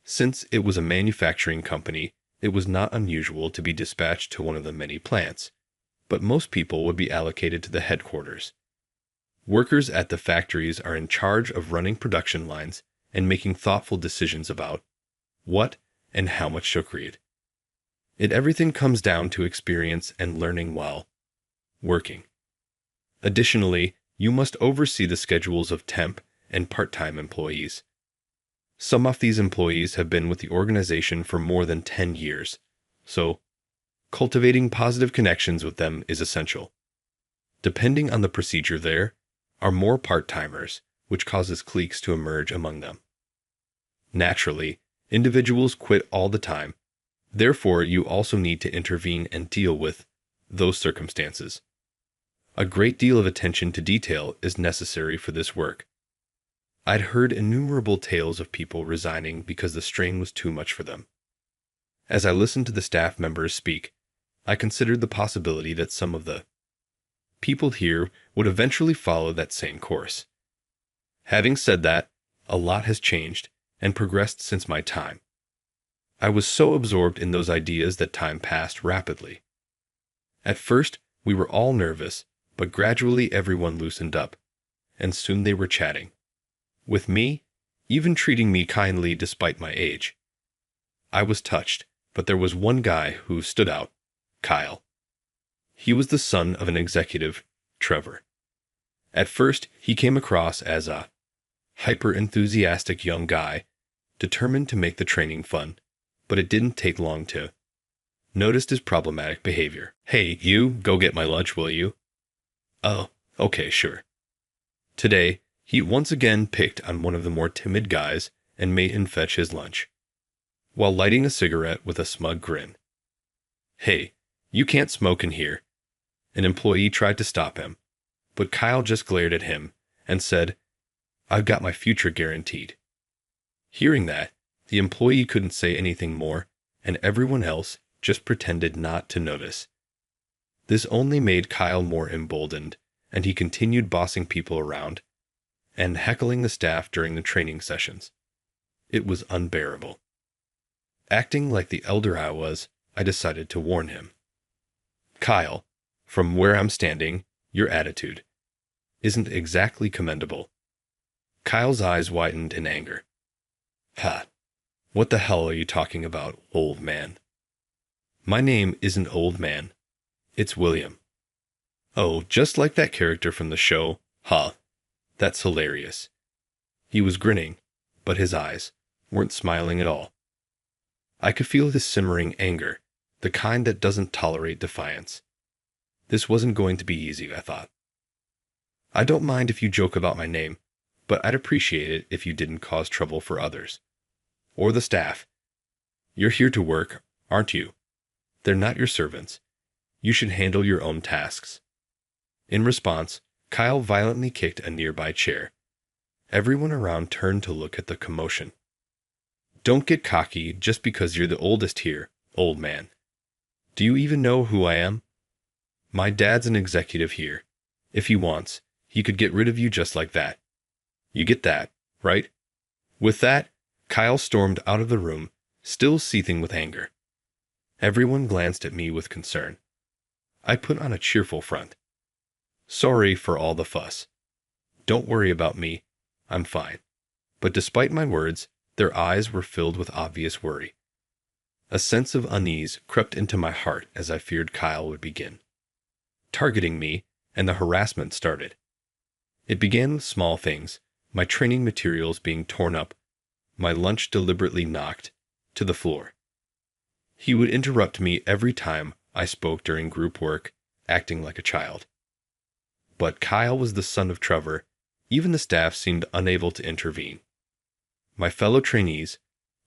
Since it was a manufacturing company, it was not unusual to be dispatched to one of the many plants, but most people would be allocated to the headquarters. Workers at the factories are in charge of running production lines and making thoughtful decisions about what and how much to create. Everything comes down to experience and learning while working. Additionally, you must oversee the schedules of temp and part-time employees. Some of these employees have been with the organization for more than 10 years, so cultivating positive connections with them is essential. Depending on the procedure, there are more part-timers, which causes cliques to emerge among them. Naturally, individuals quit all the time. Therefore, you also need to intervene and deal with those circumstances. A great deal of attention to detail is necessary for this work. I'd heard innumerable tales of people resigning because the strain was too much for them. As I listened to the staff members speak, I considered the possibility that some of the people here would eventually follow that same course. Having said that, a lot has changed and progressed since my time. I was so absorbed in those ideas that time passed rapidly. At first, we were all nervous, but gradually everyone loosened up, and soon they were chatting with me, even treating me kindly despite my age. I was touched, but there was one guy who stood out, Kyle. He was the son of an executive, Trevor. At first, he came across as a hyper-enthusiastic young guy, determined to make the training fun, but it didn't take long to notice his problematic behavior. "Hey, you, go get my lunch, will you?" "Oh, okay, sure." Today, he once again picked on one of the more timid guys and made him fetch his lunch, while lighting a cigarette with a smug grin. "Hey, you can't smoke in here." An employee tried to stop him, but Kyle just glared at him and said, "I've got my future guaranteed." Hearing that, the employee couldn't say anything more, and everyone else just pretended not to notice. This only made Kyle more emboldened, and he continued bossing people around and heckling the staff during the training sessions. It was unbearable. Acting like the elder I was, I decided to warn him. "Kyle, from where I'm standing, your attitude isn't exactly commendable." Kyle's eyes widened in anger. "Ha! What the hell are you talking about, old man?" "My name isn't Old Man. It's William." "Oh, just like that character from the show, huh? That's hilarious." He was grinning, but his eyes weren't smiling at all. I could feel his simmering anger, the kind that doesn't tolerate defiance. This wasn't going to be easy, I thought. "I don't mind if you joke about my name, but I'd appreciate it if you didn't cause trouble for others. Or the staff. You're here to work, aren't you? They're not your servants. You should handle your own tasks." In response, Kyle violently kicked a nearby chair. Everyone around turned to look at the commotion. "Don't get cocky just because you're the oldest here, old man. Do you even know who I am? My dad's an executive here. If he wants, he could get rid of you just like that. You get that, right?" With that, Kyle stormed out of the room, still seething with anger. Everyone glanced at me with concern. I put on a cheerful front. "Sorry for all the fuss. Don't worry about me. I'm fine." But despite my words, their eyes were filled with obvious worry. A sense of unease crept into my heart as I feared Kyle would begin targeting me, and the harassment started. It began with small things, my training materials being torn up, my lunch deliberately knocked to the floor. He would interrupt me every time I spoke during group work, acting like a child. But Kyle was the son of Trevor. Even the staff seemed unable to intervene. My fellow trainees,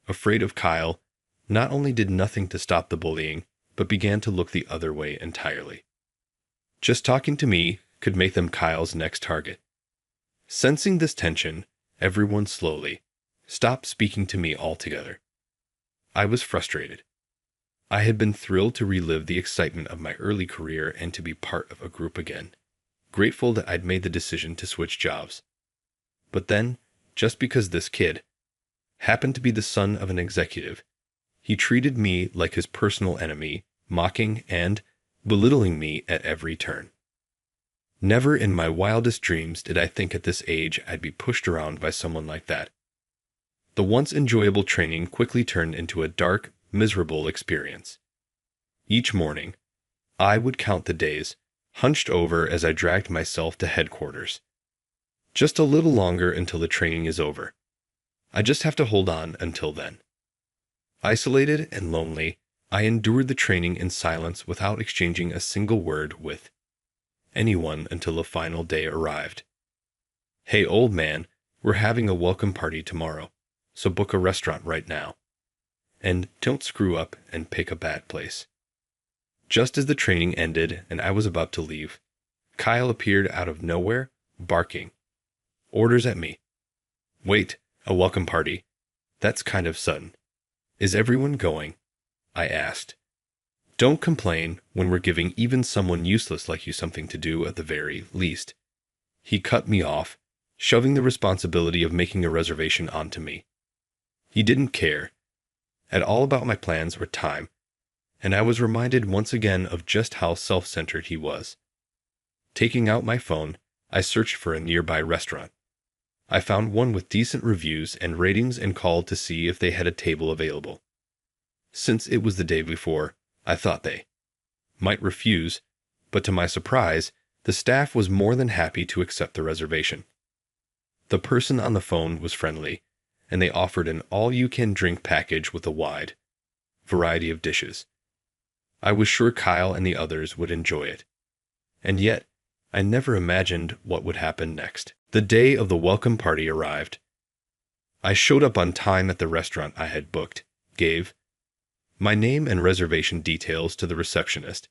afraid of Kyle, not only did nothing to stop the bullying, but began to look the other way entirely. Just talking to me could make them Kyle's next target. Sensing this tension, everyone slowly stopped speaking to me altogether. I was frustrated. I had been thrilled to relive the excitement of my early career and to be part of a group again, grateful that I'd made the decision to switch jobs. But then, just because this kid happened to be the son of an executive, he treated me like his personal enemy, mocking and belittling me at every turn. Never in my wildest dreams did I think at this age I'd be pushed around by someone like that. The once enjoyable training quickly turned into a dark, miserable experience. Each morning, I would count the days, hunched over as I dragged myself to headquarters. Just a little longer until the training is over. I just have to hold on until then. Isolated and lonely, I endured the training in silence without exchanging a single word with anyone until the final day arrived. "Hey, old man, we're having a welcome party tomorrow, so book a restaurant right now. And don't screw up and pick a bad place." Just as the training ended and I was about to leave, Kyle appeared out of nowhere, barking orders at me. "Wait, a welcome party? That's kind of sudden. Is everyone going?" I asked. "Don't complain when we're giving even someone useless like you something to do at the very least." He cut me off, shoving the responsibility of making a reservation onto me. He didn't care at all about my plans or time, and I was reminded once again of just how self-centered he was. Taking out my phone, I searched for a nearby restaurant. I found one with decent reviews and ratings and called to see if they had a table available. Since it was the day before, I thought they might refuse, but to my surprise, the staff was more than happy to accept the reservation. The person on the phone was friendly, and they offered an all-you-can-drink package with a wide variety of dishes. I was sure Kyle and the others would enjoy it. And yet, I never imagined what would happen next. The day of the welcome party arrived. I showed up on time at the restaurant I had booked, gave my name and reservation details to the receptionist,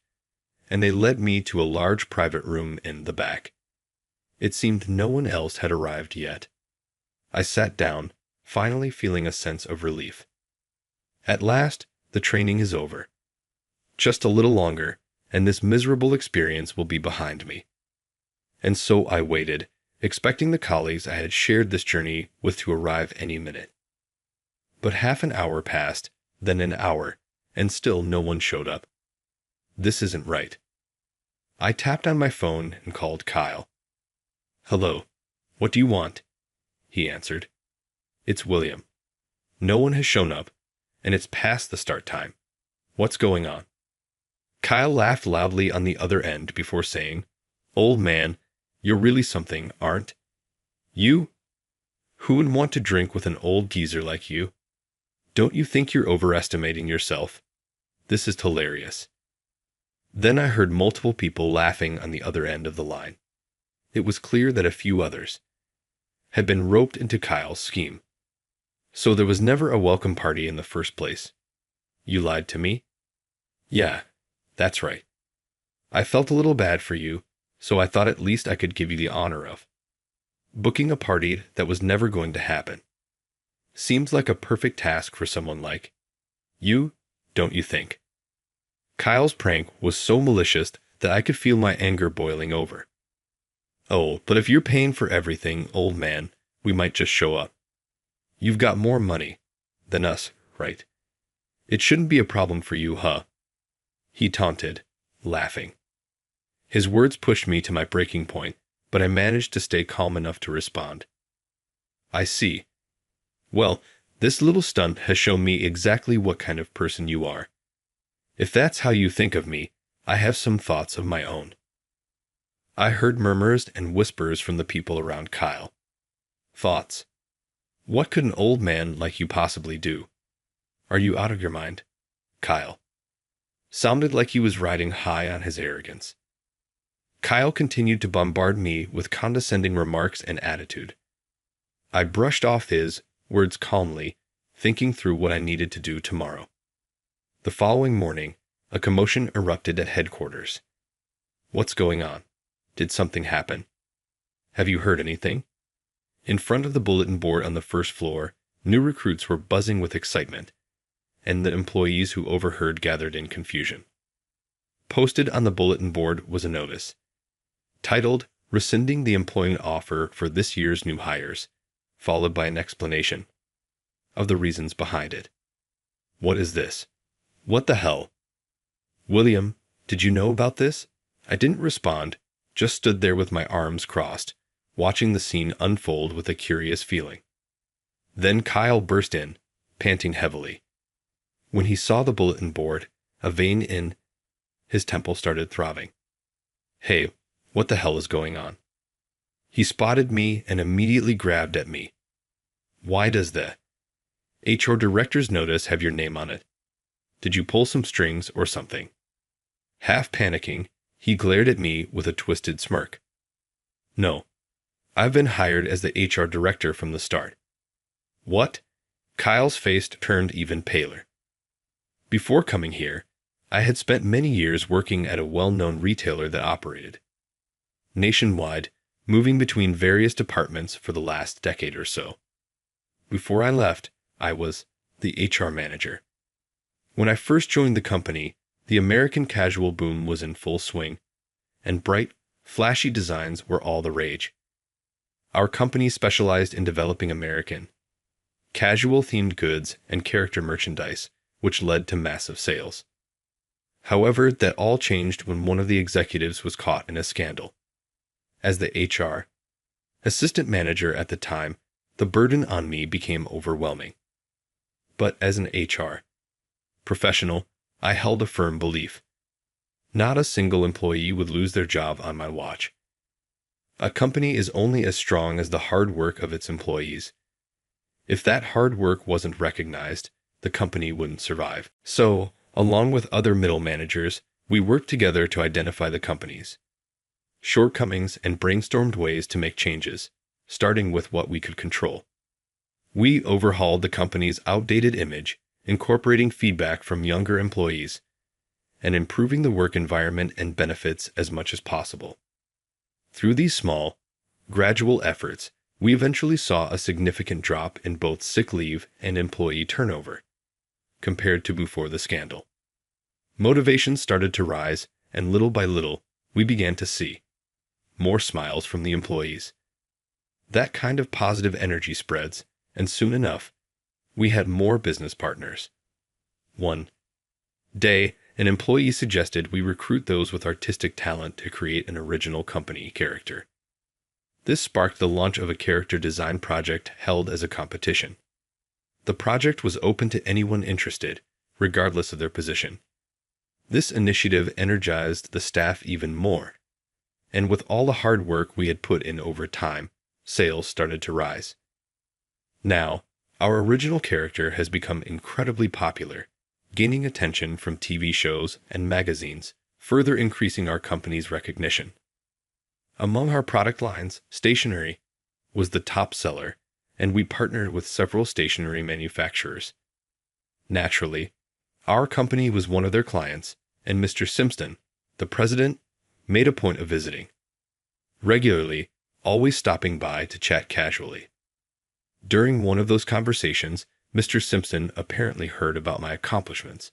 and they led me to a large private room in the back. It seemed no one else had arrived yet. I sat down, finally feeling a sense of relief. At last, the training is over. Just a little longer, and this miserable experience will be behind me. And so I waited, expecting the colleagues I had shared this journey with to arrive any minute. But half an hour passed, then an hour, and still no one showed up. This isn't right. I tapped on my phone and called Kyle. "Hello, what do you want?" He answered. "It's William. No one has shown up, and it's past the start time. What's going on?" Kyle laughed loudly on the other end before saying, "Old man, you're really something, aren't you? Who would want to drink with an old geezer like you? Don't you think you're overestimating yourself? This is hilarious." Then I heard multiple people laughing on the other end of the line. It was clear that a few others had been roped into Kyle's scheme. So there was never a welcome party in the first place. You lied to me? Yeah, that's right. I felt a little bad for you, so I thought at least I could give you the honor of booking a party that was never going to happen. Seems like a perfect task for someone like you, don't you think? Kyle's prank was so malicious that I could feel my anger boiling over. "Oh, but if you're paying for everything, old man, we might just show up. You've got more money than us, right? It shouldn't be a problem for you, huh?" He taunted, laughing. His words pushed me to my breaking point, but I managed to stay calm enough to respond. "I see. Well, this little stunt has shown me exactly what kind of person you are. If that's how you think of me, I have some thoughts of my own." I heard murmurs and whispers from the people around Kyle. Thoughts. What could an old man like you possibly do? Are you out of your mind? Kyle. Sounded like he was riding high on his arrogance. Kyle continued to bombard me with condescending remarks and attitude. I brushed off his words calmly, thinking through what I needed to do tomorrow. The following morning, a commotion erupted at headquarters. What's going on? Did something happen? Have you heard anything? In front of the bulletin board on the first floor, New recruits were buzzing with excitement, and the employees who overheard gathered in confusion. Posted on the bulletin board was a notice, titled, "Rescinding the employment offer for this year's new hires," followed by an explanation of the reasons behind it. What is this? What the hell? William, did you know about this? I didn't respond, just stood there with my arms crossed, watching the scene unfold with a curious feeling. Then Kyle burst in, panting heavily. When he saw the bulletin board, a vein in his temple started throbbing. Hey, what the hell is going on? He spotted me and immediately grabbed at me. Why does the HR director's notice have your name on it? Did you pull some strings or something? Half panicking, he glared at me with a twisted smirk. No, I've been hired as the HR director from the start. What? Kyle's face turned even paler. Before coming here, I had spent many years working at a well-known retailer that operated nationwide, moving between various departments for the last decade or so. Before I left, I was the HR manager. When I first joined the company, the American casual boom was in full swing, and bright, flashy designs were all the rage. Our company specialized in developing American, casual-themed goods and character merchandise, which led to massive sales. However, that all changed when one of the executives was caught in a scandal. As the HR assistant manager at the time, the burden on me became overwhelming. But as an HR professional, I held a firm belief. Not a single employee would lose their job on my watch. A company is only as strong as the hard work of its employees. If that hard work wasn't recognized, the company wouldn't survive. So, along with other middle managers, we worked together to identify the company's shortcomings and brainstormed ways to make changes, starting with what we could control. We overhauled the company's outdated image, incorporating feedback from younger employees, and improving the work environment and benefits as much as possible. Through these small, gradual efforts, we eventually saw a significant drop in both sick leave and employee turnover, compared to before the scandal. Motivation started to rise, and little by little, we began to see more smiles from the employees. That kind of positive energy spreads, and soon enough, we had more business partners. One day, an employee suggested we recruit those with artistic talent to create an original company character. This sparked the launch of a character design project held as a competition. The project was open to anyone interested, regardless of their position. This initiative energized the staff even more, and with all the hard work we had put in over time, sales started to rise. Now, our original character has become incredibly popular, gaining attention from TV shows and magazines, further increasing our company's recognition. Among our product lines, stationery was the top seller, and we partnered with several stationery manufacturers. Naturally, our company was one of their clients, and Mr. Simpson, the president, made a point of visiting. Regularly, always stopping by to chat casually. During one of those conversations, Mr. Simpson apparently heard about my accomplishments,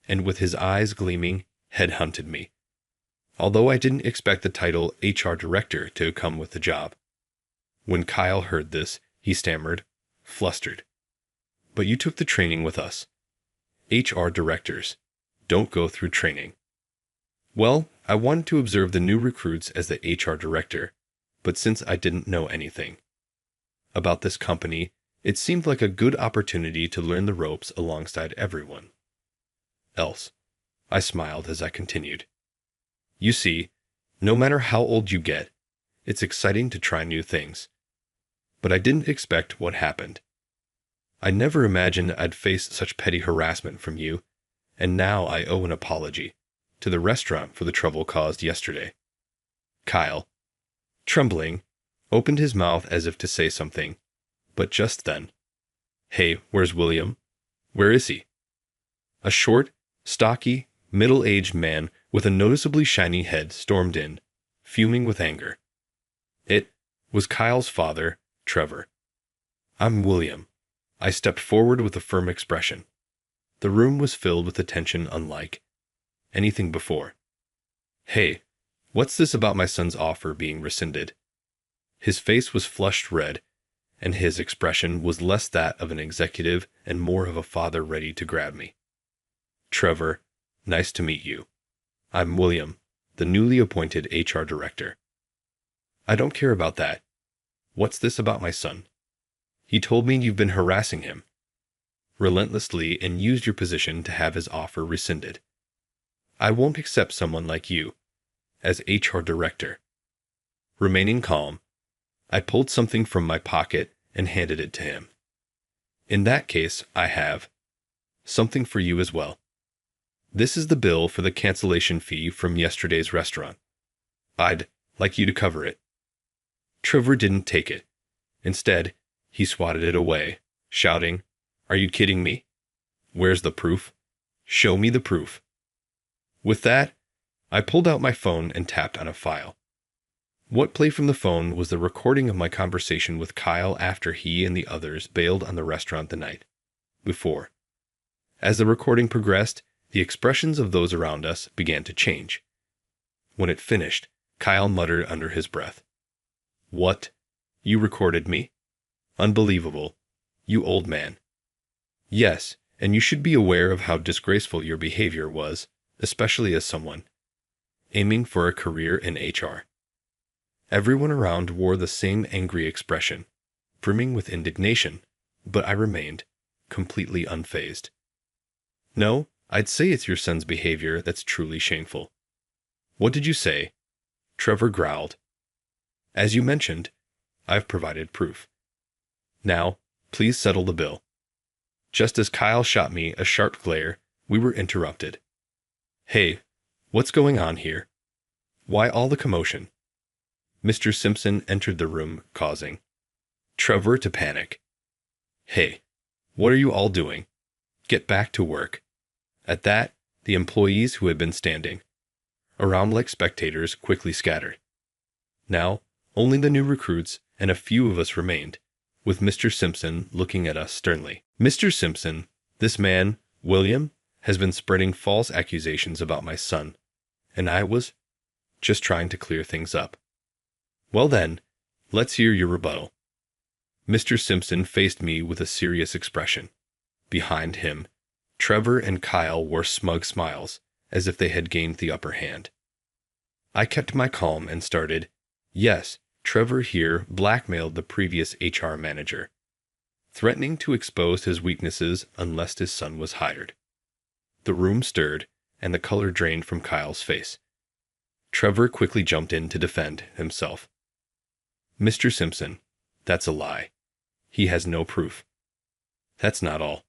and with his eyes gleaming, headhunted me. Although I didn't expect the title HR Director to come with the job. When Kyle heard this, he stammered, flustered. But you took the training with us. HR Directors don't go through training. Well, I wanted to observe the new recruits as the HR Director, but since I didn't know anything about this company, it seemed like a good opportunity to learn the ropes alongside everyone else. I smiled as I continued. You see, no matter how old you get, it's exciting to try new things. But I didn't expect what happened. I never imagined I'd face such petty harassment from you, and now I owe an apology to the restaurant for the trouble caused yesterday. Kyle, trembling, opened his mouth as if to say something, but just then, "Hey, where's William? Where is he?" A short, stocky, middle-aged man with a noticeably shiny head stormed in, fuming with anger. It was Kyle's father, Trevor. "I'm William. I stepped forward with a firm expression. The room was filled with a tension unlike anything before. Hey, what's this about my son's offer being rescinded? His face was flushed red, and his expression was less that of an executive and more of a father ready to grab me. Trevor, nice to meet you. I'm William, the newly appointed HR director. I don't care about that. What's this about my son? He told me you've been harassing him relentlessly and used your position to have his offer rescinded. I won't accept someone like you as HR director. Remaining calm, I pulled something from my pocket and handed it to him. In that case, I have something for you as well. This is the bill for the cancellation fee from yesterday's restaurant. I'd like you to cover it. Trevor didn't take it. Instead, he swatted it away, shouting, "Are you kidding me? Where's the proof? Show me the proof." With that, I pulled out my phone and tapped on a file. What played from the phone was the recording of my conversation with Kyle after he and the others bailed on the restaurant the night before. As the recording progressed, the expressions of those around us began to change. When it finished, Kyle muttered under his breath, "What? You recorded me? Unbelievable. You old man." Yes, and you should be aware of how disgraceful your behavior was, especially as someone aiming for a career in HR. Everyone around wore the same angry expression, brimming with indignation, but I remained completely unfazed. No, I'd say it's your son's behavior that's truly shameful. What did you say? Trevor growled. As you mentioned, I've provided proof. Now, please settle the bill. Just as Kyle shot me a sharp glare, we were interrupted. Hey, what's going on here? Why all the commotion? Mr. Simpson entered the room, causing Trevor to panic. Hey, what are you all doing? Get back to work. At that, the employees who had been standing around like spectators quickly scattered. Now, only the new recruits and a few of us remained, with Mr. Simpson looking at us sternly. Mr. Simpson, this man, William, has been spreading false accusations about my son, and I was just trying to clear things up. Well then, let's hear your rebuttal. Mr. Simpson faced me with a serious expression. Behind him, Trevor and Kyle wore smug smiles, as if they had gained the upper hand. I kept my calm and started, "Yes, Trevor here blackmailed the previous HR manager, threatening to expose his weaknesses unless his son was hired." The room stirred, and the color drained from Kyle's face. Trevor quickly jumped in to defend himself. Mr. Simpson, that's a lie. He has no proof. That's not all.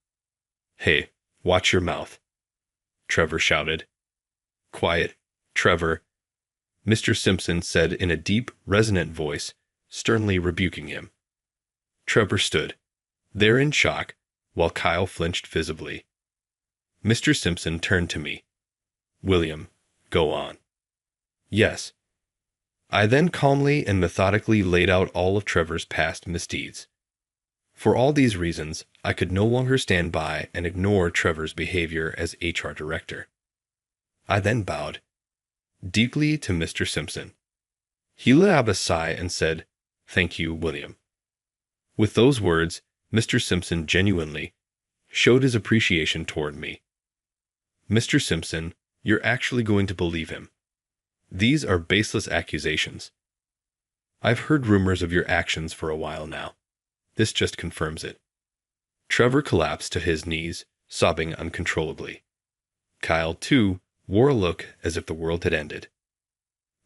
Hey, watch your mouth, Trevor shouted. Quiet, Trevor, Mr. Simpson said in a deep, resonant voice, sternly rebuking him. Trevor stood there in shock, while Kyle flinched visibly. Mr. Simpson turned to me. William, go on. Yes. I then calmly and methodically laid out all of Trevor's past misdeeds. For all these reasons, I could no longer stand by and ignore Trevor's behavior as HR director. I then bowed deeply to Mr. Simpson. He let out a sigh and said, "Thank you, William." With those words, Mr. Simpson genuinely showed his appreciation toward me. Mr. Simpson, you're actually going to believe him. These are baseless accusations. I've heard rumors of your actions for a while now. This just confirms it. Trevor collapsed to his knees, sobbing uncontrollably. Kyle, too, wore a look as if the world had ended.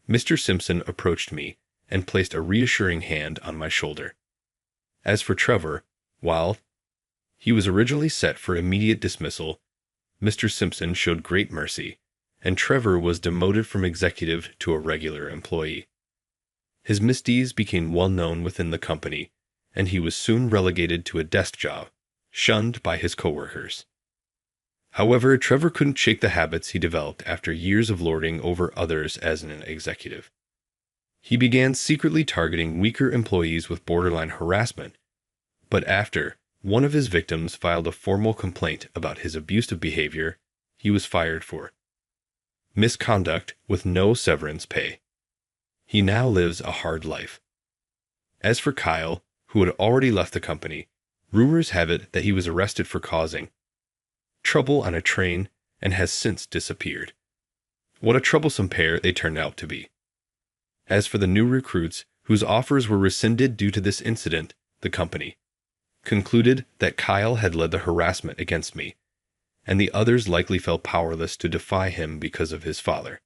Mr. Simpson approached me and placed a reassuring hand on my shoulder. As for Trevor, while he was originally set for immediate dismissal, Mr. Simpson showed great mercy, and Trevor was demoted from executive to a regular employee. His misdeeds became well known within the company, and he was soon relegated to a desk job, shunned by his coworkers. However, Trevor couldn't shake the habits he developed after years of lording over others as an executive. He began secretly targeting weaker employees with borderline harassment, but after One of his victims filed a formal complaint about his abusive behavior he was fired for. Misconduct with no severance pay. He now lives a hard life. As for Kyle, who had already left the company, rumors have it that he was arrested for causing trouble on a train and has since disappeared. What a troublesome pair they turned out to be. As for the new recruits whose offers were rescinded due to this incident, the company concluded that Kyle had led the harassment against me, and the others likely felt powerless to defy him because of his father.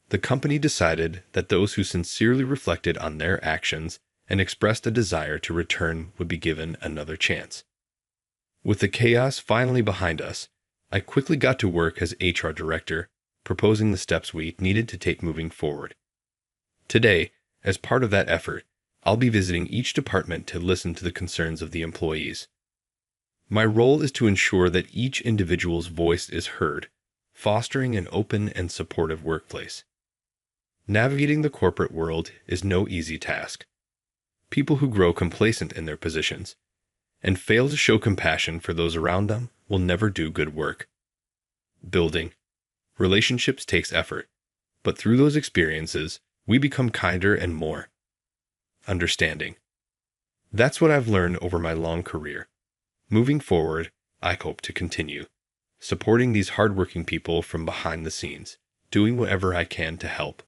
The company decided that those who sincerely reflected on their actions and expressed a desire to return would be given another chance. With the chaos finally behind us, I quickly got to work as HR director, proposing the steps we needed to take moving forward. Today, as part of that effort, I'll be visiting each department to listen to the concerns of the employees. My role is to ensure that each individual's voice is heard, fostering an open and supportive workplace. Navigating the corporate world is no easy task. People who grow complacent in their positions and fail to show compassion for those around them will never do good work. Building relationships takes effort, but through those experiences, we become kinder and more understanding. That's what I've learned over my long career. Moving forward, I hope to continue supporting these hardworking people from behind the scenes, doing whatever I can to help.